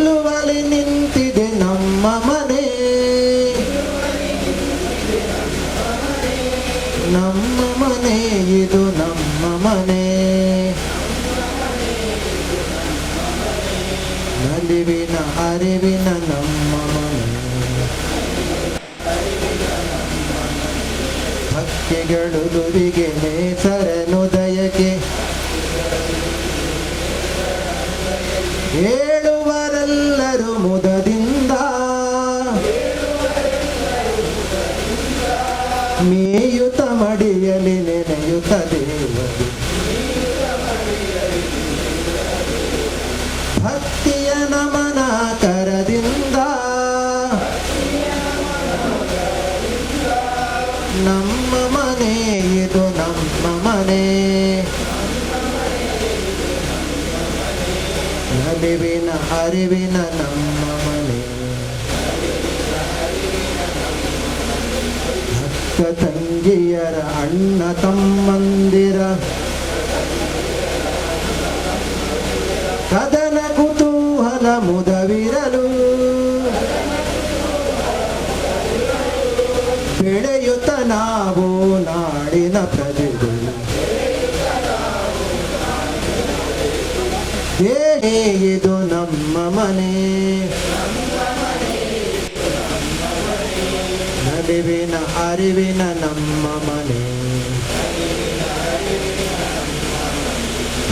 ನಿಲ್ಲುವಲಿ ನಿಂತಿದೆ ನಮ್ಮ ಮನೆ, ನಮ್ಮ ಮನೆ ಇದು ನಮ್ಮ ಮನೆ. ನಲಿವಿನ ಅರಿವಿನ ನಮ್ಮ ಮನೆ, ಹಕ್ಕಿಗಳು ದುರಿಗೆ ನೇಸರನುದಯಕ್ಕೆ ಹೇಳುವರೆಲ್ಲರೂ ಮುದದಿಂದ, ಮೇಯುತ ಮಡಿಯಲಿ ನೆನೆಯುತ್ತ ದೇವರು, ಭಕ್ತಿಯ ನಮನ ಕರದಿಂದ ನಮ್ಮ ಮನೆ ಇದು ನಮ್ಮ ಮನೆ. ನಲಿವಿನ ಅರಿವಿನ ನಮ್ಮ ಮನೆ, ಅಕ್ಕ ತಂಗಿಯರ ಅಣ್ಣ ತಮ್ಮಂದಿರ ಕದನ ಕುತೂಹಲ ಮುದವಿರಲು, ಬೆಳೆಯುತ್ತ ನಾವು ನಾಡಿನ ಪ್ರಜೆಗಳು, ಇದು ನಮ್ಮ ಮನೆ. ನಲಿವಿನ ಅರಿವಿನ ನಮ್ಮ ಮನೆ,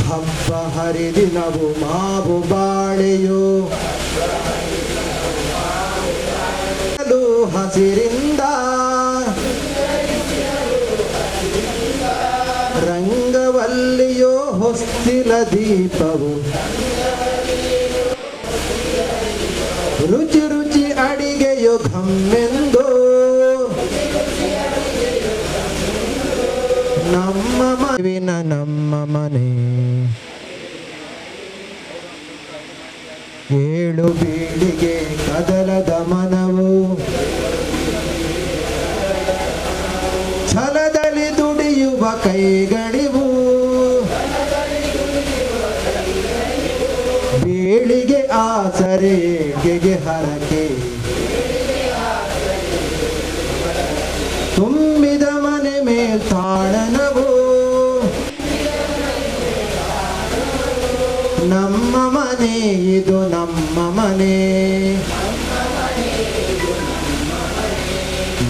ಹಬ್ಬ ಹರಿದಿನವು ಮಾವು ಬಾಳೆಯು ಹಸಿರಿಂದ, ರಂಗವಲ್ಲಿಯೋ ಹೊಸ್ತಿಲ ದೀಪವು, ರುಚಿ ರುಚಿ ಅಡಿಗೆಯು ಘಮ್ಮೆಂದು, ನಮ್ಮ ಮವಿನ ನಮ್ಮ ಮನೆ. ಏಳು ಬೀಳಿಗೆ ಕದಲದ ಮನವು, ಛಲದಲ್ಲಿ ದುಡಿಯುವ ಕೈಗಳಿವು, ಬೀಳಿಗೆ ಆಸರೆ ಏಳ್ಗೆಗೆ ಹರಕೆ, ತುಂಬಿದ ಮನೆ ಮೇಲ್ತಾಳನವು, ನಮ್ಮ ಮನೆ ಇದು ನಮ್ಮ ಮನೆ.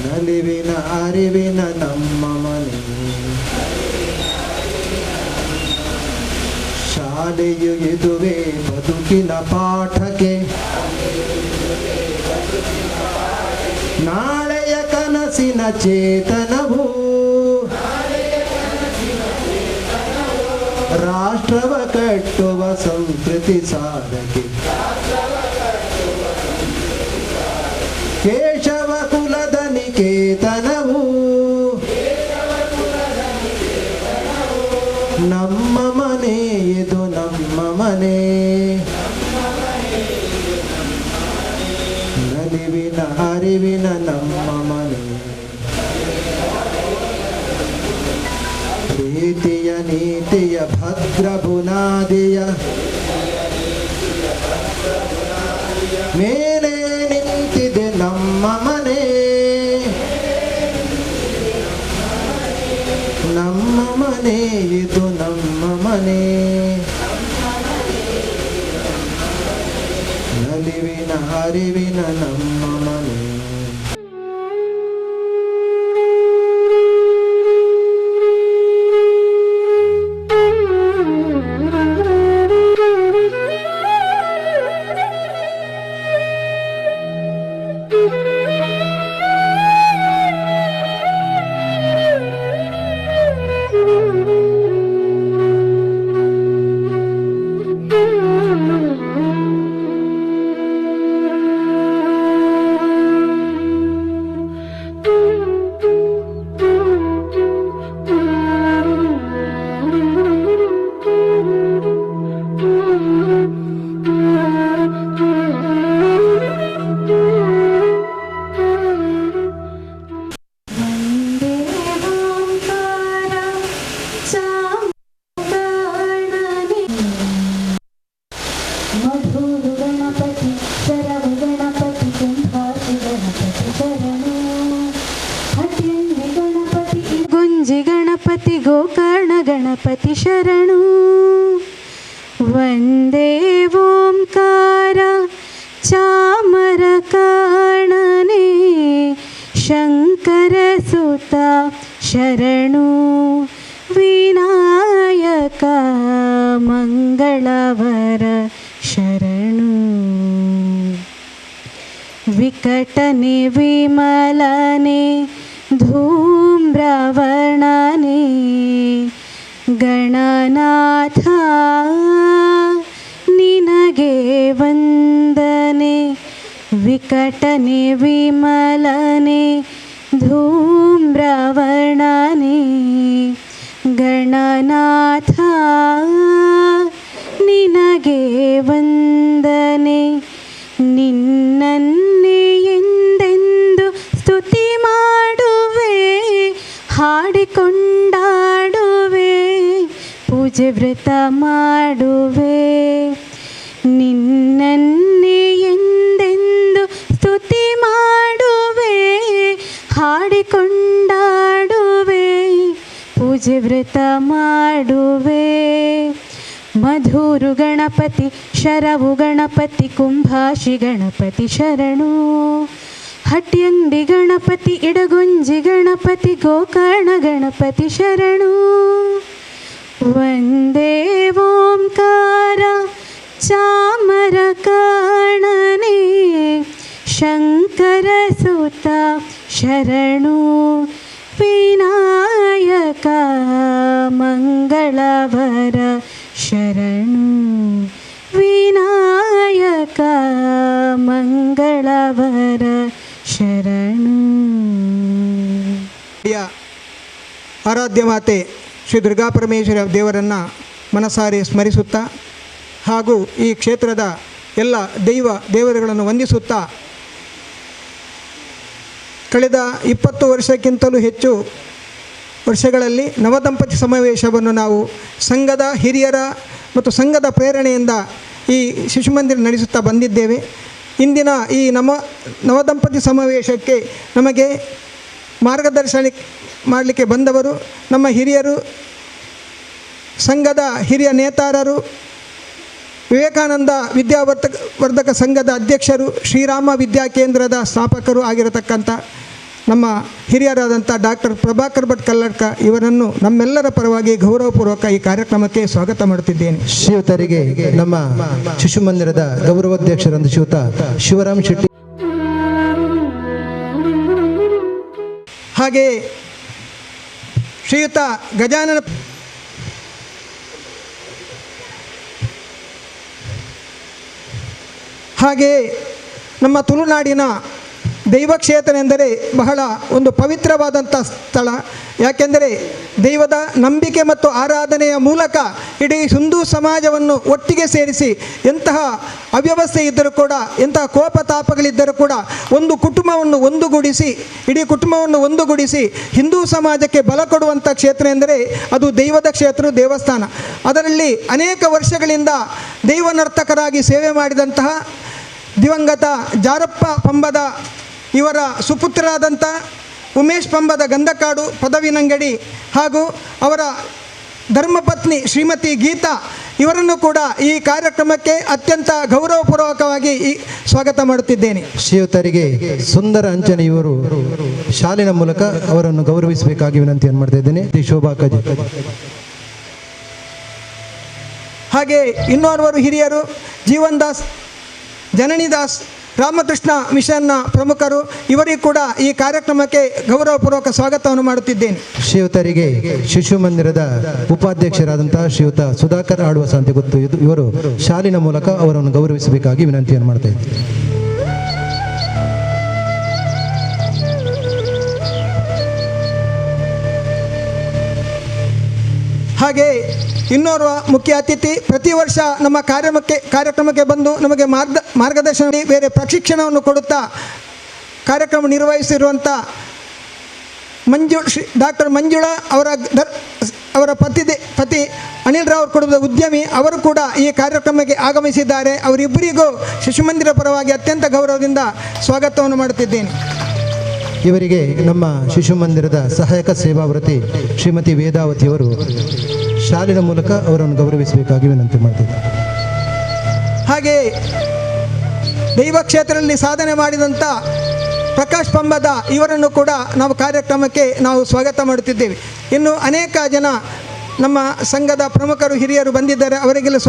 ನಲಿವಿನ ಅರಿವಿನ ನಮ್ಮ ಮನೆ, ಶಾಲೆಯು ಇದುವೇ ಬದುಕಿನ ಪಾಠಕ್ಕೆ, ನಾಳೆಯ ಕನಸಿನ ಚೇತನವು, ರಾಷ್ಟ್ರವ ಕಟ್ಟುವ ಸಂಸ್ಕೃತಿ ಸಾಧಕೆ, ಕೇಶವ ಕುಲದ ನಿಕೇತನವು, ನಮ್ಮ ಮನೆ ಇದು ನಮ್ಮ ಮನೆ. ನಲಿವಿನ ಅರಿವಿನ ನಮ್ಮ ಮನೆ, ಪ್ರೀತಿಯ ನೀತಿಯ ಭದ್ರ ಬುನಾದಿಯ ಮೇಲೆ ನಿಂತಿದೆ ನಮ್ಮ ಮನೆ, ನಮ್ಮ ಮನೆ ಇದು ನಮ್ಮ ಮನೆ. ನಲಿವಿನ ಅರಿವಿನ ನಮ್ಮ ಮನೆ. ಇಡಗುಂಜಿ ಗಣಪತಿ ಗೋಕರ್ಣ ಗಣಪತಿ ಶರಣು. ವಂದೇ ಓಂಕಾರ ಚಾಮರ ಕಾಣನೆ ಶಂಕರ ಸುತ ಶರಣು. ವಿನಾಯಕ ಮಂಗಳವರ ಶರಣು. ವಿಕಟನೆ ವಿಮಲನೆ ಧೂಮ್ರವರ್ಣನೆ ಗಣನಾಥ ನಿನಗೆ ವಂದನೆ. ವಿಕಟನೆ ವಿಮಲನೆ ಧೂಮ್ರವರ್ಣನೆ ಗಣನಾಥ ನಿನಗೆ ವಂದನೆ. ನಿನ್ನನ್ನೇ ಎಂದೆಂದು ಸ್ತುತಿ ಮಾಡುವೆ, ಹಾಡಿಕೊಂಡಾಡುವೆ, ಪೂಜೆ ವ್ರತ ಮಾಡುವೆ. ನಿನ್ನನ್ನೇ ಎಂದೆಂದು ಸ್ತುತಿ ಮಾಡುವೆ, ಹಾಡಿಕೊಂಡಾಡುವೆ, ಪೂಜೆ ವ್ರತ ಮಾಡುವೆ. ಮಧುರು ಗಣಪತಿ ಶರವು ಗಣಪತಿ ಕುಂಭಾಷಿ ಗಣಪತಿ ಶರಣು. ಹಟ್ಯಂಡಿ ಗಣಪತಿ ಇಡಗುಂಜಿ ಗಣಪತಿ ಗೋಕರ್ಣ ಗಣಪತಿ ಶರಣು. ವಂದೇ ಓಂಕಾರ ಚಾಮರ ಕಾಣನೆ ಶಂಕರ ಸುತ ಶರಣು. ವಿನಾಯಕ ಮಂಗಳವರ ಶರಣು. ವಿನಾಯಕ ಮಂಗಳವರ ಶರಣು. ಆರಾಧ್ಯ ಮಾತೆ ಶ್ರೀ ದುರ್ಗಾ ಪರಮೇಶ್ವರ ದೇವರನ್ನು ಮನಸಾರೆ ಸ್ಮರಿಸುತ್ತಾ ಹಾಗೂ ಈ ಕ್ಷೇತ್ರದ ಎಲ್ಲ ದೇವರುಗಳನ್ನು ವಂದಿಸುತ್ತಾ ಕಳೆದ 20 ವರ್ಷಕ್ಕಿಂತಲೂ ಹೆಚ್ಚು ವರ್ಷಗಳಲ್ಲಿ ನವದಂಪತಿ ಸಮಾವೇಶವನ್ನು ನಾವು ಸಂಘದ ಹಿರಿಯರ ಮತ್ತು ಸಂಘದ ಪ್ರೇರಣೆಯಿಂದ ಈ ಶಿಶುಮಂದಿರ ನಡೆಸುತ್ತಾ ಬಂದಿದ್ದೇವೆ. ಇಂದಿನ ಈ ನವದಂಪತಿ ಸಮಾವೇಶಕ್ಕೆ ನಮಗೆ ಮಾರ್ಗದರ್ಶನ ಮಾಡಲಿಕ್ಕೆ ಬಂದವರು ನಮ್ಮ ಹಿರಿಯರು, ಸಂಘದ ಹಿರಿಯ ನೇತಾರರು, ವಿವೇಕಾನಂದ ವಿದ್ಯಾವರ್ಧಕ ಸಂಘದ ಅಧ್ಯಕ್ಷರು, ಶ್ರೀರಾಮ ವಿದ್ಯಾಕೇಂದ್ರದ ಸ್ಥಾಪಕರು ಆಗಿರತಕ್ಕಂಥ ನಮ್ಮ ಹಿರಿಯರಾದಂಥ ಡಾಕ್ಟರ್ ಪ್ರಭಾಕರ್ ಭಟ್ ಕಲ್ಲಡ್ಕ ಇವರನ್ನು ನಮ್ಮೆಲ್ಲರ ಪರವಾಗಿ ಗೌರವಪೂರ್ವಕ ಈ ಕಾರ್ಯಕ್ರಮಕ್ಕೆ ಸ್ವಾಗತ ಮಾಡುತ್ತಿದ್ದೇನೆ. ಶ್ರೀಯುತರಿಗೆ ನಮ್ಮ ಶಿಶುಮಂದಿರದ ಗೌರವಾಧ್ಯಕ್ಷರಾದ ಶ್ರೀಯುತ ಶಿವರಾಮ್ ಶೆಟ್ಟಿ, ಹಾಗೆ ಶ್ರೀಯುತ ಗಜಾನನ, ಹಾಗೆ ನಮ್ಮ ತುಳುನಾಡಿನ ದೈವಕ್ಷೇತ್ರ ಎಂದರೆ ಬಹಳ ಒಂದು ಪವಿತ್ರವಾದಂಥ ಸ್ಥಳ. ಯಾಕೆಂದರೆ ದೈವದ ನಂಬಿಕೆ ಮತ್ತು ಆರಾಧನೆಯ ಮೂಲಕ ಇಡೀ ಹಿಂದೂ ಸಮಾಜವನ್ನು ಒಟ್ಟಿಗೆ ಸೇರಿಸಿ, ಎಂತಹ ಅವ್ಯವಸ್ಥೆ ಇದ್ದರೂ ಕೂಡ, ಎಂತಹ ಕೋಪತಾಪಗಳಿದ್ದರೂ ಕೂಡ ಒಂದು ಕುಟುಂಬವನ್ನು ಒಂದುಗೂಡಿಸಿ, ಇಡೀ ಕುಟುಂಬವನ್ನು ಒಂದುಗೂಡಿಸಿ ಹಿಂದೂ ಸಮಾಜಕ್ಕೆ ಬಲ ಕೊಡುವಂಥ ಕ್ಷೇತ್ರ ಎಂದರೆ ಅದು ದೈವದ ಕ್ಷೇತ್ರ, ದೇವಸ್ಥಾನ. ಅದರಲ್ಲಿ ಅನೇಕ ವರ್ಷಗಳಿಂದ ದೈವ ನರ್ತಕರಾಗಿ ಸೇವೆ ಮಾಡಿದಂತಹ ದಿವಂಗತ ಜಾರಪ್ಪ ಪಂಬದ ಇವರ ಸುಪುತ್ರರಾದಂಥ ಉಮೇಶ್ ಪಂಬದ ಗಂಧಕಾಡು ಪದವಿನಂಗಡಿ ಹಾಗೂ ಅವರ ಧರ್ಮಪತ್ನಿ ಶ್ರೀಮತಿ ಗೀತಾ ಇವರನ್ನು ಕೂಡ ಈ ಕಾರ್ಯಕ್ರಮಕ್ಕೆ ಅತ್ಯಂತ ಗೌರವಪೂರ್ವಕವಾಗಿ ಸ್ವಾಗತ ಮಾಡುತ್ತಿದ್ದೇನೆ. ಶ್ರೀಯುತರಿಗೆ ಸುಂದರ ಅಂಚನೆ ಇವರು ಶಾಲಿನ ಮೂಲಕ ಅವರನ್ನು ಗೌರವಿಸಬೇಕಾಗಿ ವಿನಂತಿಯನ್ನು ಮಾಡ್ತಾ ಇದ್ದೇನೆ. ಶೋಭಾ ಕಜಿ. ಹಾಗೆ ಇನ್ನೋರ್ವರು ಹಿರಿಯರು ಜೀವನ್ ದಾಸ್, ಜನನಿದಾಸ್, ರಾಮಕೃಷ್ಣ ಮಿಷನ್ನ ಪ್ರಮುಖರು, ಇವರಿಗೂ ಕೂಡ ಈ ಕಾರ್ಯಕ್ರಮಕ್ಕೆ ಗೌರವಪೂರ್ವಕ ಸ್ವಾಗತವನ್ನು ಮಾಡುತ್ತಿದ್ದೇನೆ. ಶ್ರೀಯುತರಿಗೆ ಶಿಶು ಮಂದಿರದ ಉಪಾಧ್ಯಕ್ಷರಾದಂತಹ ಶ್ರೀಯುತ ಸುಧಾಕರ್ ಆಳ್ವಾಸ ಅಂತ ಗೊತ್ತು, ಇವರು ಶಾಲಿನ ಮೂಲಕ ಅವರನ್ನು ಗೌರವಿಸಬೇಕಾಗಿ ವಿನಂತಿಯನ್ನು ಮಾಡ್ತಾ ಇದ್ದೇನೆ. ಹಾಗೆ ಇನ್ನೋರ್ವ ಮುಖ್ಯ ಅತಿಥಿ, ಪ್ರತಿ ವರ್ಷ ನಮ್ಮ ಕಾರ್ಯಕ್ರಮಕ್ಕೆ ಬಂದು ನಮಗೆ ಮಾರ್ಗದರ್ಶನ ಬೇರೆ ಪ್ರಶಿಕ್ಷಣವನ್ನು ಕೊಡುತ್ತಾ ಕಾರ್ಯಕ್ರಮ ನಿರ್ವಹಿಸಿರುವಂಥ ಡಾಕ್ಟರ್ ಮಂಜುಳಾ ಅವರ ಪತಿ ಅನಿಲ್ ರಾವ್ ಕುಟುಂಬದ ಉದ್ಯಮಿ, ಅವರು ಕೂಡ ಈ ಕಾರ್ಯಕ್ರಮಕ್ಕೆ ಆಗಮಿಸಿದ್ದಾರೆ. ಅವರಿಬ್ಬರಿಗೂ ಶಿಶುಮಂದಿರ ಪರವಾಗಿ ಅತ್ಯಂತ ಗೌರವದಿಂದ ಸ್ವಾಗತವನ್ನು ಮಾಡುತ್ತಿದ್ದೇನೆ. ಇವರಿಗೆ ನಮ್ಮ ಶಿಶು ಮಂದಿರದ ಸಹಾಯಕ ಸೇವಾವೃತ್ತಿ ಶ್ರೀಮತಿ ವೇದಾವತಿಯವರು ಶಾಲಿನ ಮೂಲಕ ಅವರನ್ನು ಗೌರವಿಸಬೇಕಾಗಿ ವಿನಂತಿ ಮಾಡ್ತಿದ್ದಾರೆ. ಹಾಗೆ ದೈವ ಕ್ಷೇತ್ರದಲ್ಲಿ ಸಾಧನೆ ಮಾಡಿದಂಥ ಪ್ರಕಾಶ್ ಪಂಬದ ಇವರನ್ನು ಕೂಡ ನಾವು ಕಾರ್ಯಕ್ರಮಕ್ಕೆ ನಾವು ಸ್ವಾಗತ ಮಾಡುತ್ತಿದ್ದೇವೆ. ಇನ್ನು ಅನೇಕ ಜನ ನಮ್ಮ ಸಂಘದ ಪ್ರಮುಖರು ಹಿರಿಯರು ಬಂದಿದ್ದಾರೆ. ಅವರಿಗೆಲ್ಲ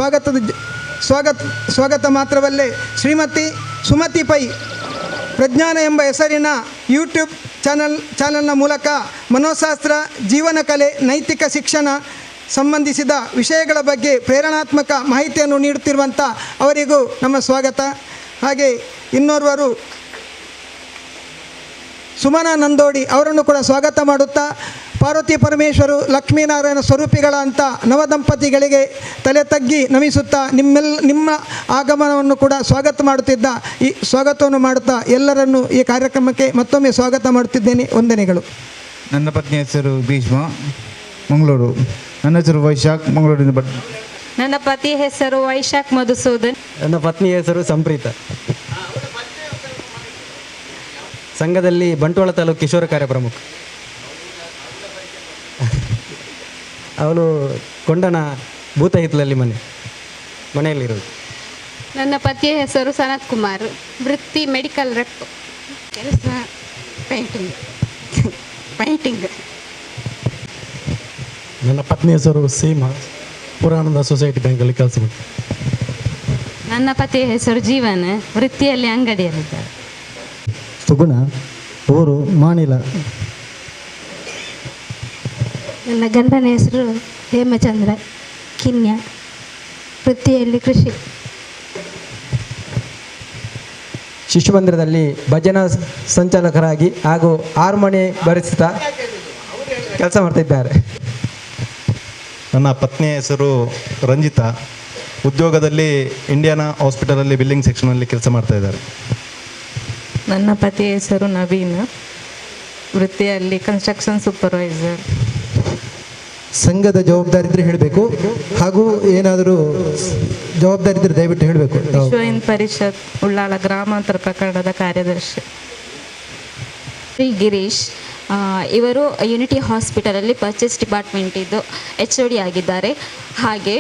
ಸ್ವಾಗತ ಮಾತ್ರವಲ್ಲೇ ಶ್ರೀಮತಿ ಸುಮತಿ ಪೈ ಪ್ರಜ್ಞಾನ ಎಂಬ ಹೆಸರಿನ ಯೂಟ್ಯೂಬ್ ಚಾನಲ್ನ ಮೂಲಕ ಮನೋಶಾಸ್ತ್ರ, ಜೀವನ ಕಲೆ, ನೈತಿಕ ಶಿಕ್ಷಣ ಸಂಬಂಧಿಸಿದ ವಿಷಯಗಳ ಬಗ್ಗೆ ಪ್ರೇರಣಾತ್ಮಕ ಮಾಹಿತಿಯನ್ನು ನೀಡುತ್ತಿರುವಂಥ ಅವರಿಗೂ ನಮ್ಮ ಸ್ವಾಗತ. ಹಾಗೆ ಇನ್ನೋರ್ವರು ಸುಮನಾ ನಂದೋಡಿ ಅವರನ್ನು ಕೂಡ ಸ್ವಾಗತ ಮಾಡುತ್ತಾ, ಪಾರ್ವತಿ ಪರಮೇಶ್ವರು ಲಕ್ಷ್ಮೀನಾರಾಯಣ ಸ್ವರೂಪಿಗಳ ಅಂತ ನವದಂಪತಿಗಳಿಗೆ ತಲೆ ತಗ್ಗಿ ನಮಿಸುತ್ತಾ ನಿಮ್ಮ ಆಗಮನವನ್ನು ಕೂಡ ಸ್ವಾಗತ ಸ್ವಾಗತವನ್ನು ಮಾಡುತ್ತಾ ಎಲ್ಲರನ್ನು ಈ ಕಾರ್ಯಕ್ರಮಕ್ಕೆ ಮತ್ತೊಮ್ಮೆ ಸ್ವಾಗತ ಮಾಡುತ್ತಿದ್ದೇನೆ. ವಂದನೆಗಳು. ನನ್ನ ಪತ್ನಿ ಹೆಸರು ಭೀಷ್ಮ, ಮಂಗಳೂರು. ನನ್ನ ಹೆಸರು ವೈಶಾಖ್, ಮಂಗಳೂರಿನ ನನ್ನ ಪತಿ ಹೆಸರು ವೈಶಾಖ್ ಮಧುಸೂದನ್. ನನ್ನ ಪತ್ನಿ ಹೆಸರು ಸಂಪ್ರೀತ. ಸಂಘದಲ್ಲಿ ಬಂಟ್ವಾಳ ತಾಲೂಕು ಕಿಶೋರ ಕಾರ್ಯ ಪ್ರಮುಖ. ಅವನು ಕೊಂಡನ ಭೂತ ಹಿತ್ತಲಲ್ಲಿ ಮನೆಯಲ್ಲಿರೋದು. ನನ್ನ ಪತಿಯ ಹೆಸರು ಸನತ್ ಕುಮಾರ್, ವೃತ್ತಿ ಮೆಡಿಕಲ್ ರೆಪ್, ಕೆಲಸ ಪೇಂಟಿಂಗ್. ನನ್ನ ಪತ್ನಿ ಹೆಸರು ಸೀಮಾ, ಪುರಾಣದ ಸೊಸೈಟಿ ಬ್ಯಾಂಕಲ್ಲಿ ಕೆಲಸ ಮಾಡ್ತಾರೆ. ನನ್ನ ಪತಿಯ ಹೆಸರು ಜೀವನ್, ವೃತ್ತಿಯಲ್ಲಿ ಅಂಗಡಿಯಲ್ಲಿದ್ದಾರೆ. ಸುಗುಣ, ಊರು ಮಾಣಿಲ. ನನ್ನ ಗಂಡನ ಹೆಸರು ಹೇಮಚಂದ್ರ, ಕಿನ್ಯ, ವೃತ್ತಿಯಲ್ಲಿ ಕೃಷಿ. ಶಿಶು ಮಂದಿರದಲ್ಲಿ ಭಜನಾ ಸಂಚಾಲಕರಾಗಿ ಹಾಗೂ ಹಾರ್ಮೋನಿ ಬರೆಸುತ್ತಾ ಕೆಲಸ ಮಾಡ್ತಿದ್ದಾರೆ. ನನ್ನ ಪತ್ನಿಯ ಹೆಸರು ರಂಜಿತಾ, ಉದ್ಯೋಗದಲ್ಲಿ ಇಂಡಿಯಾನಾ ಹಾಸ್ಪಿಟಲಲ್ಲಿ ಬಿಲ್ಲಿಂಗ್ ಸೆಕ್ಷನಲ್ಲಿ ಕೆಲಸ ಮಾಡ್ತಾ ಇದ್ದಾರೆ. ನನ್ನ ಪತಿಯ ಹೆಸರು ನವೀನ್, ವೃತ್ತಿಯಲ್ಲಿ ಕನ್ಸ್ಟ್ರಕ್ಷನ್ ಸೂಪರ್ವೈಸರ್. ಸಂಘದ ಜವಾಬ್ದಾರಿ ಇದ್ರೆ ಹೇಳಬೇಕು, ಹಾಗೂ ಏನಾದರೂ ಜವಾಬ್ದಾರಿ ಇದ್ರೆ ದಯವಿಟ್ಟು ಹೇಳಬೇಕು. ವಿಶ್ವ ಹಿಂದ್ ಪರಿಷತ್ ಉಳ್ಳಾಳ ಗ್ರಾಮಾಂತರ ಪ್ರಕರಣದ ಕಾರ್ಯದರ್ಶಿ. ಶ್ರೀ ಗಿರೀಶ್, ಇವರು ಯುನಿಟಿ ಹಾಸ್ಪಿಟಲಲ್ಲಿ ಪರ್ಚೇಸ್ ಡಿಪಾರ್ಟ್ಮೆಂಟಿದ್ದು HOD ಆಗಿದ್ದಾರೆ. ಹಾಗೆ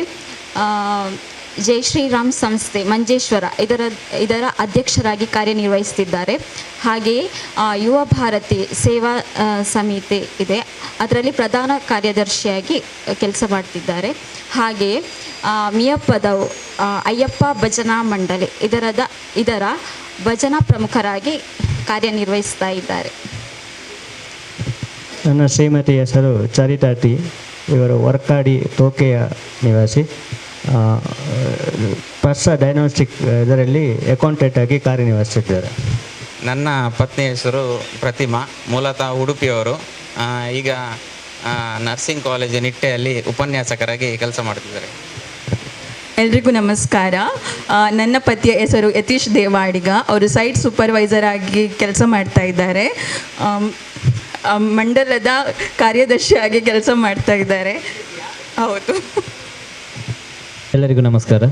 ಜೈ ಶ್ರೀರಾಮ್ ಸಂಸ್ಥೆ ಮಂಜೇಶ್ವರ ಇದರ ಅಧ್ಯಕ್ಷರಾಗಿ ಕಾರ್ಯನಿರ್ವಹಿಸುತ್ತಿದ್ದಾರೆ. ಹಾಗೆಯೇ ಯುವ ಭಾರತಿ ಸೇವಾ ಸಮಿತಿ ಇದೆ, ಅದರಲ್ಲಿ ಪ್ರಧಾನ ಕಾರ್ಯದರ್ಶಿಯಾಗಿ ಕೆಲಸ ಮಾಡ್ತಿದ್ದಾರೆ. ಹಾಗೆಯೇ ಮಿಯಪ್ಪದವು ಅಯ್ಯಪ್ಪ ಭಜನಾ ಮಂಡಳಿ ಇದರ ಭಜನಾ ಪ್ರಮುಖರಾಗಿ ಕಾರ್ಯನಿರ್ವಹಿಸ್ತಾ ಇದ್ದಾರೆ. ನನ್ನ ಶ್ರೀಮತಿ ಹೆಸರು ಚರಿತಾ ಟಿ, ಇವರು ವರ್ಕಾಡಿ ತೋಕೆಯ ನಿವಾಸಿ. ಪರ್ಸ ಡೈಗ್ನೋಸ್ಟಿಕ್ ಇದರಲ್ಲಿ ಅಕೌಂಟೆಂಟ್ ಆಗಿ ಕಾರ್ಯನಿರ್ವಹಿಸುತ್ತಿದ್ದಾರೆ. ನನ್ನ ಪತ್ನಿ ಹೆಸರು ಪ್ರತಿಮಾ, ಮೂಲತಃ ಉಡುಪಿಯವರು. ಈಗ ನರ್ಸಿಂಗ್ ಕಾಲೇಜು ನಿಟ್ಟೆಯಲ್ಲಿ ಉಪನ್ಯಾಸಕರಾಗಿ ಕೆಲಸ ಮಾಡ್ತಿದ್ದಾರೆ. ಎಲ್ರಿಗೂ ನಮಸ್ಕಾರ. ನನ್ನ ಪತಿಯ ಹೆಸರು ಯತೀಶ್ ದೇವಾಡಿಗ, ಅವರು ಸೈಟ್ ಸೂಪರ್ವೈಸರ್ ಆಗಿ ಕೆಲಸ ಮಾಡ್ತಾ ಇದ್ದಾರೆ. ಮಂಡಲದ ಕಾರ್ಯದರ್ಶಿಯಾಗಿ ಕೆಲಸ ಮಾಡ್ತಾ ಇದ್ದಾರೆ. ಹೌದು. ಎಲ್ಲರಿಗೂ ನಮಸ್ಕಾರ.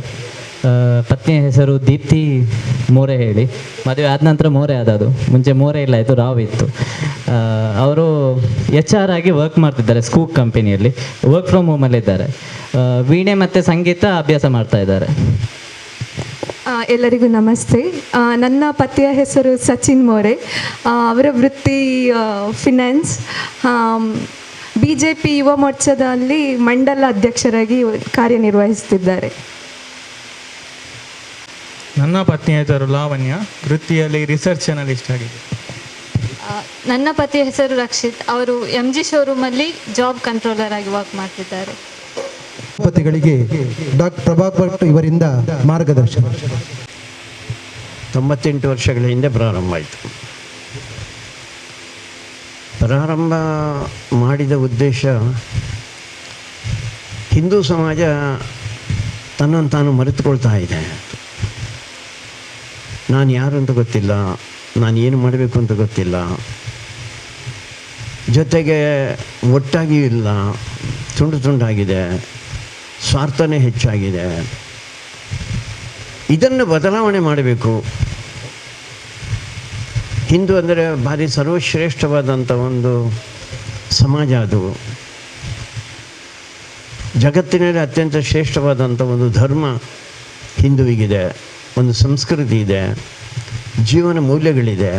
ಪತ್ನಿಯ ಹೆಸರು ದೀಪ್ತಿ ಮೋರೆ ಹೇಳಿ, ಮದುವೆ ಆದ ನಂತರ ಮೋರೆ ಆದದು, ಮುಂಚೆ ಮೋರೆ ಇಲ್ಲ ಇತ್ತು, ರಾವ್ ಇತ್ತು. ಅವರು HR ಆಗಿ ವರ್ಕ್ ಮಾಡ್ತಿದ್ದಾರೆ ಸ್ಕೂಪ್ ಕಂಪನಿಯಲ್ಲಿ, ವರ್ಕ್ ಫ್ರಮ್ ಹೋಮಲ್ಲಿದ್ದಾರೆ. ವೀಣೆ ಮತ್ತು ಸಂಗೀತ ಅಭ್ಯಾಸ ಮಾಡ್ತಾ ಇದ್ದಾರೆ. ಎಲ್ಲರಿಗೂ ನಮಸ್ತೆ. ನನ್ನ ಪತಿಯ ಹೆಸರು ಸಚಿನ್ ಮೋರೆ, ಅವರ ವೃತ್ತಿ ಫಿನಾನ್ಸ್. BJP ಯುವ ಮೋರ್ಚಾದಲ್ಲಿ ಮಂಡಲ ಅಧ್ಯಕ್ಷರಾಗಿ ಕಾರ್ಯನಿರ್ವಹಿಸುತ್ತಿದ್ದಾರೆ. ನನ್ನ ಪತ್ನಿ ಹೆಸರು ಲಾವಣ್ಯ, ವೃತ್ತಿಯಲ್ಲಿ ರಿಸರ್ಚ್ ಅನಲಿಸ್ಟ್ ಆಗಿದೆ. ನನ್ನ ಪತಿಯ ಹೆಸರು ರಕ್ಷಿತ್, ಅವರು MG ಶೋರೂಮಲ್ಲಿ ಜಾಬ್ ಕಂಟ್ರೋಲರ್ ಆಗಿ ವರ್ಕ್ ಮಾಡ್ತಿದ್ದಾರೆ. ಪತಿಗಳಿಗೆ ಡಾಕ್ಟರ್ ಪ್ರಭಾಕರ್ ಭಟ್ ಇವರಿಂದ ಮಾರ್ಗದರ್ಶನ. 98 ವರ್ಷಗಳ ಹಿಂದೆ ಪ್ರಾರಂಭ ಆಯಿತು. ಪ್ರಾರಂಭ ಮಾಡಿದ ಉದ್ದೇಶ, ಹಿಂದೂ ಸಮಾಜ ತನ್ನನ್ನು ತಾನು ಮರೆತುಕೊಳ್ತಾ ಇದೆ. ನಾನು ಯಾರು ಅಂತ ಗೊತ್ತಿಲ್ಲ, ನಾನು ಏನು ಮಾಡಬೇಕು ಅಂತ ಗೊತ್ತಿಲ್ಲ, ಜೊತೆಗೆ ಒಟ್ಟಾಗಿ ಇಲ್ಲ, ತುಂಡು ತುಂಡಾಗಿದೆ, ಸ್ವಾರ್ಥನೇ ಹೆಚ್ಚಾಗಿದೆ. ಇದನ್ನು ಬದಲಾವಣೆ ಮಾಡಬೇಕು. ಹಿಂದೂ ಅಂದರೆ ಭಾರಿ ಸರ್ವಶ್ರೇಷ್ಠವಾದಂಥ ಒಂದು ಸಮಾಜ. ಅದು ಜಗತ್ತಿನಲ್ಲಿ ಅತ್ಯಂತ ಶ್ರೇಷ್ಠವಾದಂಥ ಒಂದು ಧರ್ಮ ಹಿಂದುವಿಗಿದೆ, ಒಂದು ಸಂಸ್ಕೃತಿ ಇದೆ, ಜೀವನ ಮೌಲ್ಯಗಳಿದೆ.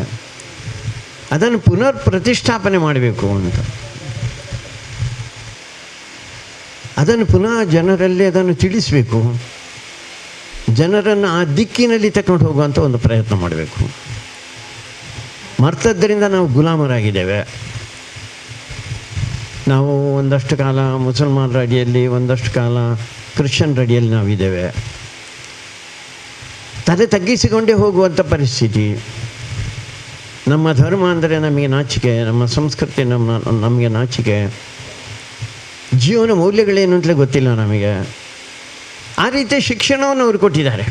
ಅದನ್ನು ಪುನರ್ ಪ್ರತಿಷ್ಠಾಪನೆ ಮಾಡಬೇಕು ಅಂತ, ಅದನ್ನು ಪುನಃ ಜನರಲ್ಲಿ ಅದನ್ನು ತಿಳಿಸಬೇಕು, ಜನರನ್ನು ಆ ದಿಕ್ಕಿನಲ್ಲಿ ತಗೊಂಡು ಹೋಗುವಂಥ ಒಂದು ಪ್ರಯತ್ನ ಮಾಡಬೇಕು. ಮರ್ತದ್ದರಿಂದ ನಾವು ಗುಲಾಮರಾಗಿದ್ದೇವೆ. ನಾವು ಒಂದಷ್ಟು ಕಾಲ ಮುಸಲ್ಮಾನರ ಅಡಿಯಲ್ಲಿ, ಒಂದಷ್ಟು ಕಾಲ ಕ್ರಿಶ್ಚಿಯನ್ರ ಅಡಿಯಲ್ಲಿ ನಾವಿದ್ದೇವೆ. ತಲೆ ತಗ್ಗಿಸಿಕೊಂಡೇ ಹೋಗುವಂಥ ಪರಿಸ್ಥಿತಿ. ನಮ್ಮ ಧರ್ಮ ಅಂದರೆ ನಮಗೆ ನಾಚಿಕೆ, ನಮ್ಮ ಸಂಸ್ಕೃತಿ ನಮಗೆ ನಾಚಿಕೆ, ಜೀವನ ಮೌಲ್ಯಗಳೇನು ಅಂತಲೇ ಗೊತ್ತಿಲ್ಲ ನಮಗೆ. ಆ ರೀತಿಯ ಶಿಕ್ಷಣವನ್ನು ಅವರು ಕೊಟ್ಟಿದ್ದಾರೆ.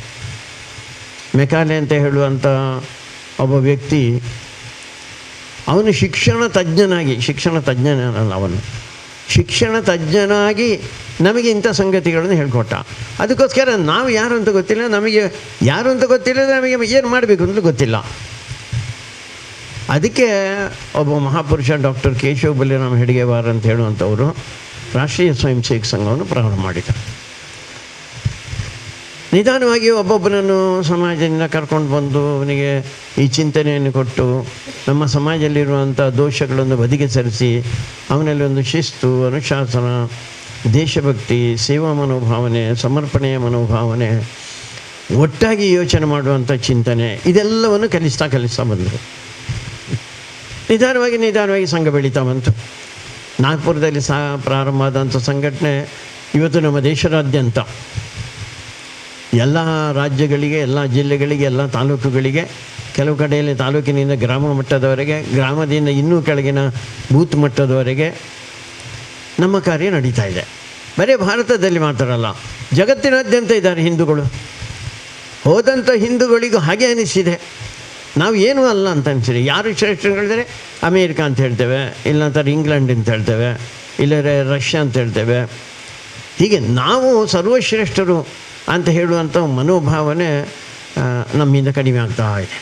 ಮೆಕಾಲೆ ಅಂತ ಹೇಳುವಂಥ ಒಬ್ಬ ವ್ಯಕ್ತಿ, ಅವನು ಶಿಕ್ಷಣ ತಜ್ಞನಾಗಿ ನಮಗೆ ಇಂಥ ಸಂಗತಿಗಳನ್ನು ಹೇಳ್ಕೊಟ್ಟ. ಅದಕ್ಕೋಸ್ಕರ ನಾವು ಯಾರು ಅಂತ ಗೊತ್ತಿಲ್ಲ, ನಮಗೆ ಏನು ಮಾಡಬೇಕು ಅಂತಲೂ ಗೊತ್ತಿಲ್ಲ. ಅದಕ್ಕೆ ಒಬ್ಬ ಮಹಾಪುರುಷ ಡಾಕ್ಟರ್ ಕೇಶವ್ ಬಲಿರಾಮ್ ಹೆಡ್ಗೇವಾರ್ ಅಂತ ಹೇಳುವಂಥವರು ರಾಷ್ಟ್ರೀಯ ಸ್ವಯಂ ಸೇವಕ ಸಂಘವನ್ನು ಪ್ರಾರಂಭ ಮಾಡಿದ್ದಾರೆ. ನಿಧಾನವಾಗಿ ಒಬ್ಬೊಬ್ಬನನ್ನು ಸಮಾಜದಿಂದ ಕರ್ಕೊಂಡು ಬಂದು ಅವನಿಗೆ ಈ ಚಿಂತನೆಯನ್ನು ಕೊಟ್ಟು ನಮ್ಮ ಸಮಾಜದಲ್ಲಿರುವಂಥ ದೋಷಗಳನ್ನು ಬದಿಗೆ ಸರಿಸಿ ಅವನಲ್ಲಿ ಒಂದು ಶಿಸ್ತು, ಅನುಶಾಸನ, ದೇಶಭಕ್ತಿ, ಸೇವಾ ಮನೋಭಾವನೆ, ಸಮರ್ಪಣೆಯ ಮನೋಭಾವನೆ, ಒಟ್ಟಾಗಿ ಯೋಚನೆ ಮಾಡುವಂಥ ಚಿಂತನೆ, ಇದೆಲ್ಲವನ್ನು ಕಲಿಸ್ತಾ ಬಂದರು. ನಿಧಾನವಾಗಿ ಸಂಘ ಬೆಳೀತಾ ಬಂತು. ನಾಗ್ಪುರದಲ್ಲಿ ಪ್ರಾರಂಭ ಆದಂಥ ಸಂಘಟನೆ ಇವತ್ತು ನಮ್ಮ ದೇಶದಾದ್ಯಂತ ಎಲ್ಲ ರಾಜ್ಯಗಳಿಗೆ, ಎಲ್ಲ ಜಿಲ್ಲೆಗಳಿಗೆ, ಎಲ್ಲ ತಾಲೂಕುಗಳಿಗೆ, ಕೆಲವು ಕಡೆಯಲ್ಲಿ ತಾಲೂಕಿನಿಂದ ಗ್ರಾಮ ಮಟ್ಟದವರೆಗೆ, ಗ್ರಾಮದಿಂದ ಇನ್ನೂ ಕೆಳಗಿನ ಬೂತ್ ಮಟ್ಟದವರೆಗೆ ನಮ್ಮ ಕಾರ್ಯ ನಡೀತಾ ಇದೆ. ಬರೀ ಭಾರತದಲ್ಲಿ ಮಾತ್ರ ಅಲ್ಲ, ಜಗತ್ತಿನಾದ್ಯಂತ ಇದ್ದಾರೆ ಹಿಂದೂಗಳು. ಹೋದಂಥ ಹಿಂದೂಗಳಿಗೂ ಹಾಗೆ ಅನಿಸಿದೆ, ನಾವು ಏನೂ ಅಲ್ಲ ಅಂತ ಅನಿಸಿದೆ. ಯಾರು ಶ್ರೇಷ್ಠ ಹೇಳಿದರೆ ಅಮೇರಿಕಾ ಅಂತ ಹೇಳ್ತೇವೆ, ಇಲ್ಲಾಂತಾರೆ ಇಂಗ್ಲೆಂಡ್ ಅಂತ ಹೇಳ್ತೇವೆ, ಇಲ್ಲರೆ ರಷ್ಯಾ ಅಂತ ಹೇಳ್ತೇವೆ. ಹೀಗೆ ನಾವು ಸರ್ವಶ್ರೇಷ್ಠರು ಅಂತ ಹೇಳುವಂಥ ಮನೋಭಾವನೆ ನಮ್ಮಿಂದ ಕಡಿಮೆ ಆಗ್ತಾ ಇದೆ.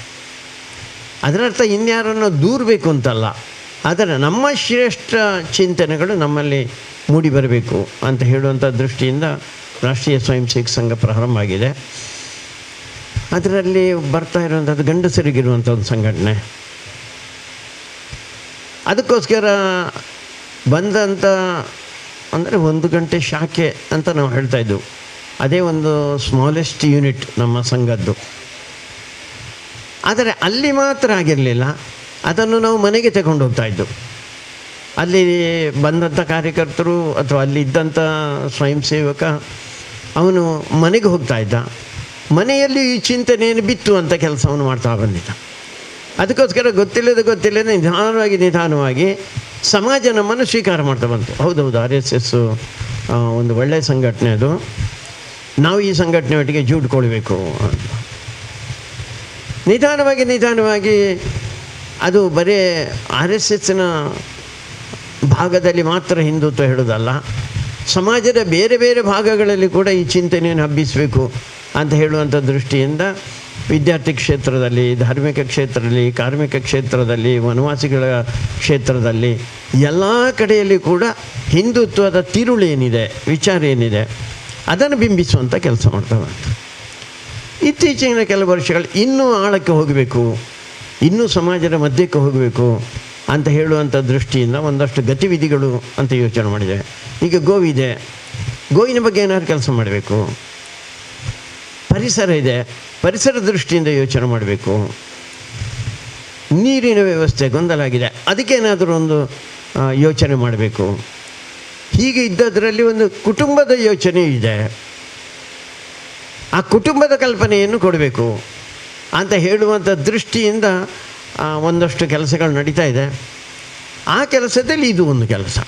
ಅದರರ್ಥ ಇನ್ಯಾರನ್ನು ದೂರಬೇಕು ಅಂತಲ್ಲ, ಆದರೆ ನಮ್ಮ ಶ್ರೇಷ್ಠ ಚಿಂತನೆಗಳು ನಮ್ಮಲ್ಲಿ ಮೂಡಿ ಬರಬೇಕು ಅಂತ ಹೇಳುವಂಥ ದೃಷ್ಟಿಯಿಂದ ರಾಷ್ಟ್ರೀಯ ಸ್ವಯಂ ಸೇವಕ ಸಂಘ ಪ್ರಾರಂಭ ಆಗಿದೆ. ಅದರಲ್ಲಿ ಬರ್ತಾ ಇರುವಂಥದ್ದು ಗಂಡಸರಿಗಿರುವಂಥ ಒಂದು ಸಂಘಟನೆ. ಅದಕ್ಕೋಸ್ಕರ ಬಂದಂಥ ಅಂದರೆ 1 ಗಂಟೆ ಶಾಖೆ ಅಂತ ನಾವು ಹೇಳ್ತಾಯಿದ್ದೆವು. ಅದೇ ಒಂದು ಸ್ಮಾಲೆಸ್ಟ್ ಯೂನಿಟ್ ನಮ್ಮ ಸಂಘದ್ದು. ಆದರೆ ಅಲ್ಲಿ ಮಾತ್ರ ಆಗಿರಲಿಲ್ಲ, ಅದನ್ನು ನಾವು ಮನೆಗೆ ತಗೊಂಡು ಹೋಗ್ತಾಯಿದ್ದು. ಅಲ್ಲಿ ಬಂದಂಥ ಕಾರ್ಯಕರ್ತರು ಅಥವಾ ಅಲ್ಲಿದ್ದಂಥ ಸ್ವಯಂ ಸೇವಕ ಅವನು ಮನೆಗೆ ಹೋಗ್ತಾ ಇದ್ದ, ಮನೆಯಲ್ಲಿ ಈ ಚಿಂತನೆಯನ್ನು ಬಿತ್ತು ಅಂತ ಕೆಲಸವನ್ನು ಮಾಡ್ತಾ ಬಂದಿದ್ದ. ಅದಕ್ಕೋಸ್ಕರ ಗೊತ್ತಿಲ್ಲದೆ ನಿಧಾನವಾಗಿ ಸಮಾಜ ನಮ್ಮನ್ನು ಸ್ವೀಕಾರ ಮಾಡ್ತಾ ಬಂತು. ಹೌದೌದು, RSS ಒಂದು ಒಳ್ಳೆಯ ಸಂಘಟನೆ, ಅದು ನಾವು ಈ ಸಂಘಟನೆ ಒಟ್ಟಿಗೆ ಜೂಡ್ಕೊಳ್ಬೇಕು ಅಂತ ನಿಧಾನವಾಗಿ ಅದು ಬರೀ RSSನ ಭಾಗದಲ್ಲಿ ಮಾತ್ರ ಹಿಂದುತ್ವ ಹೇಳೋದಲ್ಲ, ಸಮಾಜದ ಬೇರೆ ಬೇರೆ ಭಾಗಗಳಲ್ಲಿ ಕೂಡ ಈ ಚಿಂತನೆಯನ್ನು ಹಬ್ಬಿಸಬೇಕು ಅಂತ ಹೇಳುವಂಥ ದೃಷ್ಟಿಯಿಂದ ವಿದ್ಯಾರ್ಥಿ ಕ್ಷೇತ್ರದಲ್ಲಿ, ಧಾರ್ಮಿಕ ಕ್ಷೇತ್ರದಲ್ಲಿ, ಕಾರ್ಮಿಕ ಕ್ಷೇತ್ರದಲ್ಲಿ, ವನವಾಸಿಗಳ ಕ್ಷೇತ್ರದಲ್ಲಿ ಎಲ್ಲ ಕಡೆಯಲ್ಲಿ ಕೂಡ ಹಿಂದುತ್ವದ ತಿರುಳು ಏನಿದೆ, ವಿಚಾರ ಏನಿದೆ, ಅದನ್ನು ಬಿಂಬಿಸುವಂಥ ಕೆಲಸ ಮಾಡ್ತಾ ಬಂತು. ಇತ್ತೀಚಿನ ಕೆಲವು ವರ್ಷಗಳು ಇನ್ನೂ ಆಳಕ್ಕೆ ಹೋಗಬೇಕು, ಇನ್ನೂ ಸಮಾಜದ ಮಧ್ಯಕ್ಕೆ ಹೋಗಬೇಕು ಅಂತ ಹೇಳುವಂಥ ದೃಷ್ಟಿಯಿಂದ ಒಂದಷ್ಟು ಗತಿವಿಧಿಗಳು ಅಂತ ಯೋಚನೆ ಮಾಡಿದೆ. ಈಗ ಗೋವಿದೆ, ಗೋವಿನ ಬಗ್ಗೆ ಏನಾದ್ರು ಕೆಲಸ ಮಾಡಬೇಕು. ಪರಿಸರ ಇದೆ, ಪರಿಸರ ದೃಷ್ಟಿಯಿಂದ ಯೋಚನೆ ಮಾಡಬೇಕು. ನೀರಿನ ವ್ಯವಸ್ಥೆ ಗೊಂದಲ ಆಗಿದೆ, ಅದಕ್ಕೇನಾದರೂ ಒಂದು ಯೋಚನೆ ಮಾಡಬೇಕು. ಹೀಗೆ ಇದ್ದದರಲ್ಲಿ ಒಂದು ಕುಟುಂಬದ ಯೋಚನೆ ಇದೆ, ಆ ಕುಟುಂಬದ ಕಲ್ಪನೆಯನ್ನು ಕೊಡಬೇಕು ಅಂತ ಹೇಳುವಂಥ ದೃಷ್ಟಿಯಿಂದ ಒಂದಷ್ಟು ಕೆಲಸಗಳು ನಡೀತಾ ಇದೆ. ಆ ಕೆಲಸದಲ್ಲಿ ಇದು ಒಂದು ಕೆಲಸ.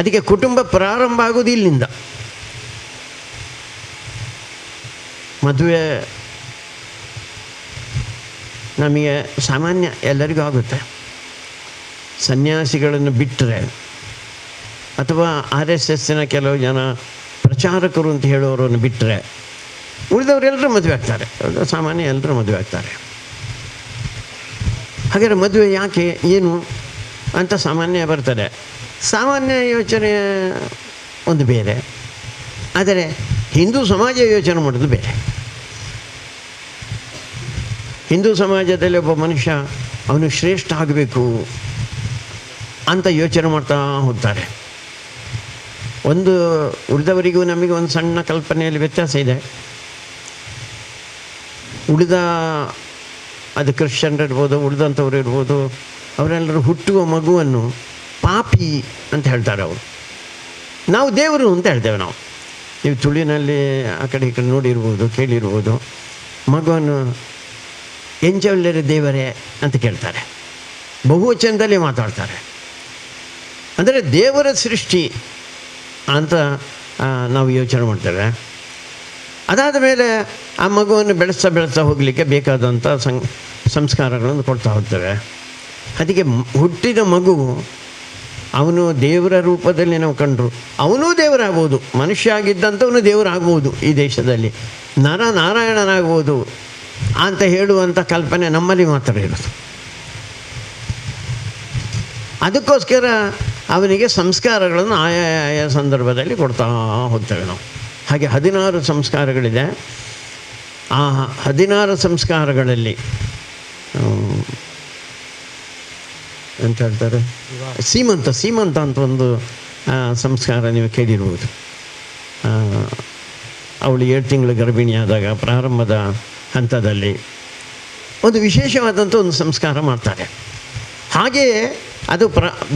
ಅದಕ್ಕೆ ಕುಟುಂಬ ಪ್ರಾರಂಭ ಆಗೋದು ಇಲ್ಲಿಂದ. ಮದುವೆ ನಮಗೆ ಸಾಮಾನ್ಯ ಎಲ್ಲರಿಗೂ ಆಗುತ್ತೆ. ಸನ್ಯಾಸಿಗಳನ್ನು ಬಿಟ್ಟರೆ ಅಥವಾ RSSನ ಕೆಲವು ಜನ ಪ್ರಚಾರಕರು ಅಂತ ಹೇಳೋರನ್ನು ಬಿಟ್ಟರೆ ಉಳಿದವರೆಲ್ಲರೂ ಮದುವೆ ಆಗ್ತಾರೆ. ಸಾಮಾನ್ಯ ಎಲ್ಲರೂ ಮದುವೆ ಆಗ್ತಾರೆ. ಹಾಗಾದರೆ ಮದುವೆ ಯಾಕೆ ಏನು ಅಂತ ಸಾಮಾನ್ಯ ಬರ್ತದೆ. ಸಾಮಾನ್ಯ ಯೋಚನೆ ಒಂದು ಬೇರೆ, ಆದರೆ ಹಿಂದೂ ಸಮಾಜ ಯೋಚನೆ ಮಾಡೋದು ಬೇರೆ. ಹಿಂದೂ ಸಮಾಜದಲ್ಲಿ ಒಬ್ಬ ಮನುಷ್ಯ ಅವನು ಶ್ರೇಷ್ಠ ಆಗಬೇಕು ಅಂತ ಯೋಚನೆ ಮಾಡ್ತಾ ಹೋಗ್ತಾರೆ. ಒಂದು ಉಳಿದವರಿಗೂ ನಮಗೆ ಒಂದು ಸಣ್ಣ ಕಲ್ಪನೆಯಲ್ಲಿ ವ್ಯತ್ಯಾಸ ಇದೆ. ಉಳಿದ ಅದು ಕ್ರಿಶ್ಚಿಯನ್ರು ಇರ್ಬೋದು, ಉಳಿದಂಥವ್ರು ಇರ್ಬೋದು, ಅವರೆಲ್ಲರೂ ಹುಟ್ಟುವ ಮಗುವನ್ನು ಪಾಪಿ ಅಂತ ಹೇಳ್ತಾರೆ ಅವರು. ನಾವು ದೇವರು ಅಂತ ಹೇಳ್ತೇವೆ. ನೀವು ತುಳಿನಲ್ಲಿ ಆ ಕಡೆ ಈ ಕಡೆ ನೋಡಿರ್ಬೋದು, ಕೇಳಿರ್ಬೋದು. ಮಗುವನ್ನು ಎಂಜೊಲ್ಲರೆ ದೇವರೇ ಅಂತ ಕೇಳ್ತಾರೆ, ಬಹುವಚನದಲ್ಲಿ ಮಾತಾಡ್ತಾರೆ. ಅಂದರೆ ದೇವರ ಸೃಷ್ಟಿ ಅಂತ ನಾವು ಯೋಚನೆ ಮಾಡ್ತೇವೆ. ಅದಾದ ಮೇಲೆ ಆ ಮಗುವನ್ನು ಬೆಳೆಸ್ತಾ ಹೋಗಲಿಕ್ಕೆ ಬೇಕಾದಂಥ ಸಂಸ್ಕಾರಗಳನ್ನು ಕೊಡ್ತಾ ಹೋಗ್ತೇವೆ. ಅದಕ್ಕೆ ಹುಟ್ಟಿದ ಮಗು ಅವನು ದೇವರ ರೂಪದಲ್ಲಿ ನಾವು ಕಂಡರು ಅವನೂ ದೇವರಾಗ್ಬೋದು, ಮನುಷ್ಯ ಆಗಿದ್ದಂಥವನು ದೇವರಾಗ್ಬೋದು. ಈ ದೇಶದಲ್ಲಿ ನಾರಾಯಣನಾಗ್ಬೋದು ಅಂತ ಹೇಳುವಂಥ ಕಲ್ಪನೆ ನಮ್ಮಲ್ಲಿ ಮಾತ್ರ ಇರೋದು. ಅದಕ್ಕೋಸ್ಕರ ಅವನಿಗೆ ಸಂಸ್ಕಾರಗಳನ್ನು ಆಯಾ ಸಂದರ್ಭದಲ್ಲಿ ಕೊಡ್ತಾ ಹೋಗ್ತೇವೆ ನಾವು. ಹಾಗೆ 16 ಸಂಸ್ಕಾರಗಳಿದೆ. ಆ 16 ಸಂಸ್ಕಾರಗಳಲ್ಲಿ ಎಂತ ಹೇಳ್ತಾರೆ, ಸೀಮಂತ ಅಂತ ಒಂದು ಸಂಸ್ಕಾರ ನೀವು ಕೇಳಿರ್ಬೋದು. ಅವಳು 7 ತಿಂಗಳು ಗರ್ಭಿಣಿಯಾದಾಗ ಪ್ರಾರಂಭದ ಹಂತದಲ್ಲಿ ಒಂದು ವಿಶೇಷವಾದಂಥ ಒಂದು ಸಂಸ್ಕಾರ ಮಾಡ್ತಾರೆ. ಹಾಗೆಯೇ ಅದು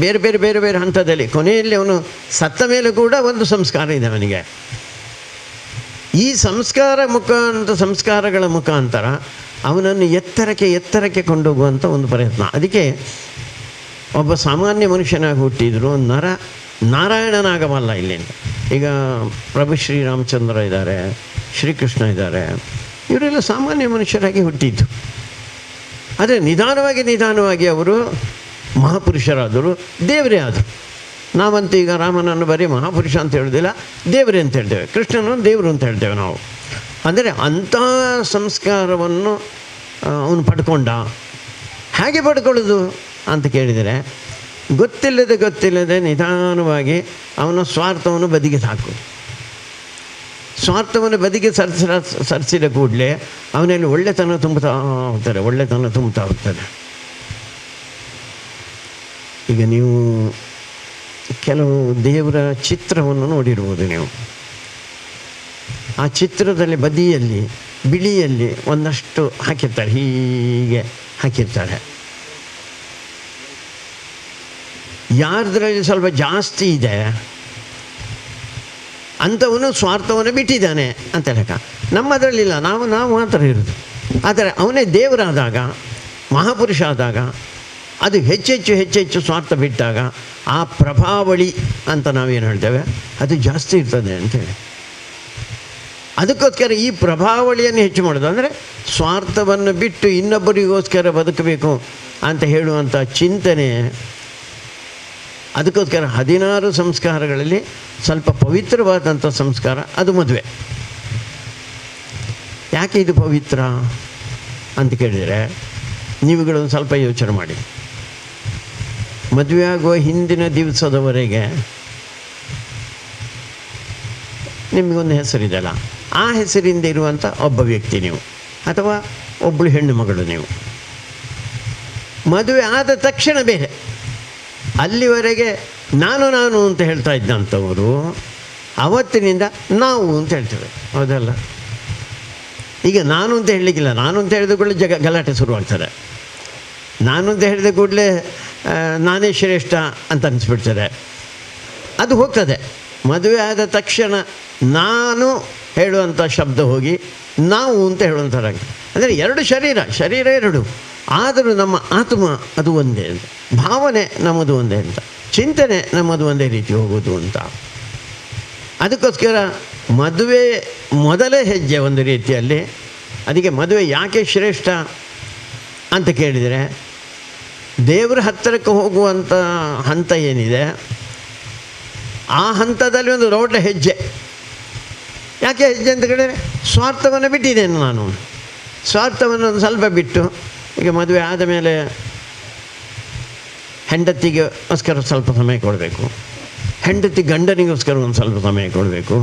ಬೇರೆ ಬೇರೆ ಬೇರೆ ಬೇರೆ ಹಂತದಲ್ಲಿ ಕೊನೆಯಲ್ಲಿ ಅವನು ಸತ್ತ ಮೇಲೆ ಕೂಡ ಒಂದು ಸಂಸ್ಕಾರ ಇದೆ ಅವನಿಗೆ. ಈ ಸಂಸ್ಕಾರಗಳ ಮುಖಾಂತರ ಅವನನ್ನು ಎತ್ತರಕ್ಕೆ ಕೊಂಡೋಗುವಂಥ ಒಂದು ಪ್ರಯತ್ನ. ಅದಕ್ಕೆ ಒಬ್ಬ ಸಾಮಾನ್ಯ ಮನುಷ್ಯನಾಗಿ ಹುಟ್ಟಿದ್ರು ನಾರಾಯಣನಾಗಬಲ್ಲ ಇಲ್ಲಿಂದ. ಈಗ ಪ್ರಭು ಶ್ರೀರಾಮಚಂದ್ರ ಇದ್ದಾರೆ, ಶ್ರೀಕೃಷ್ಣ ಇದ್ದಾರೆ, ಇವರೆಲ್ಲ ಸಾಮಾನ್ಯ ಮನುಷ್ಯರಾಗಿ ಹುಟ್ಟಿದ್ದು. ಆದರೆ ನಿಧಾನವಾಗಿ ಅವರು ಮಹಾಪುರುಷರಾದರು, ದೇವರೇ ಆದರು. ನಾವಂತೂ ಈಗ ರಾಮನನ್ನು ಬರೀ ಮಹಾಪುರುಷ ಅಂತ ಹೇಳೋದಿಲ್ಲ, ದೇವರೇ ಅಂತ ಹೇಳ್ತೇವೆ. ಕೃಷ್ಣನನ್ನು ದೇವರು ಅಂತ ಹೇಳ್ತೇವೆ ನಾವು. ಅಂದರೆ ಅಂಥ ಸಂಸ್ಕಾರವನ್ನು ಅವನು ಪಡ್ಕೊಂಡ. ಹೇಗೆ ಪಡ್ಕೊಳ್ಳೋದು ಅಂತ ಕೇಳಿದರೆ, ಗೊತ್ತಿಲ್ಲದೆ ನಿಧಾನವಾಗಿ ಅವನ ಸ್ವಾರ್ಥವನ್ನು ಬದಿಗೆ ಹಾಕೋದು. ಸ್ವಾರ್ಥವನ್ನು ಬದಿಗೆ ಸರಿಸಿದ ಕೂಡಲೇ ಅವನಲ್ಲಿ ಒಳ್ಳೆತನ ತುಂಬುತ್ತಾ ಹೋಗ್ತಾರೆ. ಈಗ ನೀವು ಕೆಲವು ದೇವರ ಚಿತ್ರವನ್ನು ನೋಡಿರ್ಬೋದು ನೀವು. ಆ ಚಿತ್ರದಲ್ಲಿ ಬದಿಯಲ್ಲಿ ಬಿಳಿಯಲ್ಲಿ ಒಂದಷ್ಟು ಹಾಕಿರ್ತಾರೆ, ಹೀಗೆ ಹಾಕಿರ್ತಾರೆ. ಯಾರದ್ರಲ್ಲಿ ಸ್ವಲ್ಪ ಜಾಸ್ತಿ ಇದೆ ಅಂಥವನು ಸ್ವಾರ್ಥವನ್ನು ಬಿಟ್ಟಿದ್ದಾನೆ ಅಂತ ಲೆಕ್ಕ. ನಮ್ಮದರಲ್ಲಿಲ್ಲ, ನಾವು ಮಾತ್ರ ಇರೋದು. ಆದರೆ ಅವನೇ ದೇವರಾದಾಗ, ಮಹಾಪುರುಷ ಆದಾಗ, ಅದು ಹೆಚ್ಚೆಚ್ಚು ಸ್ವಾರ್ಥ ಬಿಟ್ಟಾಗ ಆ ಪ್ರಭಾವಳಿ ಅಂತ ನಾವೇನು ಹೇಳ್ತೇವೆ ಅದು ಜಾಸ್ತಿ ಇರ್ತದೆ ಅಂತೇಳಿ. ಅದಕ್ಕೋಸ್ಕರ ಈ ಪ್ರಭಾವಳಿಯನ್ನು ಹೆಚ್ಚು ಮಾಡೋದು ಅಂದರೆ ಸ್ವಾರ್ಥವನ್ನು ಬಿಟ್ಟು ಇನ್ನೊಬ್ಬರಿಗೋಸ್ಕರ ಬದುಕಬೇಕು ಅಂತ ಹೇಳುವಂಥ ಚಿಂತನೆ. ಅದಕ್ಕೋಸ್ಕರ 16 ಸಂಸ್ಕಾರಗಳಲ್ಲಿ ಸ್ವಲ್ಪ ಪವಿತ್ರವಾದಂಥ ಸಂಸ್ಕಾರ ಅದು ಮದುವೆ. ಯಾಕೆ ಇದು ಪವಿತ್ರ ಅಂತ ಕೇಳಿದರೆ, ನೀವುಗಳೊಂದು ಸ್ವಲ್ಪ ಯೋಚನೆ ಮಾಡಿ. ಮದುವೆ ಆಗುವ ಹಿಂದಿನ ದಿವಸದವರೆಗೆ ನಿಮಗೊಂದು ಹೆಸರಿದೆಯಲ್ಲ, ಆ ಹೆಸರಿಂದ ಇರುವಂಥ ಒಬ್ಬ ವ್ಯಕ್ತಿ ನೀವು, ಅಥವಾ ಒಬ್ಬಳು ಹೆಣ್ಣು ಮಗಳು ನೀವು. ಮದುವೆ ಆದ ತಕ್ಷಣ ಬೇರೆ. ಅಲ್ಲಿವರೆಗೆ ನಾನು ಅಂತ ಹೇಳ್ತಾ ಇದ್ದಂಥವರು ಅವತ್ತಿನಿಂದ ನಾವು ಅಂತ ಹೇಳ್ತೇವೆ, ಹೌದಲ್ಲ? ಈಗ ನಾನು ಅಂತ ಹೇಳಲಿಕ್ಕಿಲ್ಲ. ನಾನು ಅಂತ ಹೇಳಿದ ಕೂಡಲೇ ಗಲಾಟೆ ಶುರುವಾಗ್ತದೆ. ನಾನು ಅಂತ ಹೇಳಿದ ಕೂಡಲೇ ನಾನೇ ಶ್ರೇಷ್ಠ ಅಂತ ಅನಿಸ್ಬಿಡ್ತದೆ. ಅದು ಹೋಗ್ತದೆ. ಮದುವೆ ಆದ ತಕ್ಷಣ ನಾನು ಹೇಳುವಂಥ ಶಬ್ದ ಹೋಗಿ ನಾವು ಅಂತ ಹೇಳುವಂಥರಾಗಿ, ಅಂದರೆ ಎರಡು ಶರೀರ ಎರಡು, ಆದರೂ ನಮ್ಮ ಆತ್ಮ ಅದು ಒಂದೇ ಅಂತ, ಭಾವನೆ ನಮ್ಮದು ಒಂದೇ ಅಂತ, ಚಿಂತನೆ ನಮ್ಮದು ಒಂದೇ ರೀತಿ ಹೋಗೋದು ಅಂತ. ಅದಕ್ಕೋಸ್ಕರ ಮದುವೆ ಮೊದಲ ಹೆಜ್ಜೆ ಒಂದು ರೀತಿಯಲ್ಲಿ. ಅದಕ್ಕೆ ಮದುವೆ ಯಾಕೆ ಶ್ರೇಷ್ಠ ಅಂತ ಕೇಳಿದರೆ, ದೇವರ ಹತ್ತಿರಕ್ಕೆ ಹೋಗುವಂಥ ಹಂತ ಏನಿದೆ ಆ ಹಂತದಲ್ಲಿ ಒಂದು ದೊಡ್ಡ ಹೆಜ್ಜೆ. ಯಾಕೆ ಹೆಜ್ಜೆ ಅಂತ ಕೇಳಿದರೆ, ಸ್ವಾರ್ಥವನ್ನು ಬಿಟ್ಟಿದ್ದೇನೆ ನಾನು. ಸ್ವಾರ್ಥವನ್ನು ಒಂದು ಸ್ವಲ್ಪ ಬಿಟ್ಟು, ಈಗ ಮದುವೆ ಆದ ಮೇಲೆ ಹೆಂಡತಿಗೋಸ್ಕರ ಸ್ವಲ್ಪ ಸಮಯ ಕೊಡಬೇಕು, ಹೆಂಡತಿ ಗಂಡನಿಗೋಸ್ಕರ ಒಂದು ಸ್ವಲ್ಪ ಸಮಯ ಕೊಡಬೇಕು,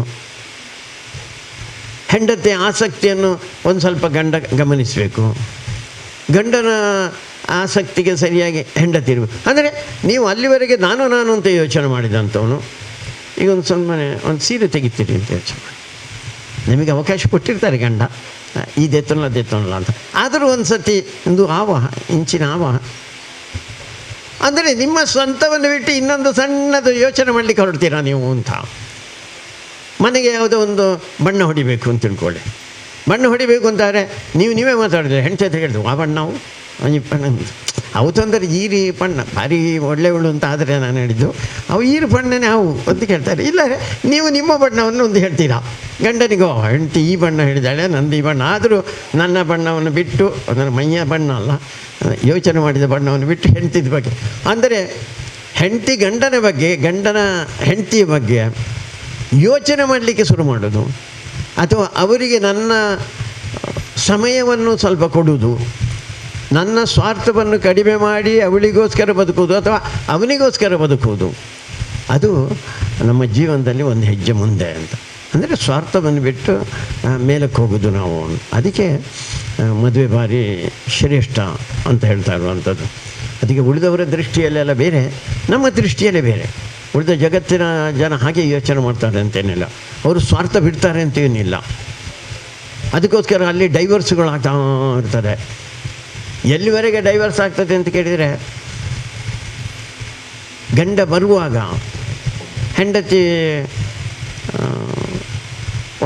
ಹೆಂಡತಿಯ ಆಸಕ್ತಿಯನ್ನು ಒಂದು ಸ್ವಲ್ಪ ಗಂಡ ಗಮನಿಸಬೇಕು, ಗಂಡನ ಆಸಕ್ತಿಗೆ ಸರಿಯಾಗಿ ಹೆಂಡತಿ ಇರಬೇಕು. ಅಂದರೆ ನೀವು ಅಲ್ಲಿವರೆಗೆ ನಾನು ಅಂತ ಯೋಚನೆ ಮಾಡಿದಂಥವನು ಈಗ ಒಂದು ಒಂದು ಸೀರೆ ತೆಗಿತೀರಿ ಅಂತ ಯೋಚನೆ ಮಾಡಿ, ನಿಮಗೆ ಅವಕಾಶ ಕೊಟ್ಟಿರ್ತಾರೆ ಗಂಡ ಇದೆತ್ತಲ್ಲ ಅಂತ, ಆದರೂ ಒಂದು ಸತಿ ಒಂದು ಇಂಚಿನ ಅಂದರೆ ನಿಮ್ಮ ಸ್ವಂತವನ್ನು ಬಿಟ್ಟು ಇನ್ನೊಂದು ಸಣ್ಣದು ಯೋಚನೆ ಮಾಡಲಿಕ್ಕೆ ಹೊರಡ್ತೀರಾ ನೀವು ಅಂತ. ಮನೆಗೆ ಯಾವುದೋ ಒಂದು ಬಣ್ಣ ಹೊಡಿಬೇಕು ಅಂತ ತಿಳ್ಕೊಳ್ಳಿ, ಬಣ್ಣ ಹೊಡಿಬೇಕು ಅಂತಾರೆ ನೀವೇ ಮಾತಾಡಿದ್ರೆ ಹೆಂಡತಿ ಅಂತ ಹೇಳಿದ್ರು ಆ ಬಣ್ಣವು ಈ ಬಣ್ಣ ಅವು ತೊಂದರೆ ಈರಿ ಬಣ್ಣ ಭಾರಿ ಒಳ್ಳೆಯವಳು ಅಂತ ಆದರೆ ನಾನು ಹೇಳಿದ್ದು ಅವು ಈರು ಬಣ್ಣನೇ ಅವು ಅಂತ ಕೇಳ್ತಾರೆ. ಇಲ್ಲರೆ ನೀವು ನಿಮ್ಮ ಬಣ್ಣವನ್ನು ಒಂದು ಹೇಳ್ತೀರಾ, ಗಂಡನಿಗೋ ಹೆಂಡತಿ ಈ ಬಣ್ಣ ಹೇಳಿದಾಳೆ ನಂದು ಈ ಬಣ್ಣ, ಆದರೂ ನನ್ನ ಬಣ್ಣವನ್ನು ಬಿಟ್ಟು ನನ್ನ ಮೈಯ ಬಣ್ಣ ಅಲ್ಲ ಯೋಚನೆ ಮಾಡಿದ ಬಣ್ಣವನ್ನು ಬಿಟ್ಟು ಹೆಂಡತಿದ ಬಗ್ಗೆ, ಅಂದರೆ ಹೆಂಡತಿ ಗಂಡನ ಬಗ್ಗೆ ಗಂಡನ ಹೆಂಡತಿಯ ಬಗ್ಗೆ ಯೋಚನೆ ಮಾಡಲಿಕ್ಕೆ ಶುರು ಮಾಡೋದು, ಅಥವಾ ಅವರಿಗೆ ನನ್ನ ಸಮಯವನ್ನು ಸ್ವಲ್ಪ ಕೊಡುವುದು, ನನ್ನ ಸ್ವಾರ್ಥವನ್ನು ಕಡಿಮೆ ಮಾಡಿ ಅವಳಿಗೋಸ್ಕರ ಬದುಕುವುದು ಅಥವಾ ಅವನಿಗೋಸ್ಕರ ಬದುಕುವುದು, ಅದು ನಮ್ಮ ಜೀವನದಲ್ಲಿ ಒಂದು ಹೆಜ್ಜೆ ಮುಂದೆ ಅಂತ. ಅಂದರೆ ಸ್ವಾರ್ಥವನ್ನು ಬಿಟ್ಟು ಮೇಲಕ್ಕೆ ಹೋಗೋದು ನಾವು. ಅದಕ್ಕೆ ಮದುವೆ ಭಾರಿ ಶ್ರೇಷ್ಠ ಅಂತ ಹೇಳ್ತಾ ಇರುವಂಥದ್ದು. ಅದಕ್ಕೆ ಉಳಿದವರ ದೃಷ್ಟಿಯಲ್ಲೆಲ್ಲ ಬೇರೆ, ನಮ್ಮ ದೃಷ್ಟಿಯಲ್ಲೇ ಬೇರೆ. ಉಳಿದ ಜಗತ್ತಿನ ಜನ ಹಾಗೆ ಯೋಚನೆ ಮಾಡ್ತಾರೆ ಅಂತೇನಿಲ್ಲ, ಅವರು ಸ್ವಾರ್ಥ ಬಿಡ್ತಾರೆ ಅಂತೇನಿಲ್ಲ. ಅದಕ್ಕೋಸ್ಕರ ಅಲ್ಲಿ ಡೈವರ್ಸ್ಗಳಾಗ್ತಾ ಇರ್ತದೆ. ಎಲ್ಲಿವರೆಗೆ ಡೈವರ್ಸ್ ಆಗ್ತದೆ ಅಂತ ಕೇಳಿದರೆ, ಗಂಡ ಬರುವಾಗ ಹೆಂಡತಿ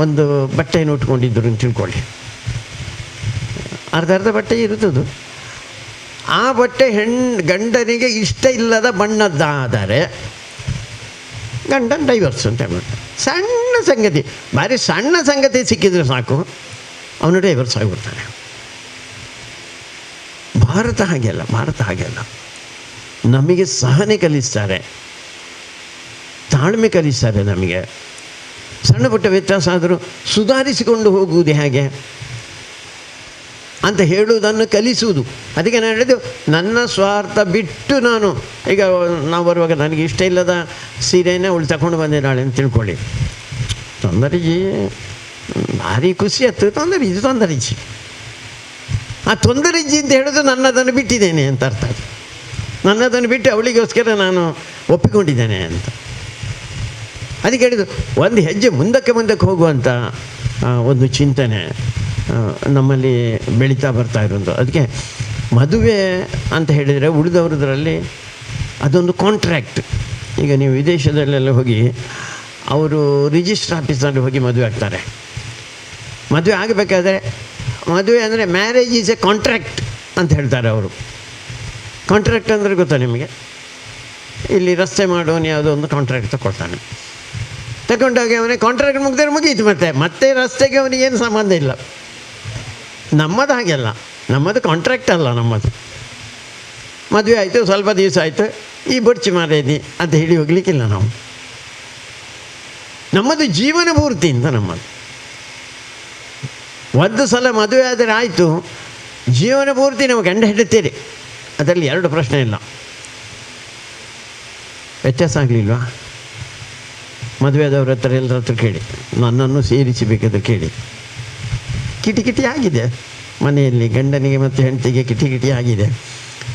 ಒಂದು ಬಟ್ಟೆಯನ್ನು ಉಟ್ಕೊಂಡಿದ್ದರು ಅಂತ ತಿಳ್ಕೊಳ್ಳಿ, ಅರ್ಧ ಬಟ್ಟೆ ಇರುತ್ತದು, ಆ ಬಟ್ಟೆ ಗಂಡನಿಗೆ ಇಷ್ಟ ಇಲ್ಲದ ಬಣ್ಣದ್ದಾದರೆ ಗಂಡನ ಡೈವರ್ಸ್ ಅಂತ ಹೇಳ್ಬಿಡ್ತಾರೆ. ಸಣ್ಣ ಸಂಗತಿ, ಭಾರಿ ಸಣ್ಣ ಸಂಗತಿ ಸಿಕ್ಕಿದ್ರೆ ಸಾಕು ಅವನು ಡೈವರ್ಸ್ ಆಗಿಬಿಡ್ತಾನೆ. ಭಾರತ ಹಾಗೆಲ್ಲ ನಮಗೆ ಸಹನೆ ಕಲಿಸ್ತಾರೆ, ತಾಳ್ಮೆ ಕಲಿಸ್ತಾರೆ. ನಮಗೆ ಸಣ್ಣ ಪುಟ್ಟ ವ್ಯತ್ಯಾಸ ಆದರೂ ಸುಧಾರಿಸಿಕೊಂಡು ಹೋಗುವುದು ಹೇಗೆ ಅಂತ ಹೇಳುವುದನ್ನು ಕಲಿಸುವುದು. ಅದಕ್ಕೆ ನಾನು ಹೇಳಿದ್ದು, ನನ್ನ ಸ್ವಾರ್ಥ ಬಿಟ್ಟು ನಾವು ಬರುವಾಗ ನನಗೆ ಇಷ್ಟ ಇಲ್ಲದ ಸೀರೆಯೇ ಅವಳು ತಗೊಂಡು ಬಂದಿದ್ದಾಳೆ ಅಂತ ತಿಳ್ಕೊಳ್ಳಿ, ತೊಂದರೆಜಿ ಭಾರಿ ಖುಷಿ ಆಯ್ತು, ತೊಂದರೆಜಿ ಆ ತೊಂದರೆಜ್ಜಿ ಅಂತ ಹೇಳೋದು ನನ್ನದನ್ನು ಬಿಟ್ಟಿದ್ದೇನೆ ಅಂತ ಅರ್ಥ. ನನ್ನದನ್ನು ಬಿಟ್ಟು ಅವಳಿಗೋಸ್ಕರ ನಾನು ಒಪ್ಪಿಕೊಂಡಿದ್ದೇನೆ ಅಂತ. ಅದಕ್ಕೆ ಹೇಳಿದ್ದು, ಒಂದು ಹೆಜ್ಜೆ ಮುಂದಕ್ಕೆ ಹೋಗುವಂಥ ಒಂದು ಚಿಂತನೆ ನಮ್ಮಲ್ಲಿ ಬೆಳೀತಾ ಬರ್ತಾ ಇರೋದು. ಅದಕ್ಕೆ ಮದುವೆ ಅಂತ ಹೇಳಿದರೆ ಉಳಿದವ್ರದ್ರಲ್ಲಿ ಅದೊಂದು ಕಾಂಟ್ರ್ಯಾಕ್ಟ್. ಈಗ ನೀವು ವಿದೇಶದಲ್ಲೆಲ್ಲ ಹೋಗಿ ಅವರು ರಿಜಿಸ್ಟರ್ ಆಫೀಸ್ನಲ್ಲಿ ಹೋಗಿ ಮದುವೆ ಆಗ್ತಾರೆ. ಮದುವೆ ಆಗಬೇಕಾದ್ರೆ, ಮದುವೆ ಅಂದರೆ ಮ್ಯಾರೇಜ್ ಈಸ್ ಎ ಕಾಂಟ್ರ್ಯಾಕ್ಟ್ ಅಂತ ಹೇಳ್ತಾರೆ ಅವರು. ಕಾಂಟ್ರ್ಯಾಕ್ಟ್ ಅಂದರೆ ಗೊತ್ತಾ ನಿಮಗೆ? ಇಲ್ಲಿ ರಸ್ತೆ ಮಾಡೋನು ಯಾವುದೋ ಒಂದು ಕಾಂಟ್ರ್ಯಾಕ್ಟ್ ತಗೊಳ್ತಾನೆ, ತಗೊಂಡಾಗ ಅವನಿಗೆ ಕಾಂಟ್ರ್ಯಾಕ್ಟ್ ಮುಗಿಯಿತು, ಮತ್ತೆ ರಸ್ತೆಗೆ ಅವನಿಗೇನು ಸಂಬಂಧ ಇಲ್ಲ. ನಮ್ಮದು ಹಾಗೆಲ್ಲ, ನಮ್ಮದು ಕಾಂಟ್ರ್ಯಾಕ್ಟ್ ಅಲ್ಲ. ನಮ್ಮದು ಮದುವೆ ಆಯಿತು, ಸ್ವಲ್ಪ ದಿವಸ ಆಯಿತು, ಈ ಬೊಡ್ಚಿ ಮಾರೇದಿ ಅಂತ ಹೇಳಿ ಹೋಗ್ಲಿಕ್ಕಿಲ್ಲ ನಾವು. ನಮ್ಮದು ಜೀವನ ಪೂರ್ತಿ ಅಂತ ನಮ್ಮದು. ಒಂದು ಸಲ ಮದುವೆ ಆದರೆ ಆಯಿತು, ಜೀವನ ಪೂರ್ತಿ ನಾವು ಗಂಡ ಹೆಂಡತೀರಿ, ಅದರಲ್ಲಿ ಎರಡು ಪ್ರಶ್ನೆ ಇಲ್ಲ. ವ್ಯತ್ಯಾಸ ಆಗಲಿಲ್ವಾ? ಮದುವೆ ಆದವ್ರ ಹತ್ರ ಎಲ್ಲರ ಹತ್ರ ಕೇಳಿ, ನನ್ನನ್ನು ಸೇರಿಸಬೇಕಾದ್ರೆ ಕೇಳಿ. ಕಿಟಿ ಆಗಿದೆ ಮನೆಯಲ್ಲಿ, ಗಂಡನಿಗೆ ಮತ್ತು ಹೆಂಡತಿಗೆ ಕಿಟಿ ಆಗಿದೆ.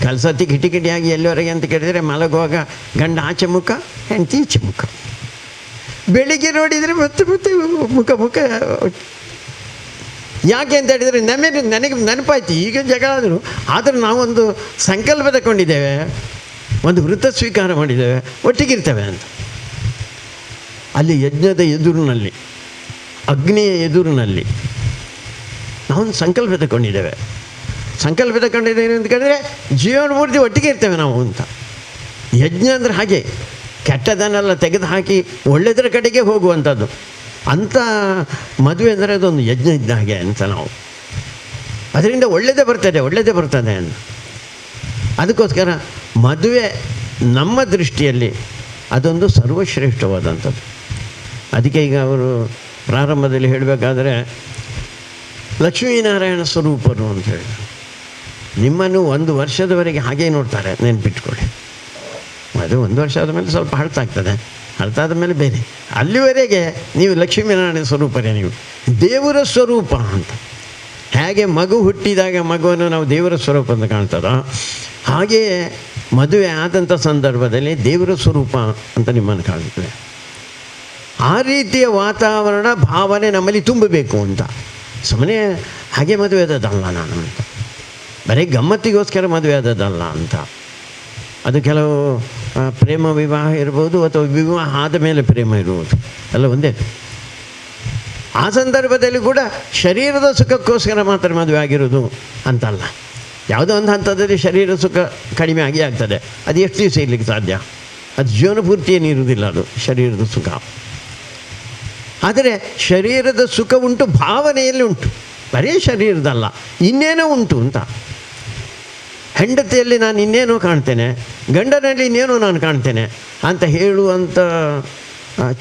ಕಲ್ಸತಿ ಕಿಟಿ ಆಗಿ ಎಲ್ಲಿವರೆಗೆ ಅಂತ ಕೇಳಿದರೆ, ಮಲಗುವಾಗ ಗಂಡ ಆಚೆ ಮುಖ, ಹೆಂಡತಿ ಈಚೆ ಮುಖ. ಬೆಳಿಗ್ಗೆ ನೋಡಿದರೆ ಮತ್ತೆ ಮುಖ ಯಾಕೆ ಅಂತ ಹೇಳಿದರೆ, ನನಗೆ ನೆನಪಾಯ್ತು, ಈಗ ಜಗಳ ಆದರೂ ನಾವೊಂದು ಸಂಕಲ್ಪ ತಗೊಂಡಿದ್ದೇವೆ, ಒಂದು ವೃತ್ತ ಸ್ವೀಕಾರ ಮಾಡಿದ್ದೇವೆ, ಒಟ್ಟಿಗಿರ್ತೇವೆ ಅಂತ. ಅಲ್ಲಿ ಯಜ್ಞದ ಎದುರಿನಲ್ಲಿ, ಅಗ್ನಿಯ ಎದುರಿನಲ್ಲಿ ನಾವೊಂದು ಸಂಕಲ್ಪ ತಗೊಂಡಿದ್ದೇವೆ. ಸಂಕಲ್ಪ ತಗೊಂಡಿದ್ದೇವೆ ಅಂತ ಕೇಳಿದರೆ ಜೀವನ ಪೂರ್ತಿ ಒಟ್ಟಿಗೆ ಇರ್ತೇವೆ ನಾವು ಅಂತ. ಯಜ್ಞ ಅಂದರೆ ಹಾಗೆ, ಕೆಟ್ಟದನ್ನೆಲ್ಲ ತೆಗೆದು ಹಾಕಿ ಒಳ್ಳೆಯದರ ಕಡೆಗೆ ಹೋಗುವಂಥದ್ದು. ಅಂಥ ಮದುವೆ ಅಂದರೆ ಅದೊಂದು ಯಜ್ಞ ಇದ್ದ ಹಾಗೆ ಅಂತ ನಾವು. ಅದರಿಂದ ಒಳ್ಳೆಯದೇ ಬರ್ತದೆ ಅಂತ. ಅದಕ್ಕೋಸ್ಕರ ಮದುವೆ ನಮ್ಮ ದೃಷ್ಟಿಯಲ್ಲಿ ಅದೊಂದು ಸರ್ವಶ್ರೇಷ್ಠವಾದಂಥದ್ದು. ಅದಕ್ಕೆ ಈಗ ಅವರು ಪ್ರಾರಂಭದಲ್ಲಿ ಹೇಳಬೇಕಾದ್ರೆ ಲಕ್ಷ್ಮೀನಾರಾಯಣ ಸ್ವರೂಪರು ಅಂತ ಹೇಳಿದರು. ನಿಮ್ಮನ್ನು 1 ವರ್ಷದವರೆಗೆ ಹಾಗೇ ನೋಡ್ತಾರೆ, ನೆನ್ಪಿಟ್ಕೊಳ್ಳಿ. ಅದು 1 ವರ್ಷ ಆದಮೇಲೆ ಸ್ವಲ್ಪ ಹಳತಾಗ್ತದೆ, ಹಳತಾದ ಮೇಲೆ ಬೇರೆ. ಅಲ್ಲಿವರೆಗೆ ನೀವು ಲಕ್ಷ್ಮೀನಾರಾಯಣ ಸ್ವರೂಪರೇ, ನೀವು ದೇವರ ಸ್ವರೂಪ ಅಂತ. ಹೇಗೆ ಮಗು ಹುಟ್ಟಿದಾಗ ಮಗುವನ್ನು ನಾವು ದೇವರ ಸ್ವರೂಪ ಅಂತ ಕಾಣ್ತದೋ, ಹಾಗೆಯೇ ಮದುವೆ ಆದಂಥ ಸಂದರ್ಭದಲ್ಲಿ ದೇವರ ಸ್ವರೂಪ ಅಂತ ನಿಮ್ಮನ್ನು ಕಾಣ್ತದೆ. ಆ ರೀತಿಯ ವಾತಾವರಣ ಭಾವನೆ ನಮ್ಮಲ್ಲಿ ತುಂಬಬೇಕು ಅಂತ. ಸುಮ್ಮನೆ ಹಾಗೆ ಮದುವೆ ಆದದ್ದಲ್ಲ ನಾನು ಅಂತ, ಬರೀ ಗಮ್ಮತ್ತಿಗೋಸ್ಕರ ಮದುವೆ ಆದದ್ದಲ್ಲ ಅಂತ. ಅದು ಕೆಲವು ಪ್ರೇಮ ವಿವಾಹ ಇರ್ಬೋದು, ಅಥವಾ ವಿವಾಹ ಆದ ಮೇಲೆ ಪ್ರೇಮ ಇರುವುದು, ಎಲ್ಲ ಒಂದೇ. ಆ ಸಂದರ್ಭದಲ್ಲಿ ಕೂಡ ಶರೀರದ ಸುಖಕ್ಕೋಸ್ಕರ ಮಾತ್ರ ಮದುವೆ ಆಗಿರೋದು ಅಂತಲ್ಲ. ಯಾವುದೋ ಒಂದು ಹಂತದಲ್ಲಿ ಶರೀರ ಸುಖ ಕಡಿಮೆ ಆಗಿ ಆಗ್ತದೆ, ಅದು ಎಷ್ಟು ದಿವಸ ಇರಲಿಕ್ಕೆ ಸಾಧ್ಯ? ಅದು ಜೀವನ ಪೂರ್ತಿ ಏನಿರುವುದಿಲ್ಲ ಅದು ಶರೀರದ ಸುಖ. ಆದರೆ ಶರೀರದ ಸುಖ ಉಂಟು, ಭಾವನೆಯಲ್ಲಿ ಉಂಟು, ಬರೀ ಶರೀರದಲ್ಲ, ಇನ್ನೇನೋ ಉಂಟು ಅಂತ. ಹೆಂಡತಿಯಲ್ಲಿ ನಾನು ಇನ್ನೇನೋ ಕಾಣ್ತೇನೆ, ಗಂಡನಲ್ಲಿ ಇನ್ನೇನೋ ನಾನು ಕಾಣ್ತೇನೆ ಅಂತ ಹೇಳುವಂಥ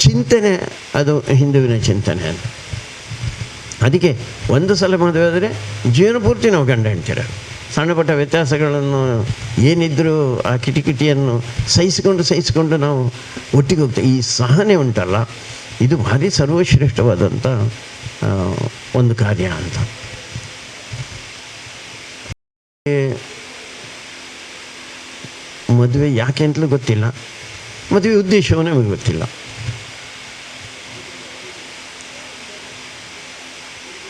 ಚಿಂತನೆ ಅದು ಹಿಂದುವಿನ ಚಿಂತನೆ ಅಂತ. ಅದಕ್ಕೆ ಒಂದು ಸಲ ಮದುವೆ ಆದರೆ ಜೀವನ ಪೂರ್ತಿ ನಾವು ಗಂಡ ಹೆಂಡ್ತೀರ. ಸಣ್ಣ ಪುಟ್ಟ ವ್ಯತ್ಯಾಸಗಳನ್ನು ಏನಿದ್ರೂ ಆ ಕಿಟಿಕಿಟಿಯನ್ನು ಸಹಿಸಿಕೊಂಡು ನಾವು ಒಟ್ಟಿಗೆ ಹೋಗ್ತೇವೆ. ಈ ಸಹನೆ ಉಂಟಲ್ಲ, ಇದು ಭಾರಿ ಸರ್ವಶ್ರೇಷ್ಠವಾದಂಥ ಒಂದು ಕಾರ್ಯ ಅಂತ. ಮದುವೆ ಯಾಕೆ ಅಂತಲೂ ಗೊತ್ತಿಲ್ಲ, ಮದುವೆ ಉದ್ದೇಶವೂ ನಮಗೆ ಗೊತ್ತಿಲ್ಲ.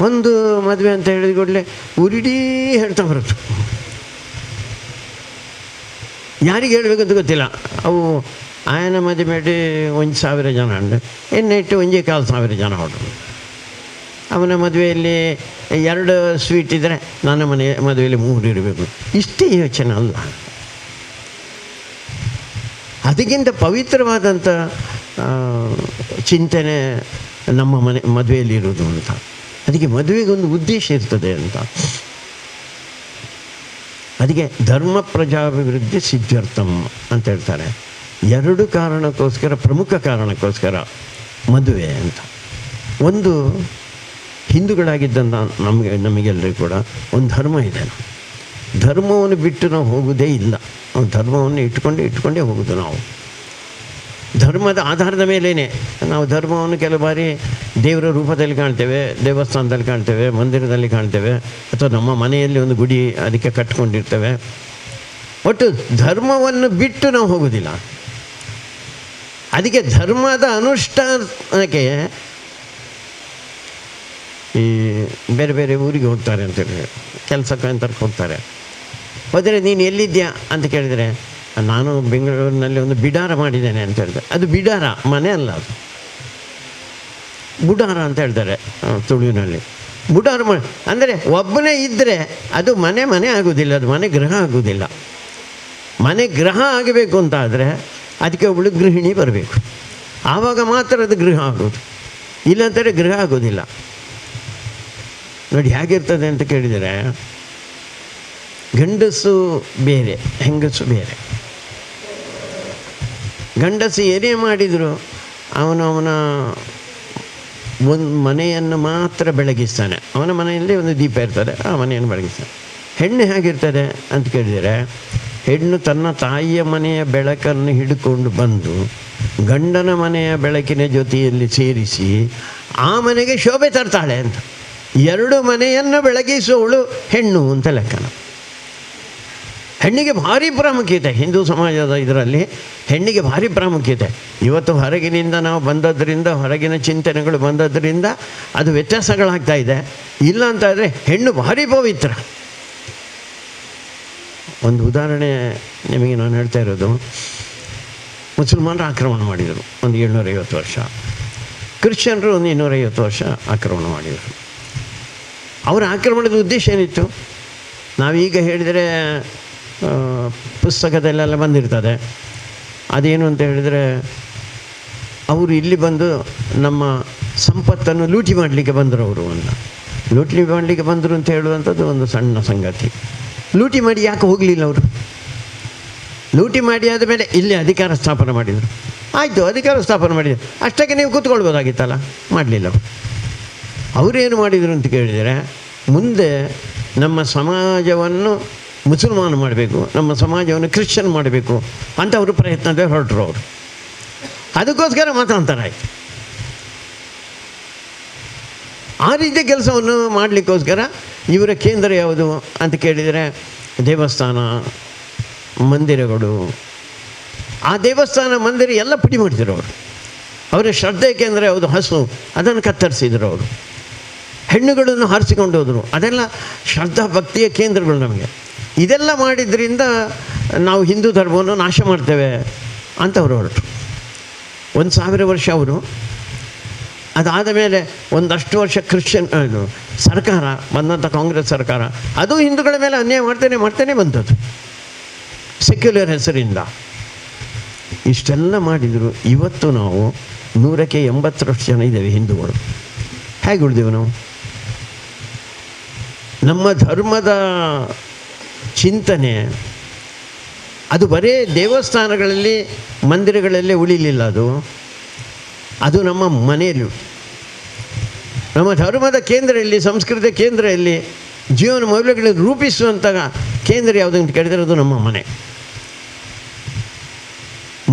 ಒಂದು ಮದುವೆ ಅಂತ ಹೇಳಿದ ಕೂಡಲೇ ಉರಿಡೀ ಹೇಳ್ತಾ ಬರುತ್ತೆ. ಯಾರಿಗೆ ಹೇಳಬೇಕಂತ ಗೊತ್ತಿಲ್ಲ. ಅವು ಆಯನ ಮದುವೆ ಮಾಡಿ 1,000 ಜನ ಅಂಡು ಎನ್ನೆಟ್ಟು 1,500 ಜನ ಹೊರಟರು. ಅವನ ಮದುವೆಯಲ್ಲಿ 2 ಸ್ವೀಟ್ ಇದ್ದರೆ ನನ್ನ ಮದುವೆಯಲ್ಲಿ 3 ಇರಬೇಕು. ಇಷ್ಟೇ ಯೋಚನೆ ಅಲ್ಲ, ಅದಕ್ಕಿಂತ ಪವಿತ್ರವಾದಂಥ ಚಿಂತನೆ ನಮ್ಮ ಮದುವೆಯಲ್ಲಿ ಇರೋದು ಅಂತ. ಅದಕ್ಕೆ ಮದುವೆಗೊಂದು ಉದ್ದೇಶ ಇರ್ತದೆ ಅಂತ. ಅದಕ್ಕೆ ಧರ್ಮ ಪ್ರಜಾಭಿವೃದ್ಧಿ ಸಿದ್ಧಾರ್ಥಂ ಅಂತ ಹೇಳ್ತಾರೆ. 2 ಕಾರಣಕ್ಕೋಸ್ಕರ, ಪ್ರಮುಖ ಕಾರಣಕ್ಕೋಸ್ಕರ ಮದುವೆ ಅಂತ. ಒಂದು, ಹಿಂದೂಗಳಾಗಿದ್ದಂಥ ನಮಗೆಲ್ಲರಿಗೂ ಕೂಡ ಒಂದು ಧರ್ಮ ಇದೆ. ಧರ್ಮವನ್ನು ಬಿಟ್ಟು ನಾವು ಹೋಗೋದೇ ಇಲ್ಲ. ನಾವು ಧರ್ಮವನ್ನು ಇಟ್ಕೊಂಡೇ ಹೋಗೋದು. ನಾವು ಧರ್ಮದ ಆಧಾರದ ಮೇಲೇ ನಾವು ಧರ್ಮವನ್ನು ಕೆಲವು ಬಾರಿ ದೇವರ ರೂಪದಲ್ಲಿ ಕಾಣ್ತೇವೆ, ದೇವಸ್ಥಾನದಲ್ಲಿ ಕಾಣ್ತೇವೆ, ಮಂದಿರದಲ್ಲಿ ಕಾಣ್ತೇವೆ, ಅಥವಾ ನಮ್ಮ ಮನೆಯಲ್ಲಿ ಒಂದು ಗುಡಿ ಅದಕ್ಕೆ ಕಟ್ಕೊಂಡಿರ್ತೇವೆ. ಒಟ್ಟು ಧರ್ಮವನ್ನು ಬಿಟ್ಟು ನಾವು ಹೋಗೋದಿಲ್ಲ. ಅದಕ್ಕೆ ಧರ್ಮದ ಅನುಷ್ಠಾನಕ್ಕೆ ಈ ಬೇರೆ ಬೇರೆ ಊರಿಗೆ ಹೋಗ್ತಾರೆ ಅಂತೇಳಿ, ಕೆಲಸಕ್ಕೆ ಅಂತ ಹೋಗ್ತಾರೆ. ಹೋದರೆ ನೀನು ಎಲ್ಲಿದ್ಯಾ ಅಂತ ಕೇಳಿದರೆ, ನಾನು ಬೆಂಗಳೂರಿನಲ್ಲಿ ಒಂದು ಬಿಡಾರ ಮಾಡಿದ್ದೇನೆ ಅಂತ ಹೇಳಿದೆ. ಅದು ಬಿಡಾರ, ಮನೆ ಅಲ್ಲ, ಅದು ಬುಡಾರ ಅಂತ ಹೇಳ್ತಾರೆ ತುಳುವಿನಲ್ಲಿ. ಬುಡಾರ ಅಂದರೆ ಒಬ್ಬನೇ ಇದ್ದರೆ ಅದು ಮನೆ ಆಗೋದಿಲ್ಲ, ಅದು ಮನೆ ಗೃಹ ಆಗೋದಿಲ್ಲ. ಮನೆ ಗೃಹ ಆಗಬೇಕು ಅಂತ ಆದರೆ ಅದಕ್ಕೆ ಒಬ್ಬಳು ಗೃಹಿಣಿ ಬರಬೇಕು, ಆವಾಗ ಮಾತ್ರ ಅದು ಗೃಹ ಆಗೋದು. ಇಲ್ಲಾಂದರೆ ಗೃಹ ಆಗೋದಿಲ್ಲ. ನೋಡಿ ಹೇಗಿರ್ತದೆ ಅಂತ ಕೇಳಿದರೆ, ಗಂಡಸು ಬೇರೆ, ಹೆಂಗಸು ಬೇರೆ. ಗಂಡಸು ಏನೇ ಮಾಡಿದರೂ ಅವನ ಒಂದು ಮನೆಯನ್ನು ಮಾತ್ರ ಬೆಳಗಿಸ್ತಾನೆ. ಅವನ ಮನೆಯಲ್ಲಿ ಒಂದು ದೀಪ ಇರ್ತದೆ, ಆ ಮನೆಯನ್ನು ಬೆಳಗಿಸ್ತಾನೆ. ಹೆಣ್ಣು ಹೇಗಿರ್ತದೆ ಅಂತ ಕೇಳಿದರೆ, ಹೆಣ್ಣು ತನ್ನ ತಾಯಿಯ ಮನೆಯ ಬೆಳಕನ್ನು ಹಿಡ್ಕೊಂಡು ಬಂದು ಗಂಡನ ಮನೆಯ ಬೆಳಕಿನ ಜೊತೆಯಲ್ಲಿ ಸೇರಿಸಿ ಆ ಮನೆಗೆ ಶೋಭೆ ತರ್ತಾಳೆ ಅಂತ. 2 ಮನೆಯನ್ನು ಬೆಳಗಿಸುವವಳು ಹೆಣ್ಣು ಅಂತ ಲೆಕ್ಕನ. ಹೆಣ್ಣಿಗೆ ಭಾರಿ ಪ್ರಾಮುಖ್ಯತೆ ಹಿಂದೂ ಸಮಾಜದ ಇದರಲ್ಲಿ, ಹೆಣ್ಣಿಗೆ ಭಾರಿ ಪ್ರಾಮುಖ್ಯತೆ. ಇವತ್ತು ಹೊರಗಿನಿಂದ ನಾವು ಬಂದದ್ರಿಂದ, ಹೊರಗಿನ ಚಿಂತನೆಗಳು ಬಂದದ್ರಿಂದ ಅದು ವ್ಯತ್ಯಾಸಗಳಾಗ್ತಾ ಇದೆ. ಇಲ್ಲ ಅಂತ ಆದರೆ ಹೆಣ್ಣು ಭಾರಿ ಪವಿತ್ರ. ಒಂದು ಉದಾಹರಣೆ ನಿಮಗೆ ನಾನು ಹೇಳ್ತಾ ಇರೋದು, ಮುಸಲ್ಮಾನರು ಆಕ್ರಮಣ ಮಾಡಿದರು ಒಂದು 750 ವರ್ಷ, ಕ್ರಿಶ್ಚಿಯನ್ರು ಒಂದು 250 ವರ್ಷ ಆಕ್ರಮಣ ಮಾಡಿದರು. ಅವರ ಆಕ್ರಮಣದ ಉದ್ದೇಶ ಏನಿತ್ತು? ನಾವೀಗ ಹೇಳಿದರೆ ಪುಸ್ತಕದಲ್ಲೆಲ್ಲ ಬಂದಿರ್ತದೆ. ಅದೇನು ಅಂತ ಹೇಳಿದರೆ, ಅವರು ಇಲ್ಲಿ ಬಂದು ನಮ್ಮ ಸಂಪತ್ತನ್ನು ಲೂಟಿ ಮಾಡಲಿಕ್ಕೆ ಬಂದರು ಅವರು ಅಂತ. ಲೂಟಿ ಮಾಡಲಿಕ್ಕೆ ಬಂದರು ಅಂತ ಹೇಳುವಂಥದ್ದು ಒಂದು ಸಣ್ಣ ಸಂಗತಿ. ಲೂಟಿ ಮಾಡಿ ಯಾಕೆ ಹೋಗಲಿಲ್ಲ ಅವರು? ಲೂಟಿ ಮಾಡಿ ಆದ ಮೇಲೆ ಇಲ್ಲಿ ಅಧಿಕಾರ ಸ್ಥಾಪನೆ ಮಾಡಿದರು. ಆಯಿತು, ಅಧಿಕಾರ ಸ್ಥಾಪನೆ ಮಾಡಿದರು, ಅಷ್ಟಕ್ಕೆ ನೀವು ಕೂತ್ಕೊಳ್ಬೋದಾಗಿತ್ತಲ್ಲ, ಮಾಡಲಿಲ್ಲ. ಅವರೇನು ಮಾಡಿದರು ಅಂತ ಕೇಳಿದರೆ, ಮುಂದೆ ನಮ್ಮ ಸಮಾಜವನ್ನು ಮುಸಲ್ಮಾನ ಮಾಡಬೇಕು, ನಮ್ಮ ಸಮಾಜವನ್ನು ಕ್ರಿಶ್ಚಿಯನ್ ಮಾಡಬೇಕು ಅಂತ ಅವರು ಪ್ರಯತ್ನದಲ್ಲಿ ಹೊರಟರು. ಅವರು ಅದಕ್ಕೋಸ್ಕರ ಮತಾಂತರ ಆಯಿತು. ಆ ರೀತಿಯ ಕೆಲಸವನ್ನು ಮಾಡಲಿಕ್ಕೋಸ್ಕರ ಇವರ ಕೇಂದ್ರ ಯಾವುದು ಅಂತ ಕೇಳಿದರೆ ದೇವಸ್ಥಾನ, ಮಂದಿರಗಳು. ಆ ದೇವಸ್ಥಾನ ಮಂದಿರ ಎಲ್ಲ ಪುಡಿ ಮಾಡಿದ್ರು ಅವರು. ಅವರ ಶ್ರದ್ಧೆ ಕೇಂದ್ರ ಯಾವುದು? ಹಸು, ಅದನ್ನು ಕತ್ತರಿಸಿದರು ಅವರು. ಹೆಣ್ಣುಗಳನ್ನು ಹಾರಿಸಿಕೊಂಡು ಹೋದರು. ಅದೆಲ್ಲ ಶ್ರದ್ಧಾ ಭಕ್ತಿಯ ಕೇಂದ್ರಗಳು ನಮಗೆ. ಇದೆಲ್ಲ ಮಾಡಿದ್ರಿಂದ ನಾವು ಹಿಂದೂ ಧರ್ಮವನ್ನು ನಾಶ ಮಾಡ್ತೇವೆ ಅಂತ ಅವರು ಹೊರಟರು. 1000 ವರ್ಷ ಅವರು. ಅದಾದ ಮೇಲೆ ಒಂದಷ್ಟು ವರ್ಷ ಕ್ರಿಶ್ಚಿಯನ್ ಸರ್ಕಾರ ಬಂದಂಥ ಕಾಂಗ್ರೆಸ್ ಸರ್ಕಾರ, ಅದು ಹಿಂದೂಗಳ ಮೇಲೆ ಅನ್ಯಾಯ ಮಾಡ್ತೇನೆ ಬಂದದ್ದು ಸೆಕ್ಯುಲರ್ ಹೆಸರಿಂದ. ಇಷ್ಟೆಲ್ಲ ಮಾಡಿದರು. ಇವತ್ತು ನಾವು 180 ಜನ ಇದ್ದೇವೆ ಹಿಂದೂಗಳು. ಹೇಗೆ ಉಳಿದೆವು ನಾವು? ನಮ್ಮ ಧರ್ಮದ ಚಿಂತನೆ ಅದು ಬರೀ ದೇವಸ್ಥಾನಗಳಲ್ಲಿ, ಮಂದಿರಗಳಲ್ಲೇ ಉಳಿಲಿಲ್ಲ. ಅದು ನಮ್ಮ ಮನೆಯಲ್ಲಿ, ನಮ್ಮ ಧರ್ಮದ ಕೇಂದ್ರ ಎಲ್ಲಿ, ಸಂಸ್ಕೃತಿಯ ಕೇಂದ್ರ ಎಲ್ಲಿ, ಜೀವನ ಮೌಲ್ಯಗಳನ್ನು ರೂಪಿಸುವಂಥ ಕೇಂದ್ರ ಯಾವುದು ಅಂತ ಕೇಳಿದರೆ ಅದು ನಮ್ಮ ಮನೆ.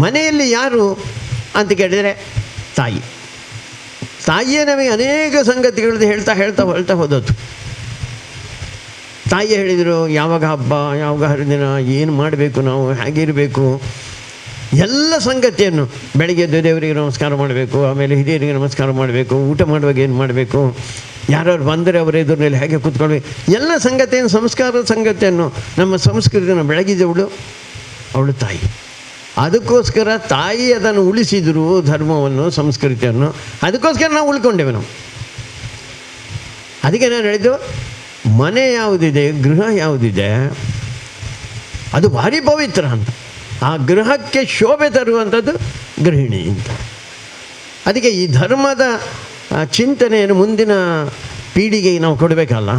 ಮನೆಯಲ್ಲಿ ಯಾರು ಅಂತ ಕೇಳಿದರೆ ತಾಯಿ. ತಾಯಿಯೇ ನಮಗೆ ಅನೇಕ ಸಂಗತಿಗಳದ್ದು ಹೇಳ್ತಾ ಹೋದದ್ದು. ತಾಯಿ ಹೇಳಿದರು ಯಾವಾಗ ಹಬ್ಬ, ಯಾವಾಗ ಹರಿದಿನ, ಏನು ಮಾಡಬೇಕು, ನಾವು ಹೇಗಿರಬೇಕು, ಎಲ್ಲ ಸಂಗತಿಯನ್ನು. ಬೆಳಗ್ಗೆ ಎದ್ದು ದೇವರಿಗೆ ನಮಸ್ಕಾರ ಮಾಡಬೇಕು, ಆಮೇಲೆ ಹಿರಿಯರಿಗೆ ನಮಸ್ಕಾರ ಮಾಡಬೇಕು, ಊಟ ಮಾಡುವಾಗ ಏನು ಮಾಡಬೇಕು, ಯಾರು ಬಂದರೆ ಅವರ ಎದುರಿನಲ್ಲಿ ಹೇಗೆ ಕೂತ್ಕೊಳ್ಬೇಕು, ಎಲ್ಲ ಸಂಗತಿಯನ್ನು, ಸಂಸ್ಕಾರದ ಸಂಗತಿಯನ್ನು, ನಮ್ಮ ಸಂಸ್ಕೃತಿಯನ್ನು ಬೆಳಗಿದವಳು ಅವಳು ತಾಯಿ. ಅದಕ್ಕೋಸ್ಕರ ತಾಯಿ ಅದನ್ನು ಉಳಿಸಿದರು, ಧರ್ಮವನ್ನು, ಸಂಸ್ಕೃತಿಯನ್ನು. ಅದಕ್ಕೋಸ್ಕರ ನಾವು ಉಳ್ಕೊಂಡೇವೆ ನಾವು. ಅದಕ್ಕೆ ನಾನು ಹೇಳಿದ್ದು, ಮನೆ ಯಾವುದಿದೆ, ಗೃಹ ಯಾವುದಿದೆ, ಅದು ಭಾರಿ ಪವಿತ್ರ ಅಂತ. ಆ ಗೃಹಕ್ಕೆ ಶೋಭೆ ತರುವಂಥದ್ದು ಗೃಹಿಣಿ ಅಂತ. ಅದಕ್ಕೆ ಈ ಧರ್ಮದ ಚಿಂತನೆಯನ್ನು ಮುಂದಿನ ಪೀಳಿಗೆಗೆ ನಾವು ಕೊಡಬೇಕಲ್ಲ.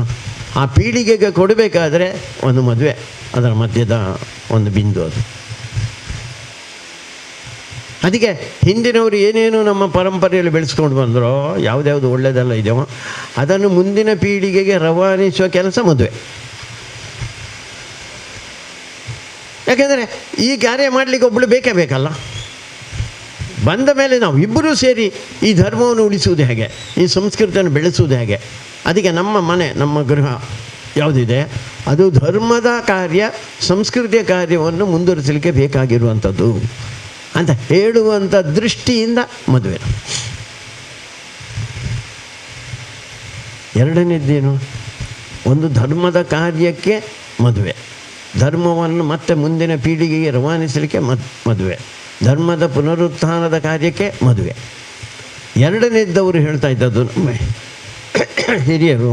ಆ ಪೀಳಿಗೆಗೆ ಕೊಡಬೇಕಾದ್ರೆ ಒಂದು ಮದುವೆ ಅದರ ಮಧ್ಯದ ಒಂದು ಬಿಂದು ಅದು. ಅದಕ್ಕೆ ಹಿಂದಿನವರು ಏನೇನು ನಮ್ಮ ಪರಂಪರೆಯಲ್ಲಿ ಬೆಳೆಸ್ಕೊಂಡು ಬಂದರೋ, ಯಾವುದ್ಯಾವುದು ಒಳ್ಳೆಯದೆಲ್ಲ ಇದೆಯೋ ಅದನ್ನು ಮುಂದಿನ ಪೀಳಿಗೆಗೆ ರವಾನಿಸುವ ಕೆಲಸ ಮದುವೆ. ಯಾಕೆಂದರೆ ಈ ಕಾರ್ಯ ಮಾಡಲಿಕ್ಕೆ ಒಬ್ಬಳು ಬೇಕಲ್ಲ. ಬಂದ ಮೇಲೆ ನಾವು ಇಬ್ಬರೂ ಸೇರಿ ಈ ಧರ್ಮವನ್ನು ಉಳಿಸುವುದು ಹೇಗೆ, ಈ ಸಂಸ್ಕೃತಿಯನ್ನು ಬೆಳೆಸುವುದು ಹೇಗೆ. ಅದಕ್ಕೆ ನಮ್ಮ ಮನೆ, ನಮ್ಮ ಗೃಹ ಯಾವುದಿದೆ ಅದು ಧರ್ಮದ ಕಾರ್ಯ, ಸಂಸ್ಕೃತಿಯ ಕಾರ್ಯವನ್ನು ಮುಂದುವರಿಸಲಿಕ್ಕೆ ಬೇಕಾಗಿರುವಂಥದ್ದು ಅಂತ ಹೇಳುವಂಥ ದೃಷ್ಟಿಯಿಂದ ಮದುವೆ. ಎರಡನೇದ್ದೇನು? ಒಂದು ಧರ್ಮದ ಕಾರ್ಯಕ್ಕೆ ಮದುವೆ, ಧರ್ಮವನ್ನು ಮತ್ತೆ ಮುಂದಿನ ಪೀಳಿಗೆಗೆ ರವಾನಿಸಲಿಕ್ಕೆ ಮದುವೆ, ಧರ್ಮದ ಪುನರುತ್ಥಾನದ ಕಾರ್ಯಕ್ಕೆ ಮದುವೆ. ಎರಡನೇದ್ದವರು ಹೇಳ್ತಾ ಇದ್ದದ್ದು ನಮ್ಮ ಹಿರಿಯರು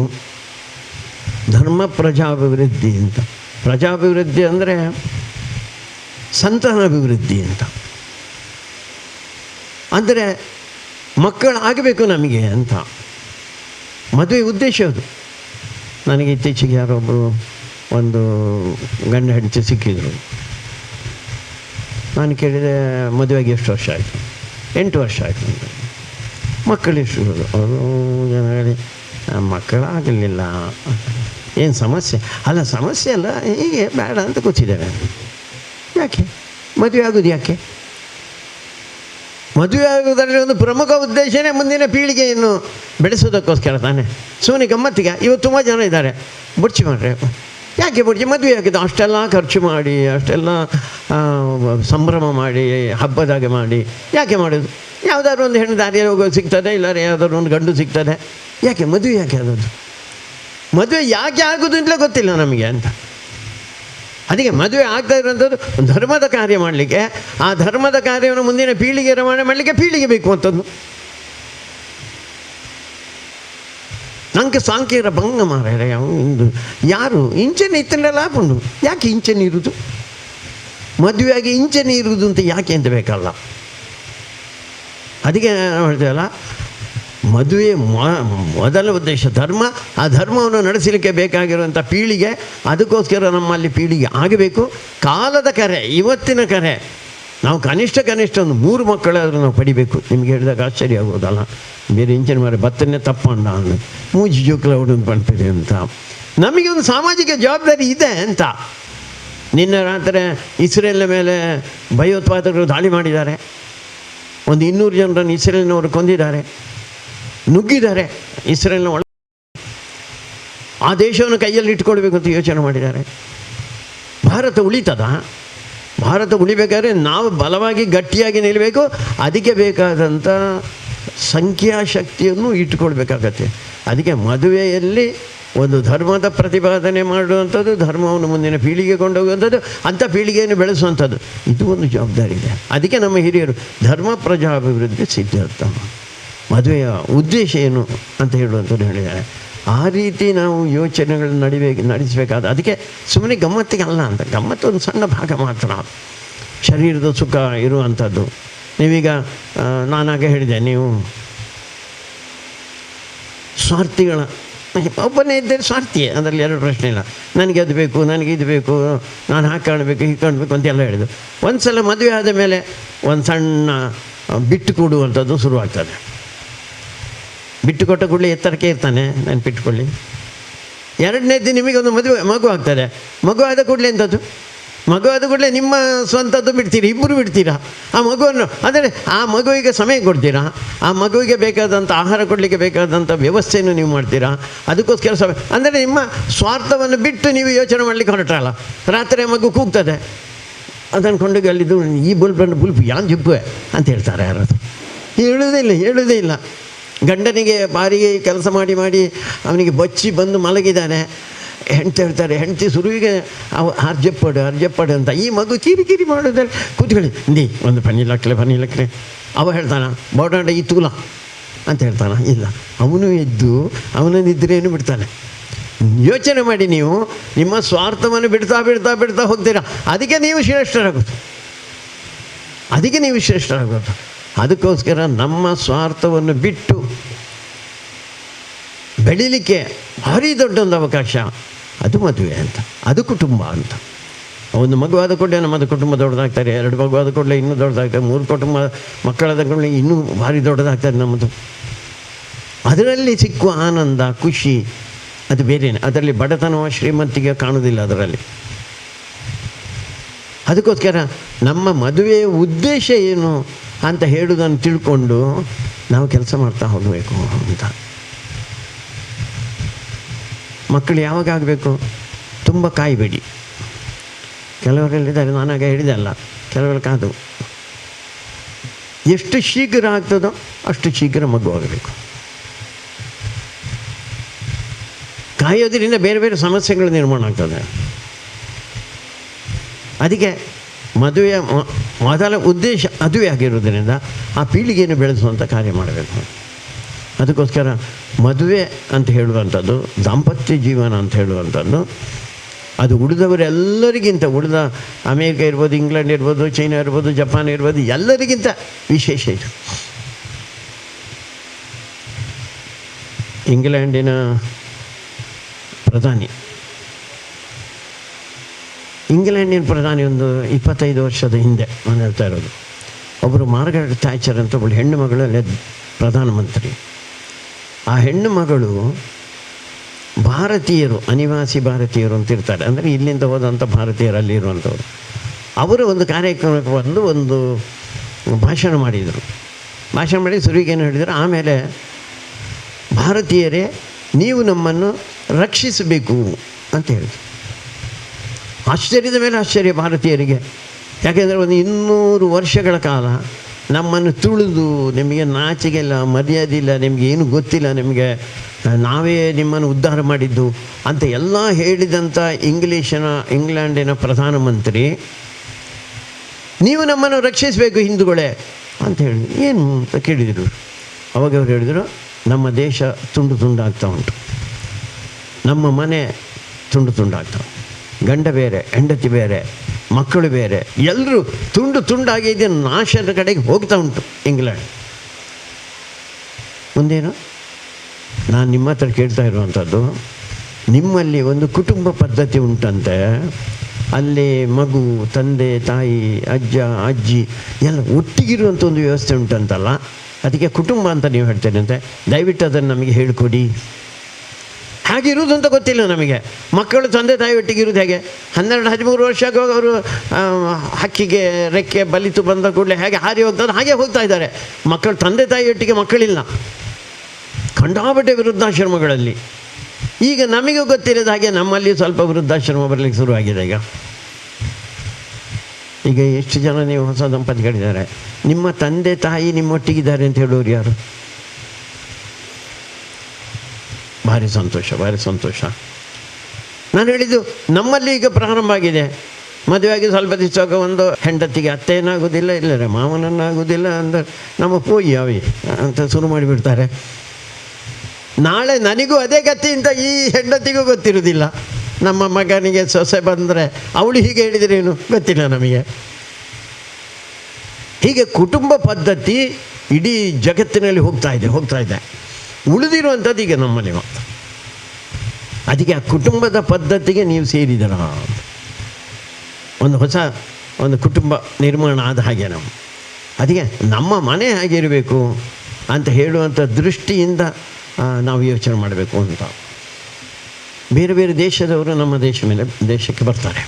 ಧರ್ಮ ಪ್ರಜಾಭಿವೃದ್ಧಿ ಅಂತ. ಪ್ರಜಾಭಿವೃದ್ಧಿ ಅಂದರೆ ಸಂತಾನಾಭಿವೃದ್ಧಿ ಅಂತ. ಅಂದರೆ ಮಕ್ಕಳು ಆಗಬೇಕು ನಮಗೆ ಅಂತ ಮದುವೆ ಉದ್ದೇಶ ಅದು. ನನಗೆ ಇತ್ತೀಚೆಗೆ ಯಾರೊಬ್ಬರು ಒಂದು ಗಂಡ ಹೆಂಡತಿ ಸಿಕ್ಕಿದ್ರು. ನಾನು ಕೇಳಿದೆ, ಮದುವೆಗೆ ಎಷ್ಟು ವರ್ಷ ಆಯಿತು? 8 ವರ್ಷ ಆಯಿತು ಅಂತ. ಮಕ್ಕಳು ಎಷ್ಟು? ಅವರು ಜನ ಹೇಳಿ ಮಕ್ಕಳಾಗಲಿಲ್ಲ. ಏನು ಸಮಸ್ಯೆ? ಅಲ್ಲ ಸಮಸ್ಯೆ ಅಲ್ಲ, ಹೀಗೆ ಬೇಡ ಅಂತ ಕೂತಿದ್ದೇವೆ. ಯಾಕೆ ಮದುವೆ ಆಗೋದು? ಯಾಕೆ ಮದುವೆ ಆಗೋದರಲ್ಲಿ ಒಂದು ಪ್ರಮುಖ ಉದ್ದೇಶನೇ ಮುಂದಿನ ಪೀಳಿಗೆಯನ್ನು ಬೆಳೆಸೋದಕ್ಕೋಸ್ಕರ ತಾನೆ. ಸುಮ್ಮನೆ ಗಮ್ಮತ್ತಿಗೆ ಇವತ್ತು ತುಂಬ ಜನ ಇದ್ದಾರೆ, ಬುಡ್ಚಿ ಮಾಡ್ರೆ. ಯಾಕೆ ಬುಡ್ಚಿ? ಮದುವೆ ಆಗಿದ್ದು ಅಷ್ಟೆಲ್ಲ ಖರ್ಚು ಮಾಡಿ, ಅಷ್ಟೆಲ್ಲ ಸಂಭ್ರಮ ಮಾಡಿ, ಹಬ್ಬದಾಗೆ ಮಾಡಿ ಯಾಕೆ ಮಾಡೋದು? ಯಾವುದಾದ್ರು ಒಂದು ಹೆಣ್ಣು ದಾರಿಯಲ್ಲಿ ಹೋಗೋದು ಸಿಗ್ತದೆ, ಇಲ್ಲಾರೆ ಯಾವುದಾದ್ರು ಒಂದು ಗಂಡು ಸಿಗ್ತದೆ. ಯಾಕೆ ಮದುವೆ ಯಾಕೆ ಆಗೋದು? ಮದುವೆ ಯಾಕೆ ಆಗೋದು ಅಂತಲೇ ಗೊತ್ತಿಲ್ಲ ನಮಗೆ ಅಂತ. ಅದಕ್ಕೆ ಮದುವೆ ಆಗ್ತಾ ಇರುವಂಥದ್ದು ಧರ್ಮದ ಕಾರ್ಯ ಮಾಡಲಿಕ್ಕೆ. ಆ ಧರ್ಮದ ಕಾರ್ಯವನ್ನು ಮುಂದಿನ ಪೀಳಿಗೆ ರವಾನೆ ಮಾಡಲಿಕ್ಕೆ ಪೀಳಿಗೆ ಬೇಕು ಅಂತದ್ದು. ನಂಗೆ ಸಾಂಖ್ಯರ ಭಂಗ ಮಾರ ಇಂದು ಯಾರು ಇಂಚನೆ ಇತ್ತನೆಲ್ಲ ಹಾಕೊಂಡು ಯಾಕೆ ಇಂಚನೆ ಇರುವುದು? ಮದುವೆಯಾಗಿ ಇಂಚನೆ ಇರುವುದು ಅಂತ ಯಾಕೆ ಅಂತ ಬೇಕಲ್ಲ. ಅದಕ್ಕೆ ನಾನು ಹೇಳ್ತೇವಲ್ಲ, ಮದುವೆ ಮೊದಲ ಉದ್ದೇಶ ಧರ್ಮ. ಆ ಧರ್ಮವನ್ನು ನಡೆಸಲಿಕ್ಕೆ ಬೇಕಾಗಿರುವಂಥ ಪೀಳಿಗೆ, ಅದಕ್ಕೋಸ್ಕರ ನಮ್ಮಲ್ಲಿ ಪೀಳಿಗೆ ಆಗಬೇಕು. ಕಾಲದ ಕರೆ, ಇವತ್ತಿನ ಕರೆ. ನಾವು ಕನಿಷ್ಠ ಒಂದು 3 ಮಕ್ಕಳಾದರೂ ನಾವು ಪಡಿಬೇಕು. ನಿಮಗೆ ಹೇಳಿದಾಗ ಆಶ್ಚರ್ಯ ಆಗೋದಲ್ಲ. ಬೇರೆ ಇಂಚಿನ ಮಾರೆ ಬತ್ತನ್ನೇ ತಪ್ಪಂಡ ಮೂಜಿ ಜೋಕ್ಲ ಹುಡುಗ ಪಣ್ತಿದೆ ಅಂತ. ನಮಗೆ ಒಂದು ಸಾಮಾಜಿಕ ಜವಾಬ್ದಾರಿ ಇದೆ ಅಂತ. ನಿನ್ನೆ ರಾತ್ರಿ ಇಸ್ರೇಲ್ನ ಮೇಲೆ ಭಯೋತ್ಪಾದಕರು ದಾಳಿ ಮಾಡಿದ್ದಾರೆ. ಒಂದು 200 ಜನರನ್ನು ಇಸ್ರೇಲ್ನವರು ಕೊಂದಿದ್ದಾರೆ, ನುಗ್ಗಿದ್ದಾರೆ ಇಸ್ರೇಲ್ನ ಒಳ. ಆ ದೇಶವನ್ನು ಕೈಯಲ್ಲಿ ಇಟ್ಕೊಳ್ಬೇಕು ಅಂತ ಯೋಚನೆ ಮಾಡಿದ್ದಾರೆ. ಭಾರತ ಉಳಿತದ? ಭಾರತ ಉಳಿಬೇಕಾದ್ರೆ ನಾವು ಬಲವಾಗಿ ಗಟ್ಟಿಯಾಗಿ ನಿಲ್ಲಬೇಕು. ಅದಕ್ಕೆ ಬೇಕಾದಂಥ ಸಂಖ್ಯಾಶಕ್ತಿಯನ್ನು ಇಟ್ಕೊಳ್ಬೇಕಾಗತ್ತೆ. ಅದಕ್ಕೆ ಮದುವೆಯಲ್ಲಿ ಒಂದು ಧರ್ಮದ ಪ್ರತಿಪಾದನೆ ಮಾಡುವಂಥದ್ದು, ಧರ್ಮವನ್ನು ಮುಂದಿನ ಪೀಳಿಗೆ ಕೊಂಡೋಗುವಂಥದ್ದು, ಅಂಥ ಪೀಳಿಗೆಯನ್ನು ಬೆಳೆಸುವಂಥದ್ದು, ಇದು ಒಂದು ಜವಾಬ್ದಾರಿ ಇದೆ. ಅದಕ್ಕೆ ನಮ್ಮ ಹಿರಿಯರು ಧರ್ಮ ಪ್ರಜಾಭಿವೃದ್ಧಿ ಸಿದ್ಧಾರ್ಥ, ಮದುವೆಯ ಉದ್ದೇಶ ಏನು ಅಂತ ಹೇಳುವಂಥದ್ದು ಹೇಳಿದ್ದಾರೆ. ಆ ರೀತಿ ನಾವು ಯೋಚನೆಗಳನ್ನು ನಡೆಸಬೇಕಾದ. ಅದಕ್ಕೆ ಸುಮ್ಮನೆ ಗಮ್ಮತ್ತಿಗೆ ಅಲ್ಲ ಅಂತ, ಗಮ್ಮತ್ತು ಒಂದು ಸಣ್ಣ ಭಾಗ ಮಾತ್ರ, ಶರೀರದ ಸುಖ ಇರುವಂಥದ್ದು. ನೀವೀಗ ನಾನಾಗ ಹೇಳಿದೆ, ನೀವು ಸ್ವಾರ್ಥಿಗಳ ಒಬ್ಬನೇ ಇದ್ದರೆ ಸ್ವಾರ್ಥಿಯೇ, ಅದರಲ್ಲಿ ಎರಡು ಪ್ರಶ್ನೆ ಇಲ್ಲ. ನನಗೆ ಅದು ಬೇಕು, ನನಗೆ ಇದು ಬೇಕು, ನಾನು ಹಾಗೆ ಕಾಣಬೇಕು, ಹೀಗೆ ಕಾಣಬೇಕು ಅಂತೆಲ್ಲ ಹೇಳಿದ್ದು. ಒಂದು ಸಲ ಮದುವೆ ಆದ ಮೇಲೆ ಒಂದು ಸಣ್ಣ ಬಿಟ್ಟು ಕೊಡುವಂಥದ್ದು ಶುರುವಾಗ್ತದೆ. ಬಿಟ್ಟು ಕೊಟ್ಟ ಕೂಡಲೇ ಎತ್ತರಕ್ಕೆ ಇರ್ತಾನೆ, ನಾನು ಬಿಟ್ಟುಕೊಳ್ಳಿ. ಎರಡನೇದ್ದು ನಿಮಗೊಂದು ಮಗು ಆಗ್ತದೆ. ಮಗು ಆದ ಕೂಡಲೇ ಎಂಥದ್ದು? ಮಗು ಆದ ಕೂಡಲೇ ನಿಮ್ಮ ಸ್ವಂತದ್ದು ಬಿಡ್ತೀರಾ, ಇಬ್ಬರು ಬಿಡ್ತೀರಾ. ಆ ಮಗುವನ್ನು ಅಂದರೆ ಆ ಮಗುವಿಗೆ ಸಮಯ ಕೊಡ್ತೀರಾ, ಆ ಮಗುವಿಗೆ ಬೇಕಾದಂಥ ಆಹಾರ ಕೊಡಲಿಕ್ಕೆ ಬೇಕಾದಂಥ ವ್ಯವಸ್ಥೆಯನ್ನು ನೀವು ಮಾಡ್ತೀರಾ. ಅದಕ್ಕೋಸ್ಕರ ಸಮಯ ಅಂದರೆ ನಿಮ್ಮ ಸ್ವಾರ್ಥವನ್ನು ಬಿಟ್ಟು ನೀವು ಯೋಚನೆ ಮಾಡಲಿಕ್ಕೆ ಹೊರಟಲ್ಲ. ರಾತ್ರಿ ಮಗು ಕೂಗ್ತದೆ, ಅದನ್ನು ಕೊಂಡೋಗಿ ಅಲ್ಲಿದ್ದು ಈ ಬುಲ್ಪ್ ಯಾನ್ ಜಿಬ್ಬುವೆ ಅಂತ ಹೇಳ್ತಾರೆ ಯಾರಾದ್ರು. ಹೇಳುವುದೇ ಇಲ್ಲ. ಗಂಡನಿಗೆ ಬಾರಿಗೆ ಕೆಲಸ ಮಾಡಿ ಅವನಿಗೆ ಬಚ್ಚಿ ಬಂದು ಮಲಗಿದ್ದಾನೆ. ಹೆಂಡತಿ ಹೇಳ್ತಾರೆ, ಹೆಂಡತಿ ಶುರುವಿಗೆ ಅರ್ಜಪ್ಪಡು ಅಂತ. ಈ ಮಗು ಕಿರಿಕಿರಿ ಮಾಡೋದಲ್ಲಿ ಕೂತ್ಕೊಳ್ಳಿ, ಒಂದು ಪನ್ನೀಲಕ್ಕಲೆ ಅವ ಹೇಳ್ತಾನೆ, ಬೋಡಾಡ ಈ ತೂಲ ಅಂತ ಹೇಳ್ತಾನೆ. ಇಲ್ಲ, ಅವನು ಎದ್ದು ಅವನ ನಿದ್ರೆಯನ್ನು ಬಿಡ್ತಾನೆ. ಯೋಚನೆ ಮಾಡಿ, ನೀವು ನಿಮ್ಮ ಸ್ವಾರ್ಥವನ್ನು ಬಿಡ್ತಾ ಹೋಗ್ತೀರಾ. ಅದಕ್ಕೆ ನೀವು ಶ್ರೇಷ್ಠರಾಗೋದು. ಅದಕ್ಕೋಸ್ಕರ ನಮ್ಮ ಸ್ವಾರ್ಥವನ್ನು ಬಿಟ್ಟು ಬೆಳೀಲಿಕ್ಕೆ ಭಾರಿ ದೊಡ್ಡೊಂದು ಅವಕಾಶ ಅದು ಮದುವೆ ಅಂತ, ಅದು ಕುಟುಂಬ ಅಂತ. ಒಂದು ಮಗುವಾದ ಕೂಡಲೇ ನಮ್ಮದು ಕುಟುಂಬ ದೊಡ್ಡದಾಗ್ತಾರೆ, 2 ಮಗುವಾದ ಕೂಡಲೇ ಇನ್ನೂ ದೊಡ್ಡದಾಗ್ತಾರೆ, 3 ಕುಟುಂಬ ಮಕ್ಕಳಾದ ಕೂಡಲೇ ಇನ್ನೂ ಭಾರಿ ದೊಡ್ಡದಾಗ್ತಾರೆ ನಮ್ಮದು. ಅದರಲ್ಲಿ ಸಿಕ್ಕುವ ಆನಂದ, ಖುಷಿ ಅದು ಬೇರೆಯೇ. ಅದರಲ್ಲಿ ಬಡತನವ ಶ್ರೀಮಂತಿಗೆ ಕಾಣುವುದಿಲ್ಲ ಅದರಲ್ಲಿ. ಅದಕ್ಕೋಸ್ಕರ ನಮ್ಮ ಮದುವೆಯ ಉದ್ದೇಶ ಏನು ಅಂತ ಹೇಳುವುದನ್ನು ತಿಳ್ಕೊಂಡು ನಾವು ಕೆಲಸ ಮಾಡ್ತಾ ಹೋಗಬೇಕು ಅಂತ. ಮಕ್ಕಳು ಯಾವಾಗ ಆಗಬೇಕು? ತುಂಬ ಕಾಯಬೇಡಿ. ಕೆಲವರಲ್ಲಿದ್ದಾರೆ, ನಾನಾಗ ಹೇಳಿದೆ ಅಲ್ಲ, ಕೆಲವರು ಕಾದು ಎಷ್ಟು ಶೀಘ್ರ ಆಗ್ತದೋ ಅಷ್ಟು ಶೀಘ್ರ ಮಗು ಆಗಬೇಕು. ಕಾಯೋದ್ರಿಂದ ಬೇರೆ ಬೇರೆ ಸಮಸ್ಯೆಗಳು ನಿರ್ಮಾಣ ಆಗ್ತದೆ. ಅದಕ್ಕೆ ಮದುವೆಯ ಮೊದಲ ಉದ್ದೇಶ ಅದುವೇ ಆಗಿರೋದ್ರಿಂದ ಆ ಪೀಳಿಗೆಯನ್ನು ಬೆಳೆಸುವಂಥ ಕಾರ್ಯ ಮಾಡಬೇಕು. ಅದಕ್ಕೋಸ್ಕರ ಮದುವೆ ಅಂತ ಹೇಳುವಂಥದ್ದು, ದಾಂಪತ್ಯ ಜೀವನ ಅಂತ ಹೇಳುವಂಥದ್ದು, ಅದು ಉಳಿದವರೆಲ್ಲರಿಗಿಂತ, ಉಳಿದ ಅಮೇರಿಕ ಇರ್ಬೋದು, ಇಂಗ್ಲೆಂಡ್ ಇರ್ಬೋದು, ಚೈನಾ ಇರ್ಬೋದು, ಜಪಾನ್ ಇರ್ಬೋದು, ಎಲ್ಲರಿಗಿಂತ ವಿಶೇಷ ಇದು. ಇಂಗ್ಲೆಂಡಿನ ಪ್ರಧಾನಿ ಒಂದು 25 ವರ್ಷದ ಹಿಂದೆ ನಾನು ಹೇಳ್ತಾ ಇರೋದು, ಒಬ್ಬರು ಮಾರ್ಗರೆಟ್ ಥ್ಯಾಚರ್ ಅಂತ ಒಬ್ಬಳು ಹೆಣ್ಣು ಮಗಳು ಪ್ರಧಾನಮಂತ್ರಿ. ಆ ಹೆಣ್ಣು ಮಗಳು ಭಾರತೀಯರು, ಅನಿವಾಸಿ ಭಾರತೀಯರು ಅಂತ ಇರ್ತಾರೆ, ಅಂದರೆ ಇಲ್ಲಿಂದ ಹೋದಂಥ ಭಾರತೀಯರಲ್ಲಿ ಇರುವಂಥವ್ರು. ಅವರು ಒಂದು ಕಾರ್ಯಕ್ರಮಕ್ಕೆ ಬಂದು ಒಂದು ಭಾಷಣ ಮಾಡಿದರು. ಭಾಷಣ ಮಾಡಿ ಶುರುವಿಗೇನು ಹೇಳಿದರು, ಆಮೇಲೆ ಭಾರತೀಯರೇ ನೀವು ನಮ್ಮನ್ನು ರಕ್ಷಿಸಬೇಕು ಅಂತ ಹೇಳಿದರು. ಆಶ್ಚರ್ಯದ ಮೇಲೆ ಆಶ್ಚರ್ಯ ಭಾರತೀಯರಿಗೆ. ಯಾಕೆಂದರೆ ಒಂದು 200 ವರ್ಷಗಳ ಕಾಲ ನಮ್ಮನ್ನು ತುಳಿದು, ನಿಮಗೆ ನಾಚಿಕೆ ಇಲ್ಲ, ಮರ್ಯಾದೆ ಇಲ್ಲ, ನಿಮಗೆ ಏನು ಗೊತ್ತಿಲ್ಲ, ನಿಮಗೆ ನಾವೇ ನಿಮ್ಮನ್ನು ಉದ್ಧಾರ ಮಾಡಿದ್ದು ಅಂತ ಎಲ್ಲ ಹೇಳಿದಂಥ ಇಂಗ್ಲೆಂಡಿನ ಪ್ರಧಾನಮಂತ್ರಿ ನೀವು ನಮ್ಮನ್ನು ರಕ್ಷಿಸಬೇಕು ಹಿಂದೂಗಳೇ ಅಂತ ಹೇಳಿದ್ರು. ಏನು ಅಂತ ಕೇಳಿದರು. ಅವಾಗ ಅವರು ಹೇಳಿದರು, ನಮ್ಮ ದೇಶ ತುಂಡಾಗ್ತಾ ಉಂಟು, ನಮ್ಮ ಮನೆ ತುಂಡಾಗ್ತಾ ಉಂಟು, ಗಂಡ ಬೇರೆ, ಹೆಂಡತಿ ಬೇರೆ, ಮಕ್ಕಳು ಬೇರೆ, ಎಲ್ಲರೂ ತುಂಡಾಗಿ ಇದೆ, ನಾಶದ ಕಡೆಗೆ ಹೋಗ್ತಾ ಉಂಟು ಇಂಗ್ಲೆಂಡ್. ಮುಂದೇನು ನಾನು ನಿಮ್ಮ ಹತ್ರ ಕೇಳ್ತಾ ಇರುವಂಥದ್ದು, ನಿಮ್ಮಲ್ಲಿ ಒಂದು ಕುಟುಂಬ ಪದ್ಧತಿ ಉಂಟಂತೆ, ಅಲ್ಲಿ ಮಗು, ತಂದೆ, ತಾಯಿ, ಅಜ್ಜ, ಅಜ್ಜಿ ಎಲ್ಲ ಒಟ್ಟಿಗಿರುವಂಥ ಒಂದು ವ್ಯವಸ್ಥೆ ಉಂಟಂತಲ್ಲ, ಅದಕ್ಕೆ ಕುಟುಂಬ ಅಂತ ನೀವು ಹೇಳ್ತೇನೆ ಅಂತೆ. ದಯವಿಟ್ಟು ಅದನ್ನು ನಮಗೆ ಹೇಳಿಕೊಡಿ. ಹಾಗೆ ಇರುವುದು ಅಂತ ಗೊತ್ತಿಲ್ಲ ನಮಗೆ. ಮಕ್ಕಳು ತಂದೆ ತಾಯಿ ಒಟ್ಟಿಗೆ ಇರೋದು ಹೇಗೆ? 12-13 ವರ್ಷ ಆಗುವಾಗ ಅವರು ಹಕ್ಕಿಗೆ ರೆಕ್ಕೆ ಬಲಿತು ಬಂದ ಕೂಡಲೇ ಹೇಗೆ ಹಾರಿ ಹೋಗ್ತದೆ ಹಾಗೆ ಹೋಗ್ತಾ ಇದ್ದಾರೆ. ಮಕ್ಕಳು ತಂದೆ ತಾಯಿಯೊಟ್ಟಿಗೆ ಮಕ್ಕಳಿಲ್ಲ, ಖಂಡಾಪಟ್ಟೆ ವೃದ್ಧಾಶ್ರಮಗಳಲ್ಲಿ. ಈಗ ನಮಗೂ ಗೊತ್ತಿರೋದು ಹಾಗೆ ನಮ್ಮಲ್ಲಿ ಸ್ವಲ್ಪ ವೃದ್ಧಾಶ್ರಮ ಬರಲಿಕ್ಕೆ ಶುರುವಾಗಿದೆ. ಈಗ ಎಷ್ಟು ಜನ ನೀವು ಹೊಸ ದಂಪತಿಗಳಿದ್ದಾರೆ, ನಿಮ್ಮ ತಂದೆ ತಾಯಿ ನಿಮ್ಮೊಟ್ಟಿಗಿದ್ದಾರೆ ಅಂತ ಹೇಳೋರು ಯಾರು? ಭಾರಿ ಸಂತೋಷ, ಭಾರಿ ಸಂತೋಷ. ನಾನು ಹೇಳಿದ್ದು ನಮ್ಮಲ್ಲಿ ಈಗ ಪ್ರಾರಂಭ ಆಗಿದೆ. ಮದುವೆಯಾಗಿ ಸ್ವಲ್ಪ ದಿವಸ ಒಂದು ಹೆಂಡತಿಗೆ ಅತ್ತೇನಾಗೋದಿಲ್ಲ, ಇಲ್ಲರೆ ಮಾವನನ್ನಾಗೋದಿಲ್ಲ ಅಂದರೆ ನಮ್ಮ ಪೋಯಿ ಅವಿ ಅಂತ ಶುರು ಮಾಡಿಬಿಡ್ತಾರೆ. ನಾಳೆ ನನಗೂ ಅದೇ ಗತಿ ಅಂತ ಈ ಹೆಂಡತಿಗೂ ಗೊತ್ತಿರೋದಿಲ್ಲ. ನಮ್ಮ ಮಗನಿಗೆ ಸೊಸೆ ಬಂದರೆ ಅವಳು ಹೀಗೆ ಹೇಳಿದ್ರೇನು ಗೊತ್ತಿಲ್ಲ ನಮಗೆ. ಹೀಗೆ ಕುಟುಂಬ ಪದ್ಧತಿ ಇಡೀ ಜಗತ್ತಿನಲ್ಲಿ ಹೋಗ್ತಾ ಇದೆ. ಉಳಿದಿರುವಂಥದ್ದು ಈಗ ನಮ್ಮಲ್ಲಿ ಮಾತ್ರ. ಅದಕ್ಕೆ ಆ ಕುಟುಂಬದ ಪದ್ಧತಿಗೆ ನೀವು ಸೇರಿದರ ಒಂದು ಹೊಸ ಒಂದು ಕುಟುಂಬ ನಿರ್ಮಾಣ ಆದ ಹಾಗೆ ನಾವು. ಅದಕ್ಕೆ ನಮ್ಮ ಮನೆ ಹೇಗಿರಬೇಕು ಅಂತ ಹೇಳುವಂಥ ದೃಷ್ಟಿಯಿಂದ ನಾವು ಯೋಚನೆ ಮಾಡಬೇಕು ಅಂತ. ಬೇರೆ ಬೇರೆ ದೇಶದವರು ನಮ್ಮ ದೇಶಕ್ಕೆ ಬರ್ತಾರೆ,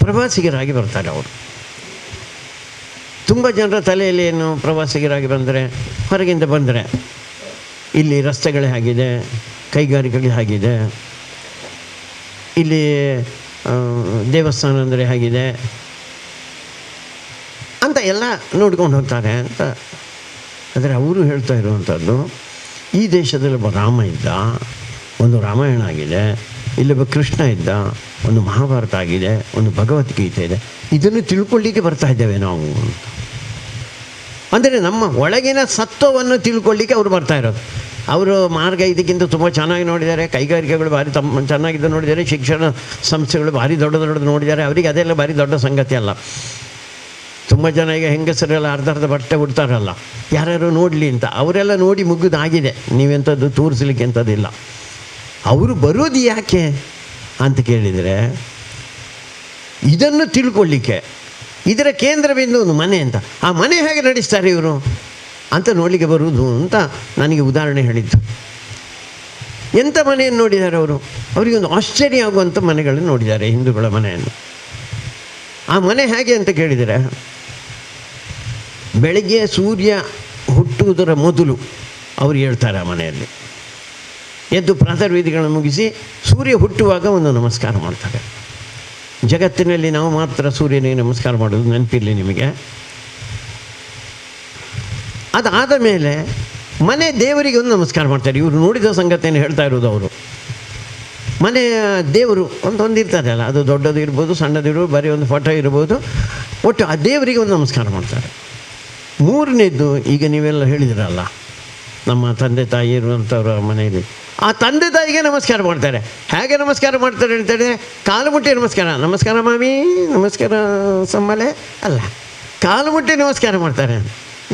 ಪ್ರವಾಸಿಗರಾಗಿ ಬರ್ತಾರೆ. ಅವರು ತುಂಬ ಜನರ ತಲೆಯಲ್ಲಿ ಏನು, ಪ್ರವಾಸಿಗರಾಗಿ ಬಂದರೆ, ಹೊರಗಿಂದ ಬಂದರೆ ಇಲ್ಲಿ ರಸ್ತೆಗಳೇ ಆಗಿದೆ, ಕೈಗಾರಿಕೆಗಳೇ ಆಗಿದೆ, ಇಲ್ಲಿ ದೇವಸ್ಥಾನ ಅಂದರೆ ಹೇಗಿದೆ ಅಂತ ಎಲ್ಲ ನೋಡ್ಕೊಂಡು ಹೋಗ್ತಾರೆ ಅಂತ. ಆದರೆ ಅವರು ಹೇಳ್ತಾ ಇರುವಂಥದ್ದು, ಈ ದೇಶದಲ್ಲಿ ಒಬ್ಬ ರಾಮ ಇದ್ದ, ಒಂದು ರಾಮಾಯಣ ಆಗಿದೆ, ಇಲ್ಲೊಬ್ಬ ಕೃಷ್ಣ ಇದ್ದ, ಒಂದು ಮಹಾಭಾರತ ಆಗಿದೆ, ಒಂದು ಭಗವದ್ಗೀತೆ ಇದೆ, ಇದನ್ನು ತಿಳ್ಕೊಳ್ಳಿಕ್ಕೆ ಬರ್ತಾ ಇದ್ದೇವೆ ನಾವು ಅಂತ. ಅಂದರೆ ನಮ್ಮ ಒಳಗಿನ ಸತ್ವವನ್ನು ತಿಳ್ಕೊಳ್ಳಿಕ್ಕೆ ಅವರು ಬರ್ತಾ ಇರೋದು. ಅವರು ಮಾರ್ಗ ಇದಕ್ಕಿಂತ ತುಂಬ ಚೆನ್ನಾಗಿ ನೋಡಿದ್ದಾರೆ, ಕೈಗಾರಿಕೆಗಳು ಭಾರಿ ಚೆನ್ನಾಗಿದ್ದು ನೋಡಿದ್ದಾರೆ, ಶಿಕ್ಷಣ ಸಂಸ್ಥೆಗಳು ಭಾರಿ ದೊಡ್ಡದು ನೋಡಿದ್ದಾರೆ. ಅವರಿಗೆ ಅದೆಲ್ಲ ಭಾರಿ ದೊಡ್ಡ ಸಂಗತಿ ಅಲ್ಲ. ತುಂಬ ಜನ ಈಗ ಹೆಂಗಸರೆಲ್ಲ ಅರ್ಧ ಬಟ್ಟೆ ಉಡ್ತಾರಲ್ಲ, ಯಾರ್ಯಾರು ನೋಡಲಿ ಅಂತ, ಅವರೆಲ್ಲ ನೋಡಿ ಮುಗಿದಾಗಿದೆ. ನೀವೆಂಥದ್ದು ತೋರಿಸ್ಲಿಕ್ಕೆ ಎಂಥದ್ದಿಲ್ಲ. ಅವರು ಬರೋದು ಯಾಕೆ ಅಂತ ಕೇಳಿದರೆ, ಇದನ್ನು ತಿಳ್ಕೊಳ್ಳಿಕ್ಕೆ. ಇದರ ಕೇಂದ್ರ ಬಿಂದು ಒಂದು ಮನೆ ಅಂತ. ಆ ಮನೆ ಹೇಗೆ ನಡೆಸ್ತಾರೆ ಇವರು ಅಂತ ನೋಡಲಿಕ್ಕೆ ಬರುವುದು ಅಂತ ನನಗೆ ಉದಾಹರಣೆ ಹೇಳಿದ್ದು. ಎಂಥ ಮನೆಯನ್ನು ನೋಡಿದ್ದಾರೆ ಅವರು? ಅವರಿಗೊಂದು ಆಶ್ಚರ್ಯ ಆಗುವಂಥ ಮನೆಗಳನ್ನು ನೋಡಿದ್ದಾರೆ, ಹಿಂದೂಗಳ ಮನೆಯನ್ನು. ಆ ಮನೆ ಹೇಗೆ ಅಂತ ಕೇಳಿದರೆ, ಬೆಳಗ್ಗೆ ಸೂರ್ಯ ಹುಟ್ಟುವುದರ ಮೊದಲು ಅವರು ಹೇಳ್ತಾರೆ ಆ ಮನೆಯಲ್ಲಿ ಎದ್ದು ಪ್ರಾತರ್ವೇದಿಗಳನ್ನು ಮುಗಿಸಿ ಸೂರ್ಯ ಹುಟ್ಟುವಾಗ ಒಂದು ನಮಸ್ಕಾರ ಮಾಡ್ತಾರೆ. ಜಗತ್ತಿನಲ್ಲಿ ನಾವು ಮಾತ್ರ ಸೂರ್ಯನಿಗೆ ನಮಸ್ಕಾರ ಮಾಡೋದು, ನೆನಪಿರಲಿ ನಿಮಗೆ. ಅದಾದ ಮೇಲೆ ಮನೆ ದೇವರಿಗೆ ಒಂದು ನಮಸ್ಕಾರ ಮಾಡ್ತಾರೆ. ಇವರು ನೋಡಿದ ಸಂಗತಿಯನ್ನು ಹೇಳ್ತಾ ಇರೋದು. ಅವರು ಮನೆಯ ದೇವರು ಒಂದಿರ್ತಾರಲ್ಲ, ಅದು ದೊಡ್ಡದು ಇರ್ಬೋದು, ಸಣ್ಣದಿರ್ಬೋದು, ಬರೀ ಒಂದು ಫೋಟೋ ಇರ್ಬೋದು, ಒಟ್ಟು ಆ ದೇವರಿಗೆ ಒಂದು ನಮಸ್ಕಾರ ಮಾಡ್ತಾರೆ. ಮೂರನೇದ್ದು, ಈಗ ನೀವೆಲ್ಲ ಹೇಳಿದಿರಲ್ಲ, ನಮ್ಮ ತಂದೆ ತಾಯಿ ಇರುವಂಥವ್ರ ಮನೆಯಲ್ಲಿ ಆ ತಂದೆ ತಾಯಿಗೆ ನಮಸ್ಕಾರ ಮಾಡ್ತಾರೆ. ಹೇಗೆ ನಮಸ್ಕಾರ ಮಾಡ್ತಾರೆ ಅಂತೇಳಿದ್ರೆ, ಕಾಲು ಮುಟ್ಟಿ ನಮಸ್ಕಾರ, ನಮಸ್ಕಾರ ಮಾಮಿ, ನಮಸ್ಕಾರ ಸಮ್ಮಲೆ ಅಲ್ಲ, ಕಾಲು ಮುಟ್ಟಿ ನಮಸ್ಕಾರ ಮಾಡ್ತಾರೆ.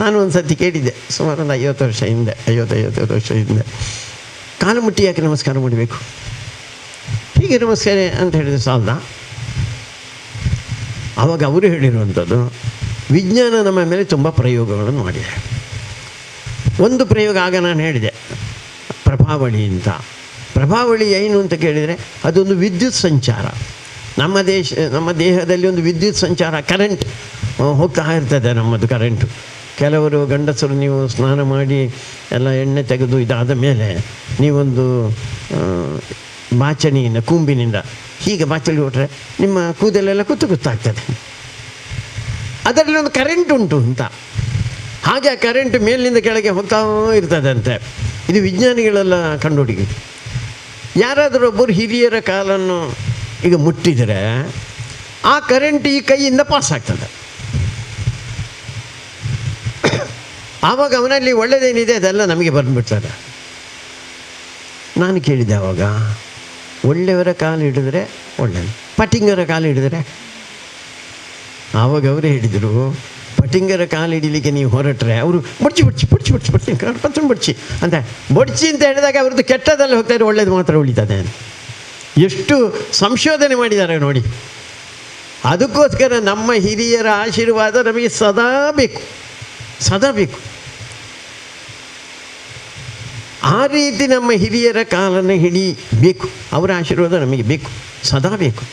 ನಾನು ಒಂದು ಸತಿ ಕೇಳಿದ್ದೆ, ಸುಮಾರು ಒಂದು 50 ವರ್ಷ ಹಿಂದೆ, 50 ವರ್ಷ ಹಿಂದೆ, ಕಾಲು ಮುಟ್ಟಿ ಯಾಕೆ ನಮಸ್ಕಾರ ಮಾಡಬೇಕು? ಹೀಗೆ ನಮಸ್ಕಾರ ಅಂತ ಹೇಳಿದರೆ ಸಾಲದ? ಆವಾಗ ಅವರು ಹೇಳಿರುವಂಥದ್ದು, ವಿಜ್ಞಾನ ನಮ್ಮ ಮೇಲೆ ತುಂಬ ಪ್ರಯೋಗಗಳನ್ನು ಮಾಡಿದೆ. ಒಂದು ಪ್ರಯೋಗ ಆಗ ನಾನು ಹೇಳಿದೆ, ಪ್ರಭಾವಳಿ ಅಂತ. ಪ್ರಭಾವಳಿ ಏನು ಅಂತ ಕೇಳಿದರೆ, ಅದೊಂದು ವಿದ್ಯುತ್ ಸಂಚಾರ. ನಮ್ಮ ದೇಹದಲ್ಲಿ ಒಂದು ವಿದ್ಯುತ್ ಸಂಚಾರ, ಕರೆಂಟ್ ಹೋಗ್ತಾ ಇರ್ತದೆ. ನಮ್ಮದು ಕರೆಂಟು. ಕೆಲವರು ಗಂಡಸರು ನೀವು ಸ್ನಾನ ಮಾಡಿ ಎಲ್ಲ ಎಣ್ಣೆ ತೆಗೆದು ಇದಾದ ಮೇಲೆ ನೀವೊಂದು ಬಾಚಣಿಯಿಂದ, ಕೂಂಬಿನಿಂದ ಹೀಗೆ ಬಾಚಳಿ ಹೊಟ್ಟರೆ ನಿಮ್ಮ ಕೂದಲೆಲ್ಲ ಗೊತ್ತಾಗ್ತದೆ. ಅದರಲ್ಲಿ ಒಂದು ಕರೆಂಟ್ ಉಂಟು ಅಂತ. ಹಾಗೆ ಆ ಕರೆಂಟ್ ಮೇಲಿನಿಂದ ಕೆಳಗೆ ಹೋಗ್ತಾ ಇರ್ತದಂತೆ. ಇದು ವಿಜ್ಞಾನಿಗಳೆಲ್ಲ ಕಂಡುಹಿಡಿದು. ಯಾರಾದರೂ ಒಬ್ಬರು ಹಿರಿಯರ ಕಾಲನ್ನು ಈಗ ಮುಟ್ಟಿದರೆ ಆ ಕರೆಂಟ್ ಈ ಕೈಯಿಂದ ಪಾಸ್ ಆಗ್ತದೆ. ಆವಾಗ ಅವನಲ್ಲಿ ಒಳ್ಳೆಯದೇನಿದೆ ಅದೆಲ್ಲ ನಮಗೆ ಬಂದುಬಿಡ್ತಾರೆ. ನಾನು ಕೇಳಿದೆ ಆವಾಗ, ಒಳ್ಳೆಯವರ ಕಾಲು ಹಿಡಿದ್ರೆ ಒಳ್ಳೆಯದು, ಪಟಿಂಗರ ಕಾಲು ಹಿಡಿದ್ರೆ? ಆವಾಗ ಅವರೇ ಹೇಳಿದರು, ಪಟಿಂಗರ ಕಾಲು ಹಿಡಿಲಿಕ್ಕೆ ನೀವು ಹೊರಟ್ರೆ ಅವರು ಬಡ್ಚಿ ಬಡ್ಚಿ ಅಂತ ಬಡ್ಚಿ ಅಂತ ಹೇಳಿದಾಗ ಅವ್ರದ್ದು ಕೆಟ್ಟದಲ್ಲಿ ಹೋಗ್ತಾರೆ, ಒಳ್ಳೇದು ಮಾತ್ರ ಉಳಿತದೆ. ಎಷ್ಟು ಸಂಶೋಧನೆ ಮಾಡಿದ್ದಾರೆ ನೋಡಿ. ಅದಕ್ಕೋಸ್ಕರ ನಮ್ಮ ಹಿರಿಯರ ಆಶೀರ್ವಾದ ನಮಗೆ ಸದಾ ಬೇಕು. ಆ ರೀತಿ ನಮ್ಮ ಹಿರಿಯರ ಕಾಲನ್ನು ಹಿಡಿಬೇಕು, ಅವರ ಆಶೀರ್ವಾದ ನಮಗೆ ಬೇಕು, ಸದಾ ಬೇಕು.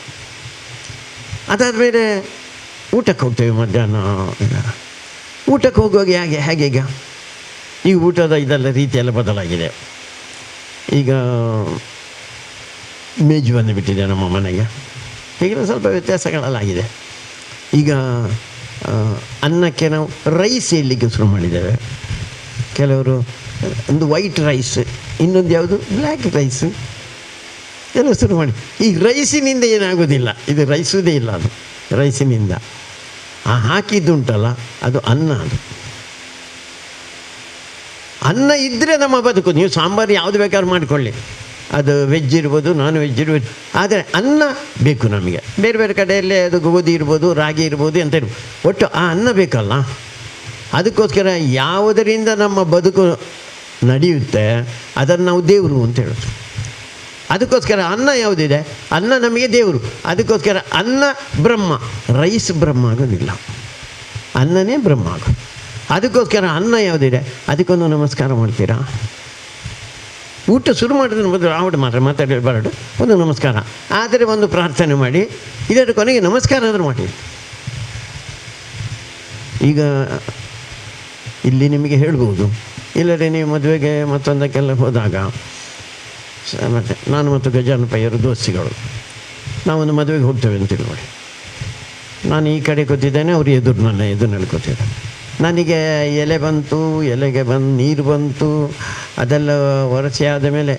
ಅದಾದಮೇಲೆ ಊಟಕ್ಕೆ ಹೋಗ್ತೇವೆ ಮಧ್ಯಾಹ್ನ. ಊಟಕ್ಕೆ ಹೋಗುವಾಗ ಹೇಗೀಗ ಈ ಊಟದ ಇದೆಲ್ಲ ರೀತಿಯೆಲ್ಲ ಬದಲಾಗಿದೆ. ಈಗ ಮೇಜು ಬಂದುಬಿಟ್ಟಿದೆ ನಮ್ಮ ಮನೆಗೆ, ಹೀಗೆಲ್ಲ ಸ್ವಲ್ಪ ವ್ಯತ್ಯಾಸಗಳಲ್ಲಾಗಿದೆ. ಈಗ ಅನ್ನಕ್ಕೆ ನಾವು ರೈಸ್ ಇಡಲಿಕ್ಕೆ ಶುರು ಮಾಡಿದ್ದೇವೆ. ಕೆಲವರು ಒಂದು ವೈಟ್ ರೈಸ್, ಇನ್ನೊಂದು ಯಾವುದು ಬ್ಲ್ಯಾಕ್ ರೈಸ್ ಎಲ್ಲ ಶುರು ಮಾಡಿ. ಈ ರೈಸಿನಿಂದ ಏನಾಗೋದಿಲ್ಲ, ಇದು ರೈಸುವುದೇ ಇಲ್ಲ, ಅದು ರೈಸಿನಿಂದ ಹಾಕಿದ್ದುಂಟಲ್ಲ ಅದು ಅನ್ನ. ಅದು ಅನ್ನ ಇದ್ದರೆ ನಮ್ಮ ಬದುಕು. ನೀವು ಸಾಂಬಾರು ಯಾವುದು ಬೇಕಾದ್ರೂ ಮಾಡಿಕೊಳ್ಳಿ, ಅದು ವೆಜ್ ಇರ್ಬೋದು, ನಾನ್ ವೆಜ್ ಇರ್ಬೋದು, ಆದರೆ ಅನ್ನ ಬೇಕು ನಮಗೆ. ಬೇರೆ ಬೇರೆ ಕಡೆಯಲ್ಲೇ ಅದು ಗೋಧಿ ಇರ್ಬೋದು, ರಾಗಿ ಇರ್ಬೋದು, ಅಂತ ಇರ್ಬೋದು, ಒಟ್ಟು ಆ ಅನ್ನ ಬೇಕಲ್ಲ. ಅದಕ್ಕೋಸ್ಕರ ಯಾವುದರಿಂದ ನಮ್ಮ ಬದುಕು ನಡೆಯುತ್ತೆ ಅದನ್ನು ನಾವು ದೇವರು ಅಂತ ಹೇಳೋದು. ಅದಕ್ಕೋಸ್ಕರ ಅನ್ನ ಯಾವುದಿದೆ, ಅನ್ನ ನಮಗೆ ದೇವರು. ಅದಕ್ಕೋಸ್ಕರ ಅನ್ನ ಬ್ರಹ್ಮ, ರೈಸ್ ಬ್ರಹ್ಮ ಆಗೋದಿಲ್ಲ, ಅನ್ನನೇ ಬ್ರಹ್ಮ ಆಗೋದು. ಅದಕ್ಕೋಸ್ಕರ ಅನ್ನ ಯಾವುದಿದೆ ಅದಕ್ಕೊಂದು ನಮಸ್ಕಾರ ಮಾಡ್ತೀರಾ. ಊಟ ಶುರು ಮಾಡಿದ್ರೆ ಮೊದಲು ಆವಡು ಮಾತಾಡಬಾರದು, ಒಂದು ನಮಸ್ಕಾರ, ಆದರೆ ಒಂದು ಪ್ರಾರ್ಥನೆ ಮಾಡಿ, ಇದರ ಕೊನೆಗೆ ನಮಸ್ಕಾರ ಆದರೂ ಮಾಡಿ. ಈಗ ಇಲ್ಲಿ ನಿಮಗೆ ಹೇಳ್ಬೋದು, ಇಲ್ಲದೆ ನೀವು ಮದುವೆಗೆ ಮತ್ತೊಂದಕ್ಕೆಲ್ಲ ಹೋದಾಗ, ಮತ್ತು ನಾನು ಮತ್ತು ಗಜಾನಪಯ್ಯರು ದೋಸ್ತಿಗಳು, ನಾವೊಂದು ಮದುವೆಗೆ ಹೋಗ್ತೇವೆ ಅಂತೇಳಿ ನೋಡಿ, ನಾನು ಈ ಕಡೆ ಕೂತಿದ್ದೇನೆ, ಅವರು ಎದುರಿನಲ್ಲಿ ಕೂತಿದ್ದಾರೆ. ನನಗೆ ಎಲೆ ಬಂತು, ಎಲೆಗೆ ನೀರು ಬಂತು, ಅದೆಲ್ಲ ಒರಸಿ ಆದ ಮೇಲೆ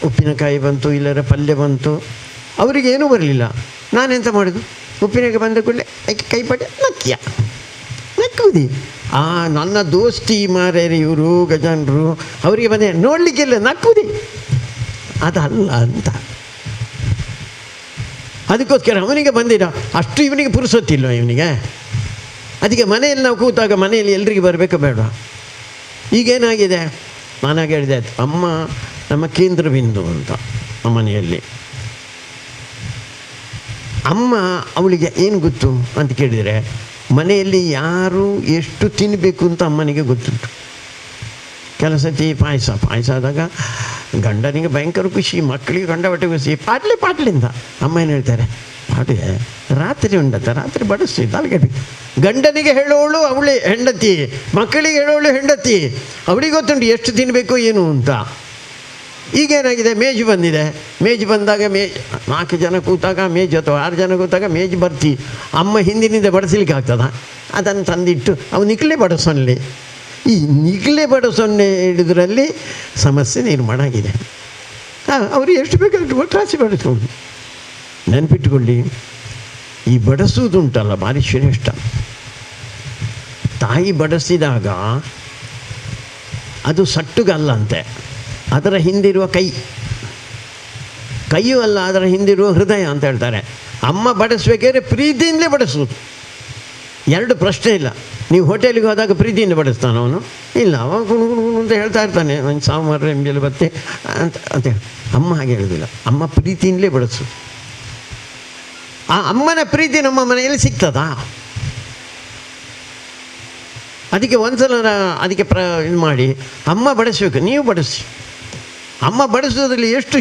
ಉಪ್ಪಿನಕಾಯಿ ಬಂತು, ಇಲ್ಲರ ಪಲ್ಯ ಬಂತು. ಅವರಿಗೇನೂ ಬರಲಿಲ್ಲ. ನಾನೆಂತ ಮಾಡೋದು, ಉಪ್ಪಿನಕಾಯಿ ಬಂದ ಕೂಡಲೇ ಕೈಪಟ್ಟೆ ನಕ್ಕುವುದಿ. ನನ್ನ ದೋಸ್ತಿ ಮಾರೇರಿ ಇವರು ಗಜಾನರು, ಅವರಿಗೆ ಬಂದೆ ನೋಡಲಿಕ್ಕೆಲ್ಲ ನಕ್ಕುವುದಿ, ಅದಲ್ಲ ಅಂತ. ಅದಕ್ಕೋಸ್ಕರ ಅವನಿಗೆ ಬಂದಿರ ಅಷ್ಟು ಇವನಿಗೆ ಪುರುಸೊತ್ತಿಲ್ಲ ಇವನಿಗೆ. ಅದಕ್ಕೆ ಮನೆಯಲ್ಲಿ ನಾವು ಕೂತಾಗ ಮನೆಯಲ್ಲಿ ಎಲ್ರಿಗೆ ಬರಬೇಕು ಬೇಡ. ಈಗೇನಾಗಿದೆ, ನಾನಾಗ ಹೇಳಿದೆ, ಅಮ್ಮ ನಮ್ಮ ಕೇಂದ್ರ ಬಿಂದು ಅಂತ ಮನೆಯಲ್ಲಿ. ಅಮ್ಮ ಅವಳಿಗೆ ಏನು ಗೊತ್ತು ಅಂತ ಕೇಳಿದರೆ, ಮನೆಯಲ್ಲಿ ಯಾರು ಎಷ್ಟು ತಿನ್ನಬೇಕು ಅಂತ ಅಮ್ಮನಿಗೆ ಗೊತ್ತುಂಟು. ಕೆಲವು ಸತಿ ಪಾಯಸ ಆದಾಗ ಗಂಡನಿಗೆ ಭಯಂಕರ ಖುಷಿ, ಮಕ್ಕಳಿಗೆ ಗಂಡ ಹೊಟ್ಟೆ ಖುಷಿ, ಪಾಟ್ಲಿಂದ ಅಮ್ಮ ಏನು ಹೇಳ್ತಾರೆ, ಪಾಟ್ಲೆ ರಾತ್ರಿ ಉಂಡತ್ತ, ರಾತ್ರಿ ಬಡಿಸ್ತೀವಿ ತಾಲ್ಗಡೆ. ಗಂಡನಿಗೆ ಹೇಳೋಳು ಅವಳೇ ಹೆಂಡತಿ, ಮಕ್ಕಳಿಗೆ ಹೇಳೋಳು ಹೆಂಡತಿ, ಅವಳಿಗೆ ಗೊತ್ತುಂಟು ಎಷ್ಟು ತಿನ್ನಬೇಕು ಏನು ಅಂತ. ಈಗೇನಾಗಿದೆ, ಮೇಜು ಬಂದಿದೆ. ಮೇಜು ಬಂದಾಗ 4 ಜನ ಕೂತಾಗ ಮೇಜು, ಅಥವಾ 6 ಜನ ಕೂತಾಗ ಮೇಜು ಬರ್ತಿ. ಅಮ್ಮ ಹಿಂದಿನಿಂದ ಬಡಿಸ್ಲಿಕ್ಕೆ ಆಗ್ತದ, ಅದನ್ನು ತಂದಿಟ್ಟು ಅವು ನಿಕ್ಲೆ ಬಡಿಸೋನ್ಲಿ. ಈ ನಿಕ್ಲೆ ಬಡಿಸೊನ್ನೆ ಹಿಡಿದ್ರಲ್ಲಿ ಸಮಸ್ಯೆ ನಿರ್ಮಾಣ ಆಗಿದೆ. ಅವರು ಎಷ್ಟು ಬೇಕಾದ್ರೆ ಒಟ್ರಾಸಿ ಬಡಿಸ್ಕೊಂಡು. ನೆನಪಿಟ್ಕೊಳ್ಳಿ, ಈ ಬಡಿಸುವುದುಂಟಲ್ಲ ಭಾರಿ ಶ್ರೇಷ್ಠ. ತಾಯಿ ಬಡಿಸಿದಾಗ ಅದು ಸಟ್ಟುಗಲ್ಲಂತೆ, ಅದರ ಹಿಂದಿರುವ ಕೈಯೂ ಅಲ್ಲ, ಅದರ ಹಿಂದಿರುವ ಹೃದಯ ಅಂತ ಹೇಳ್ತಾರೆ. ಅಮ್ಮ ಬಡಿಸ್ಬೇಕಾದ್ರೆ ಪ್ರೀತಿಯಿಂದಲೇ ಬಡಿಸೋದು, 2 ಪ್ರಶ್ನೆ ಇಲ್ಲ. ನೀವು ಹೋಟೆಲಿಗೆ ಹೋದಾಗ ಪ್ರೀತಿಯಿಂದ ಬಡಿಸ್ತಾನೆ ಅವನು, ಇಲ್ಲ ಅವ ಗುಣಗುಣು ಅಂತ ಹೇಳ್ತಾ ಇರ್ತಾನೆ, ಒಂದು ಸಾಂಬಾರು ಎಂಬಿಯಲ್ಲಿ ಬತ್ತೆ ಅಂತ ಹೇಳಿ. ಅಮ್ಮ ಹಾಗೆ ಹೇಳೋದಿಲ್ಲ, ಅಮ್ಮ ಪ್ರೀತಿಯಿಂದಲೇ ಬಡಿಸೋದು. ಆ ಅಮ್ಮನ ಪ್ರೀತಿ ನಮ್ಮ ಮನೆಯಲ್ಲಿ ಸಿಗ್ತದಾ? ಅದಕ್ಕೆ ಒಂದ್ಸಲ ಅದಕ್ಕೆ ಇದು ಮಾಡಿ, ಅಮ್ಮ ಬಡಿಸ್ಬೇಕು, ನೀವು ಬಡಿಸಿ. ಅಮ್ಮ ಬಡಿಸೋದ್ರಲ್ಲಿ ಎಷ್ಟು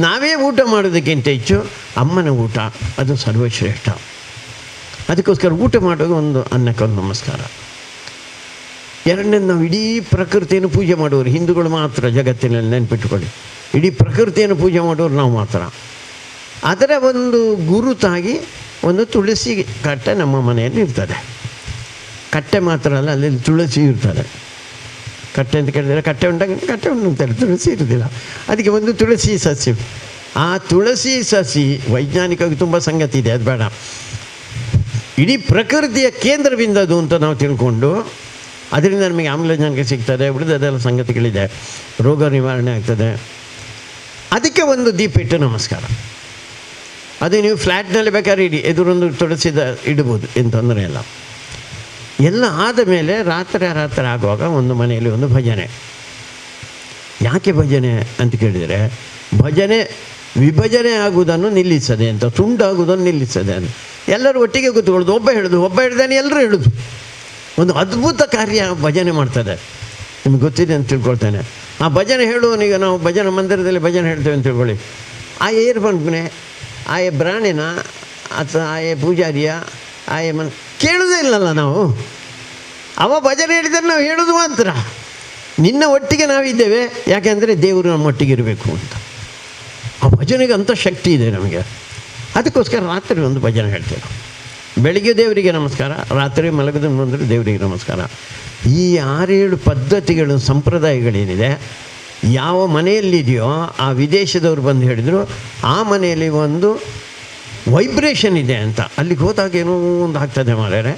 ನಾವೇ ಊಟ ಮಾಡೋದಕ್ಕಿಂತ ಹೆಚ್ಚು ಅಮ್ಮನ ಊಟ ಅದು ಸರ್ವಶ್ರೇಷ್ಠ. ಅದಕ್ಕೋಸ್ಕರ ಊಟ ಮಾಡೋದು ಒಂದು ಅನ್ನಕ್ಕೊಂದು ನಮಸ್ಕಾರ. ಎರಡನೇದು, ನಾವು ಇಡೀ ಪ್ರಕೃತಿಯನ್ನು ಪೂಜೆ ಮಾಡೋರು ಹಿಂದೂಗಳು ಮಾತ್ರ ಜಗತ್ತಿನಲ್ಲಿ, ನೆನಪಿಟ್ಟುಕೊಳ್ಳಿ. ಇಡೀ ಪ್ರಕೃತಿಯನ್ನು ಪೂಜೆ ಮಾಡೋರು ನಾವು ಮಾತ್ರ. ಅದರ ಒಂದು ಗುರುತಾಗಿ ಒಂದು ತುಳಸಿ ಕಟ್ಟೆ ನಮ್ಮ ಮನೆಯಲ್ಲಿ ಇರ್ತದೆ. ಕಟ್ಟೆ ಮಾತ್ರ ಅಲ್ಲ, ಅಲ್ಲಿ ತುಳಸಿ ಇರ್ತದೆ. ಕಟ್ಟೆ ಅಂತ ಕೇಳಿದರೆ ಕಟ್ಟೆ ಉಂಟು ಅಂತಾರೆ, ತುಳಸಿ ಇರೋದಿಲ್ಲ. ಅದಕ್ಕೆ ಒಂದು ತುಳಸಿ ಸಸಿ. ಆ ತುಳಸಿ ಸಸಿ ವೈಜ್ಞಾನಿಕವಾಗಿ ತುಂಬ ಸಂಗತಿ ಇದೆ, ಅದು ಬೇಡ. ಇಡೀ ಪ್ರಕೃತಿಯ ಕೇಂದ್ರಬಿಂದದು ಅಂತ ನಾವು ತಿಳ್ಕೊಂಡು, ಅದರಿಂದ ನಮಗೆ ಆಮ್ಲಜನಕ ಸಿಗ್ತದೆ, ಉಳಿದದೆಲ್ಲ ಸಂಗತಿಗಳಿದೆ, ರೋಗ ನಿವಾರಣೆ ಆಗ್ತದೆ. ಅದಕ್ಕೆ ಒಂದು ದೀಪ ಇಟ್ಟು ನಮಸ್ಕಾರ. ಅದು ನೀವು ಫ್ಲ್ಯಾಟ್ನಲ್ಲಿ ಬೇಕಾದ್ರೆ ಇಡಿ, ಎದುರೊಂದು ತುಳಸಿದ ಇಡ್ಬೋದು, ಏನು ತೊಂದರೆ ಇಲ್ಲ. ಎಲ್ಲ ಆದ ಮೇಲೆ ರಾತ್ರಿ ಆಗುವಾಗ ಒಂದು ಮನೆಯಲ್ಲಿ ಒಂದು ಭಜನೆ. ಯಾಕೆ ಭಜನೆ ಅಂತ ಕೇಳಿದರೆ, ಭಜನೆ ವಿಭಜನೆ ಆಗುವುದನ್ನು ನಿಲ್ಲಿಸದೆ ಅಂತ, ತುಂಡಾಗುವುದನ್ನು ನಿಲ್ಲಿಸದೆ ಅಂತ. ಎಲ್ಲರೂ ಒಟ್ಟಿಗೆ ಕೂತ್ಕೊಳ್ಳೋದು, ಒಬ್ಬ ಹೇಳಿದಾನೆ ಎಲ್ಲರೂ ಹೇಳೋದು. ಒಂದು ಅದ್ಭುತ ಕಾರ್ಯ ಭಜನೆ ಮಾಡ್ತದೆ. ನಿಮಗೆ ಗೊತ್ತಿದೆ ಅಂತ ತಿಳ್ಕೊಳ್ತೇನೆ. ಆ ಭಜನೆ ಹೇಳುವವನಿಗೆ ನಾವು ಭಜನೆ ಮಂದಿರದಲ್ಲಿ ಭಜನೆ ಹೇಳ್ತೇವೆ ಅಂತ ತಿಳ್ಕೊಳ್ಳಿ, ಆಯಾ ಇಯರ್ಫೋನ್ನೇ ಆಯಾ ಬ್ರಾಣಿನ ಅಥವಾ ಆಯಾ ಪೂಜಾರಿಯ ಆಯಾ ಕೇಳೋದೇ ಇಲ್ಲಲ್ಲ ನಾವು. ಅವ ಭಜನೆ ಹೇಳಿದರೆ ನಾವು ಹೇಳೋದು ಮಾತ್ರ. ನಿನ್ನ ಒಟ್ಟಿಗೆ ನಾವಿದ್ದೇವೆ, ಯಾಕೆಂದರೆ ದೇವರು ನಮ್ಮ ಒಟ್ಟಿಗೆ ಇರಬೇಕು ಅಂತ. ಆ ಭಜನೆಗೆ ಅಂಥ ಶಕ್ತಿ ಇದೆ ನಮಗೆ. ಅದಕ್ಕೋಸ್ಕರ ರಾತ್ರಿ ಒಂದು ಭಜನೆ ಹೇಳ್ತೇವೆ. ಬೆಳಿಗ್ಗೆ ದೇವರಿಗೆ ನಮಸ್ಕಾರ, ರಾತ್ರಿ ಮಲಗದ ಬಂದರೆ ದೇವರಿಗೆ ನಮಸ್ಕಾರ. ಈ 6-7 ಪದ್ಧತಿಗಳು, ಸಂಪ್ರದಾಯಗಳೇನಿದೆ, ಯಾವ ಮನೆಯಲ್ಲಿದೆಯೋ ಆ ವಿದೇಶದವ್ರು ಬಂದು ಹೇಳಿದರು ಆ ಮನೆಯಲ್ಲಿ ಒಂದು ವೈಬ್ರೇಷನ್ ಇದೆ ಅಂತ. ಅಲ್ಲಿಗೆ ಹೋದಾಗ ಏನೋ ಒಂದು ಆಗ್ತದೆ ಮಾರ್ರೆ,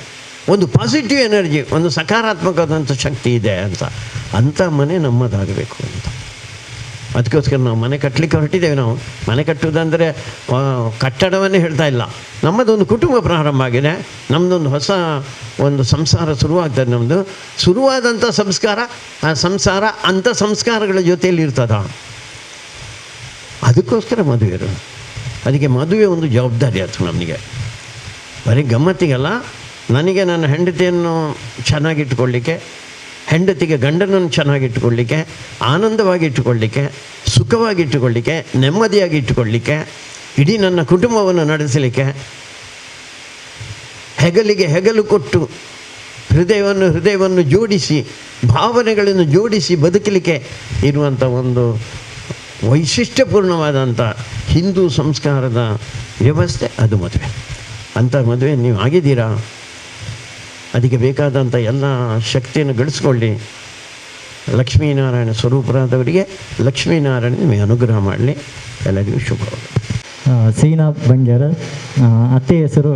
ಒಂದು ಪಾಸಿಟಿವ್ ಎನರ್ಜಿ, ಒಂದು ಸಕಾರಾತ್ಮಕವಾದಂಥ ಶಕ್ತಿ ಇದೆ ಅಂತ. ಅಂಥ ಮನೆ ನಮ್ಮದಾಗಬೇಕು ಅಂತ. ಅದಕ್ಕೋಸ್ಕರ ನಾವು ಮನೆ ಕಟ್ಟಲಿಕ್ಕೆ ಹೊರಟಿದ್ದೇವೆ. ನಾವು ಮನೆ ಕಟ್ಟುವುದಂದರೆ ಕಟ್ಟಡವನ್ನೇ ಹೇಳ್ತಾ ಇಲ್ಲ, ನಮ್ಮದೊಂದು ಕುಟುಂಬ ಪ್ರಾರಂಭ ಆಗಿದೆ, ನಮ್ಮದೊಂದು ಹೊಸ ಒಂದು ಸಂಸಾರ ಶುರುವಾಗ್ತದೆ. ನಮ್ಮದು ಶುರುವಾದಂಥ ಸಂಸ್ಕಾರ, ಆ ಸಂಸಾರ ಅಂಥ ಸಂಸ್ಕಾರಗಳ ಜೊತೆಯಲ್ಲಿ ಇರ್ತದ. ಅದಕ್ಕೋಸ್ಕರ ಮದುವೆ ಇರೋದು. ಅದಕ್ಕೆ ಮದುವೆ ಒಂದು ಜವಾಬ್ದಾರಿ ಆಯ್ತು ನಮಗೆ. ಬರೀ ಗಮ್ಮತ್ತಿಗಲ್ಲ, ನನಗೆ ನನ್ನ ಹೆಂಡತಿಯನ್ನು ಚೆನ್ನಾಗಿಟ್ಕೊಳ್ಳಿಕ್ಕೆ, ಹೆಂಡತಿಗೆ ಗಂಡನನ್ನು ಚೆನ್ನಾಗಿಟ್ಟುಕೊಳ್ಳಿಕ್ಕೆ, ಆನಂದವಾಗಿ ಇಟ್ಟುಕೊಳ್ಳಿಕ್ಕೆ, ಸುಖವಾಗಿಟ್ಟುಕೊಳ್ಳಿಕ್ಕೆ, ನೆಮ್ಮದಿಯಾಗಿ ಇಟ್ಟುಕೊಳ್ಳಿಕ್ಕೆ, ಇಡೀ ನನ್ನ ಕುಟುಂಬವನ್ನು ನಡೆಸಲಿಕ್ಕೆ, ಹೆಗಲಿಗೆ ಹೆಗಲು ಕೊಟ್ಟು ಹೃದಯವನ್ನು ಜೋಡಿಸಿ, ಭಾವನೆಗಳನ್ನು ಜೋಡಿಸಿ ಬದುಕಲಿಕ್ಕೆ ಇರುವಂಥ ಒಂದು ವೈಶಿಷ್ಟ್ಯಪೂರ್ಣವಾದಂಥ ಹಿಂದೂ ಸಂಸ್ಕಾರದ ವ್ಯವಸ್ಥೆ ಅದು ಮದುವೆ. ಅಂಥ ಮದುವೆ ನೀವು ಆಗಿದ್ದೀರಾ. ಅದಕ್ಕೆ ಬೇಕಾದಂಥ ಎಲ್ಲ ಶಕ್ತಿಯನ್ನು ಗಳಿಸ್ಕೊಳ್ಳಿ. ಲಕ್ಷ್ಮೀನಾರಾಯಣ ಸ್ವರೂಪರಾದವರಿಗೆ ಲಕ್ಷ್ಮೀನಾರಾಯಣ ನಿಮಗೆ ಅನುಗ್ರಹ ಮಾಡಲಿ. ಎಲ್ಲರಿಗೂ ಶುಭವಾಗಲಿ. ಸೀನಾ ಬಂಗ್ಯಾರ, ಅತ್ತೆ ಹೆಸರು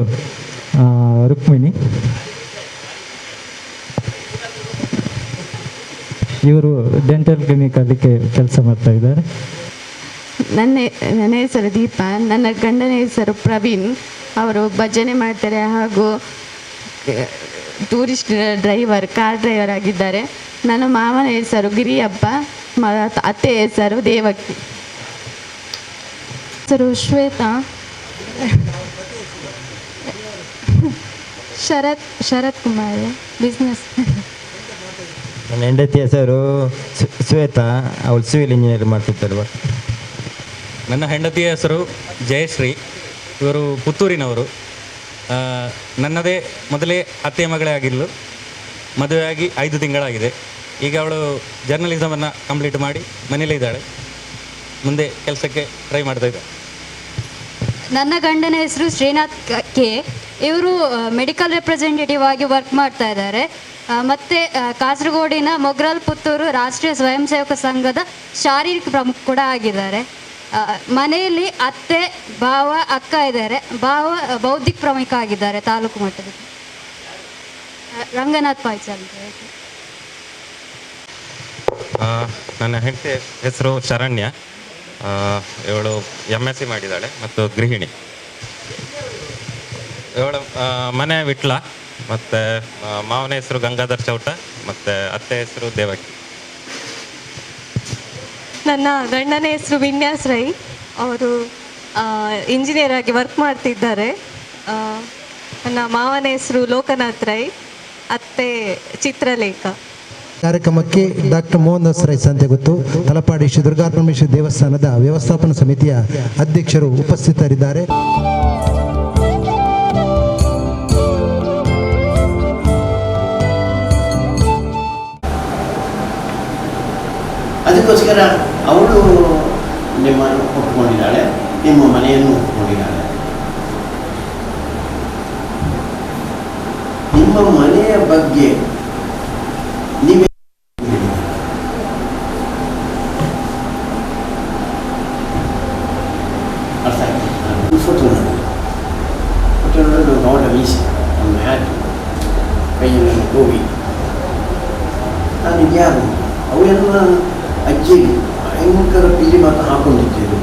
ರುಕ್ಮಿಣಿ. ಇವರು ಡೆಂಟಲ್ ಕ್ಲಿನಿಕಲ್ಲಿ ಕೆಲಸ ಮಾಡ್ತಾ ಇದ್ದಾರೆ. ನನ್ನ ಹೆಸರು ದೀಪ, ನನ್ನ ಗಂಡನ ಹೆಸರು ಪ್ರವೀಣ್. ಅವರು ಭಜನೆ ಮಾಡ್ತಾರೆ ಹಾಗೂ ಟೂರಿಸ್ಟ್ ಡ್ರೈವರ್, ಕಾರ್ ಡ್ರೈವರ್ ಆಗಿದ್ದಾರೆ. ನನ್ನ ಮಾವನ ಹೆಸರು ಗಿರಿಯಪ್ಪ, ಅತ್ತೆ ಹೆಸರು ದೇವಕಿ. ಹೆಸರು ಶ್ವೇತಾ. ಶರತ್ ಕುಮಾರ್, ಬಿಸ್ನೆಸ್. ನನ್ನ ಹೆಂಡತಿ ಹೆಸರು ಶ್ವೇತಾ, ಅವಳು ಸಿವಿಲ್ ಇಂಜಿನಿಯರ್ ಮಾಡ್ತಿದ್ದಾರೆ. ನನ್ನ ಹೆಂಡತಿಯ ಹೆಸರು ಜಯಶ್ರೀ, ಇವರು ಪುತ್ತೂರಿನವರು. ನನ್ನದೇ ಮೊದಲೇ ಅತ್ತೆ ಮಗಳೇ ಆಗಿಲ್ಲ, ಮದುವೆಯಾಗಿ 5 ತಿಂಗಳಾಗಿದೆ. ಈಗ ಅವಳು ಜರ್ನಲಿಸಮನ್ನು ಕಂಪ್ಲೀಟ್ ಮಾಡಿ ಮನೇಲೇ ಇದ್ದಾಳೆ, ಮುಂದೆ ಕೆಲಸಕ್ಕೆ ಟ್ರೈ ಮಾಡ್ತಾ ಇದ್ದಾಳೆ. ನನ್ನ ಗಂಡನ ಹೆಸರು ಶ್ರೀನಾಥ್ ಕೆ. ಇವರು ಮೆಡಿಕಲ್ ರೆಪ್ರೆಸೆಂಟೇಟಿವ್ ಆಗಿ ವರ್ಕ್ ಮಾಡ್ತಾ ಇದ್ದಾರೆ. ಮತ್ತು ಕಾಸರಗೋಡಿನ ಮೊಗ್ರಾಲ್ ಪುತ್ತೂರು ರಾಷ್ಟ್ರೀಯ ಸ್ವಯಂ ಸೇವಕ ಸಂಘದ ಶಾರೀರಿಕ ಪ್ರಮುಖ ಕೂಡ ಆಗಿದ್ದಾರೆ. ಮನೆಯಲ್ಲಿ ಅತ್ತೆ, ಭಾವ, ಅಕ್ಕ ಇದ್ದಾರೆ. ಭಾವ ಬೌದ್ಧಿಕ ಪ್ರಮುಖ ಆಗಿದ್ದಾರೆ ತಾಲೂಕು ಮಟ್ಟದಲ್ಲಿ. ರಂಗನಾಥ್ ಪಾಯ್ಚಲ್. ನನ್ನ ಹೆಂಡತಿ ಹೆಸರು ಶರಣ್ಯ, ಇವಳು MSc ಮಾಡಿದ್ದಾಳೆ ಮತ್ತು ಗೃಹಿಣಿ. ಇವಳು ಮನೆ ವಿಟ್ಲ. ಮತ್ತು ಮಾವನ ಹೆಸರು ಗಂಗಾಧರ್ ಚೌಟ ಮತ್ತು ಅತ್ತೆ ಹೆಸರು ದೇವಕಿ. ನನ್ನ ಗಂಡನ ಹೆಸರು ವಿನ್ಯಾಸ್ ರೈ, ಅವರು ಇಂಜಿನಿಯರ್ ಆಗಿ ವರ್ಕ್ ಮಾಡ್ತಿದ್ದಾರೆ. ನನ್ನ ಮಾವನ ಹೆಸರು ಲೋಕನಾಥ್ ರೈ, ಅತ್ತೆ ಚಿತ್ರಲೇಖ. ಕಾರ್ಯಕ್ರಮಕ್ಕೆ ಡಾಕ್ಟರ್ ಮೋಹನ್ ದಾಸ್ ರೈ ಸಂತೆಗುತ್ತು, ತಲಪಾಡಿ ಶ್ರೀ ದುರ್ಗಾಪರಮೇಶ್ವರಿ ದೇವಸ್ಥಾನದ ವ್ಯವಸ್ಥಾಪನಾ ಸಮಿತಿಯ ಅಧ್ಯಕ್ಷರು ಉಪಸ್ಥಿತರಿದ್ದಾರೆ. ಅದಕ್ಕೋಸ್ಕರ ಅವಳು ನಿಮ್ಮನ್ನು ಒಪ್ಪಿಕೊಂಡಿದ್ದಾಳೆ, ನಿಮ್ಮ ಮನೆಯನ್ನು ಒಪ್ಪಿಕೊಂಡಿದ್ದಾಳೆ. ನಿಮ್ಮ ಮನೆಯ ಬಗ್ಗೆ ನೀವೇ ಅರ್ಥ ಆಯ್ತು. ಫೋಟೋ ನೋಡೋದು ನೋಡ ಮೀಸಿ ಒಂದು ಹ್ಯಾಟ್ ಕೈಯಲ್ಲಿ ಗೋಬಿ. ನಾನು ಯಾರು ಅವೆಲ್ಲ ಅಜ್ಜಿಗೆ ಭಯಂಕರ ಪಿಲಿ ಮಾತ್ರ ಹಾಕೊಂಡಿದ್ದೇವೆ.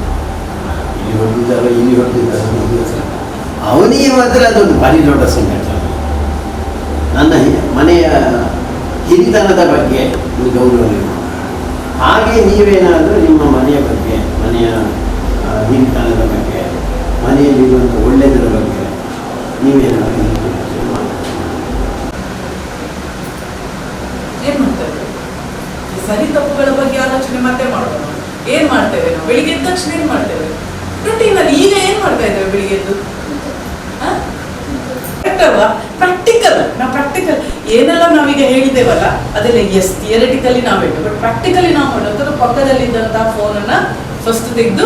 ಇಲ್ಲಿ ಹೊಡೆದಿದ್ದಾರೋ ಇಲ್ಲಿ ಹೊಡೆದಿದ್ದಾರೋ ಅವನಿಗೆ ಮಾತ್ರ ಅದೊಂದು ಭಾರಿ ದೊಡ್ಡ ಸಂಕಟ. ನನ್ನ ಮನೆಯ ಹಿರಿತನದ ಬಗ್ಗೆ ಗೌರವ. ಹಾಗೆ ನೀವೇನಾದರೂ ನಿಮ್ಮ ಮನೆಯ ಬಗ್ಗೆ, ಮನೆಯ ಹಿರಿತನದ ಬಗ್ಗೆ, ಮನೆಯಲ್ಲಿರುವಂಥ ಒಳ್ಳೆಯದರ ಬಗ್ಗೆ ನೀವೇನಾದರೂ ಸರಿ ತಪ್ಪುಗಳ ಬಗ್ಗೆ ಆಲೋಚನೆ ಮತ್ತೆ ಮಾಡೋದು. ಏನು ಮಾಡ್ತೇವೆ ನಾವು ಬೆಳಿಗ್ಗೆ ಎದ್ದ ತಕ್ಷಣ ಏನು ಮಾಡ್ತೇವೆ ರೂಟೀನಲ್ಲಿ? ಈಗ ಏನು ಮಾಡ್ತಾ ಇದ್ದೇವೆ ಬೆಳಿಗ್ಗೆ ಎದ್ದು? ಪ್ರಾಕ್ಟಿಕಲ್ ಏನೆಲ್ಲ ನಾವೀಗ ಹೇಳಿದ್ದೇವಲ್ಲ ಅದೆಲ್ಲ ಎಸ್ ಥಿಯರಿಟಿಕಲಿ ನಾವು ಹೇಳಿ, ಬಟ್ ಪ್ರಾಕ್ಟಿಕಲಿ ನಾವು ಮಾಡೋದು ಪಕ್ಕದಲ್ಲಿದ್ದಂತಹ ಫೋನನ್ನ ಫಸ್ಟ್ ತೆಗೆದು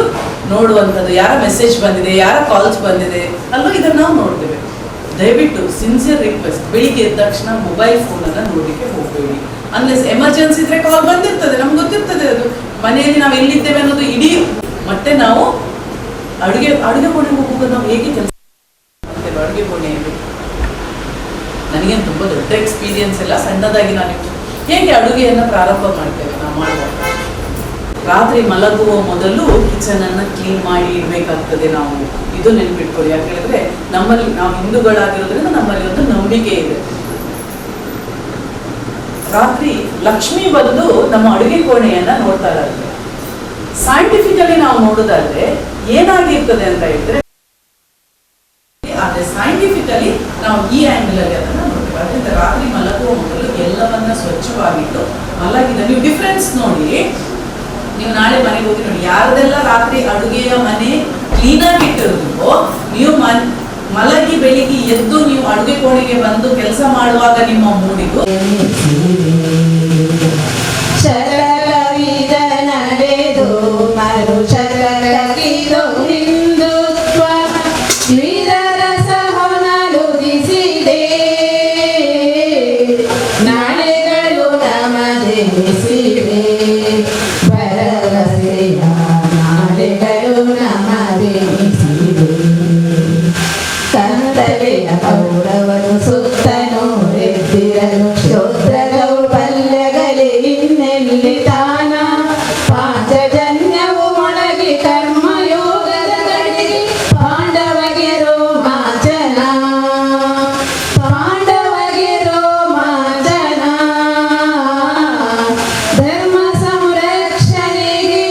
ನೋಡುವಂಥದ್ದು, ಯಾರ ಮೆಸೇಜ್ ಬಂದಿದೆ, ಯಾರ ಕಾಲ್ಸ್ ಬಂದಿದೆ ಅಲ್ಲೋ ಇದನ್ನ ನಾವು ನೋಡ್ತೇವೆ. ದಯವಿಟ್ಟು ಸಿನ್ಸಿಯರ್ ರಿಕ್ವೆಸ್ಟ್, ಬೆಳಿಗ್ಗೆ ಎದ್ದ ತಕ್ಷಣ ಮೊಬೈಲ್ ಫೋನನ್ನು ನೋಡಲಿಕ್ಕೆ ಹೋಗಬೇಡಿ. ಅನ್ಲೆಸ್ ಎಮರ್ಜೆನ್ಸಿ ಇದ್ರೆ ಕಾಲ್ ಬಂದಿರ್ತದೆ, ನಮ್ಗೆ ಗೊತ್ತಿರ್ತದೆ ಅದು ಮನೆಯಲ್ಲಿ ನಾವು ಎಲ್ಲಿದ್ದೇವೆ ಅನ್ನೋದು ಇಡೀ. ಮತ್ತೆ ನಾವು ಅಡುಗೆ ಕೋಣೆಗೆ ಹೋಗುವಾಗ ನಾವು ಹೇಗೆ ಕೆಲಸ ಮಾಡ್ತೇವೆ ಅಡುಗೆ ಕೋಣೆಯಲ್ಲಿ. ನನಗೇನು ತುಂಬ ದೊಡ್ಡ ಎಕ್ಸ್ಪೀರಿಯನ್ಸ್ ಇಲ್ಲ, ಸಣ್ಣದಾಗಿ ನಾನು ಹೇಗೆ ಅಡುಗೆಯನ್ನು ಪ್ರಾರಂಭ ಮಾಡ್ತೇವೆ ನಾವು ಮಾಡುವಾಗ. ರಾತ್ರಿ ಮಲಗುವ ಮೊದಲು ಕಿಚನನ್ನು ಕ್ಲೀನ್ ಮಾಡಿ ಇಡಬೇಕಾಗ್ತದೆ ನಾವು. ಇದು ನೆನಪಿಟ್ಕೊಳ್ಳಿ. ಯಾಕೆ ಹೇಳಿದ್ರೆ ನಮ್ಮಲ್ಲಿ ನಾವು ಹಿಂದೂಗಳಾಗಿರೋದ್ರಿಂದ ನಮ್ಮಲ್ಲಿ ಒಂದು ನಂಬಿಕೆ ಇದೆ. ರಾತ್ರಿ ಲಕ್ಷ್ಮಿ ಬಂದು ನಮ್ಮ ಅಡುಗೆ ಕೋಣೆಯನ್ನ ನೋಡ್ತಾ ಇದ್ದಾರೆ. ಸೈಂಟಿಫಿಕಲಿ ನಾವು ನೋಡೋದಾದ್ರೆ ಏನಾಗಿರ್ತದೆ ಅಂತ ಹೇಳಿದ್ರೆ, ಆದ್ರೆ ಸೈಂಟಿಫಿಕಲಿ ನಾವು ಈ ಆಂಗಲ್ ಅಲ್ಲಿ ಅದನ್ನ ನೋಡ್ತೇವೆ. ಅದರಿಂದ ರಾತ್ರಿ ಮಲಗುವ ಮೊದಲು ಎಲ್ಲವನ್ನ ಸ್ವಚ್ಛವಾಗಿಟ್ಟು ಮಲಗಿದ. ನೀವು ಡಿಫ್ರೆನ್ಸ್ ನೋಡಿ, ನೀವು ನಾಳೆ ಮನೆಗೆ ಹೋಗಿ ನೋಡಿ, ಯಾರದೆಲ್ಲ ರಾತ್ರಿ ಅಡುಗೆಯ ಮನೆ ಕ್ಲೀನ್ ಆಗಿ ಇಟ್ಟಿರೋದು, ನೀವು ಮಲಗಿ ಬೆಳಿಗ್ಗೆ ಎದ್ದು ನೀವು ಅಡುಗೆ ಕೋಣೆಗೆ ಬಂದು ಕೆಲಸ ಮಾಡುವಾಗ ನಿಮ್ಮ ಮೂಡಿಗೂ ಶರವಿದ ನಡೆದು ಮರು ಶರಗಿದು ಹಿಂದುತ್ವ ವಿರಸ ಹೊನಲುದಿಸಿದೆ. ನಾಳೆಗಳು ನಮದೆನಿಸಿವೆ ಭರವಸೆಯ ನಾಳೆಗಳು ನಮದೆನಿಸಿವೆ. ಕತ್ತಲೆಯ ಕೌರವರು ಸುತ್ತನು ಎದ್ದಿರಲು ಶ್ರೋತ್ರ ದೌರ್ಬಲ್ಯಗಳೇ ಇನ್ನೆಲ್ಲಿ ತಾನ. ಪಾಂಚಜನ್ಯವು ಮೊಳಗಿ ಕರ್ಮಯೋಗದ ಕಡೆಗೆ ಪಾಂಡವಗೆ ರೋಮಾಂಚನ, ಪಾಂಡವಗೆ ರೋಮಾಂಚನ. ಧರ್ಮ ಸಂರಕ್ಷಣೆಗೆ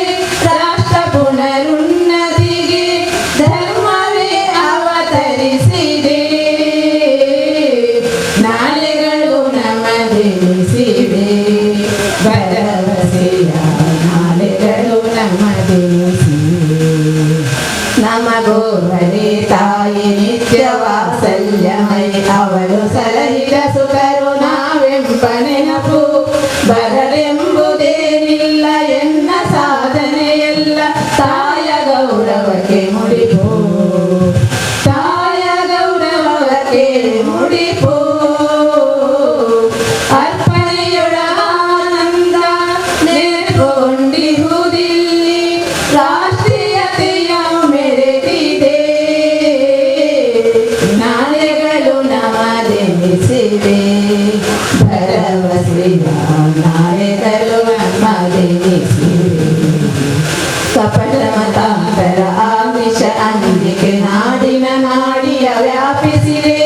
ರಾಷ್ಟ್ರ ಪುನರುನ್ನತಿಗೆ ಧರ್ಮವೇ ಅವತರಿಸಿದೆ. ನಾಳೆಗಳು ನಮದೆನಿಸಿವೆ ಭರವಸೆಯ ನಾಳೆಗಳು ನಮದೆನಿಸಿವೆ. ನಮಗೋರ್ವರೇ ತಾಯಿ ನಿತ್ಯ ವಾತ್ಸಲ್ಯಮಯಿ, ಅವಳು ಸಲಹಿದ ಸುಖರು ನಾವೆಂಬ ನೆನಪು. ಬರಲೆಂಬುದೇನಿಲ್ಲ ಎನ್ನ ಸಾಧನೆಯೆಲ್ಲ ತಾಯ ಗೌರವಕ್ಕೆ ಮುಡಿಪು, ತಾಯ ಗೌರವಕ್ಕೆ ಮುಡಿಪು. ಅರ್ಪಣೆಯೊಳ ಆನಂದ ನೆನಪುಗೊಂಡಿರುವುದಿಲ್ಲಿ ರಾಷ್ಟ್ರೀಯತೆಯ ಮೆರೆದಿದೆ. ನಾಳೆಗಳು ನಮದೆನಿಸಿವೆ ಭರವಸೆಯ ನಾಳೆಗಳು ನಮದೆನಿಸಿವೆ. ಕಪಟ ಮತಾಂತರ ಆಮಿಷ ಅಂಜಿಕೆ ನಾಡಿನ ನಾಡಿಯ ವ್ಯಾಪಿಸಿದೆ.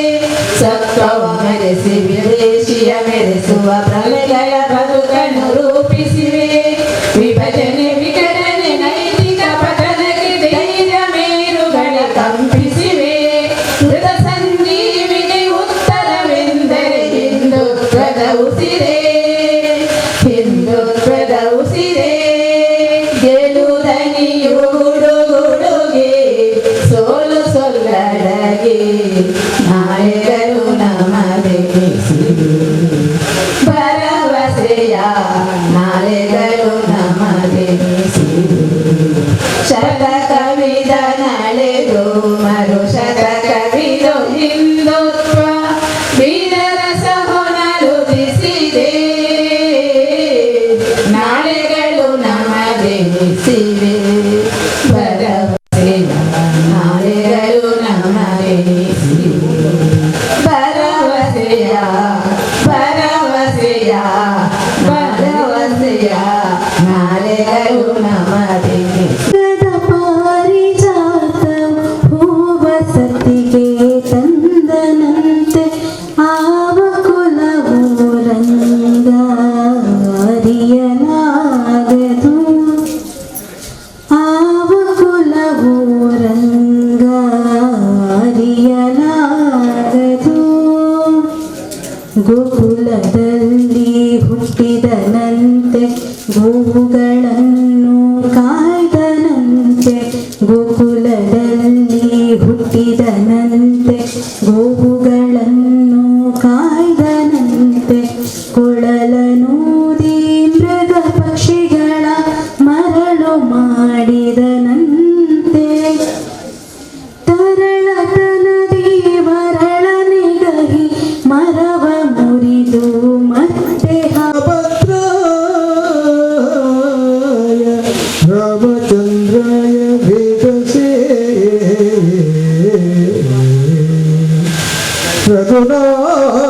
ಸತ್ವವ ಮೆರೆಸಿ ವಿದೇಶಿಯ ಮೆರೆಸುವ ಭ್ರಮೆಗಳ ಬದುಕನ್ನು ರೂಪಿಸಿವೆ. ವಿಭಜನೆ ವಿಘಟನೆ ನೈತಿಕ ಪತನಕ್ಕೆ ಧೈರ್ಯ ಮೇರುಗಳ ಕಂಪಿಸಿವೆ. ಮೃತ ಸಂಜೀವಿಗೆ ಉತ್ತರವೆಂದರೆ ಹಿಂದುತ್ವದ ಉಸಿರೇ, ಹಿಂದುತ್ವದ ಉಸಿರೇ. ಗೆಲುದನಿಯು ಗುಡುಗುಡುಗೆ ಸೋಲು ಸೊಲ್ಲಡಗೆ ನಾಳೆಗಳು ನಮದೆನಿಸಿವೆ ಭರವಸೆಯ ನಾಳೆಗಳು ನಮದೆನಿಸಿವೆ. ಶತಕವಿದ ನಳೆದು ಮರು ಶತಕವಿದು ಹಿಂದುತ್ವ ವೀರರಸ ಹೊನಲುದಿಸಿದೆ. ನಾಳೆಗಳು ನಮದೆನಿಸಿವೆ ಭರವಸೆಯ ನಾಳೆಗಳು ನಮದೆನಿಸಿವೆ. ಭರವಸೆಯ ಭರವಸೆಯ ಭರವಸೆಯ ನಾಳೆಗಳು ನಮದೆನಿಸಿವೆ. ಪಾರಿಜಾತ ಹೂವಸತಿಗೆ ತಂದನಂತೆ ಆವ ಕುಲವು ರಂಗ ಅರಿಯಲಾಗದು. ಆವ ಕುಲವು ರಂಗ ಅರಿಯಲಾಗದು. ಗೋಕುಲದಲ್ಲಿ ಹುಟ್ಟಿದನಂತೆ ಗೋವುಗಳನ್ನು ಕಾಯ್ದನಂತೆ ಗೋವುಗಳನ್ನು ಕಾಯ್ದನಂತೆ ಕೊಳಲನೂದಿ ಮೃಗ ಪಕ್ಷಿಗಳ ಮರಳು ಮಾಡಿದನಂತೆ ತರಳತನದಿ ಮರಳ ನಿಗಹಿ ಮರವ ಮುರಿದು ಮತ್ತೆ ರಾಮಚಂದ್ರಾಯ ಭೇದಸೇ ರಘುನಾಥ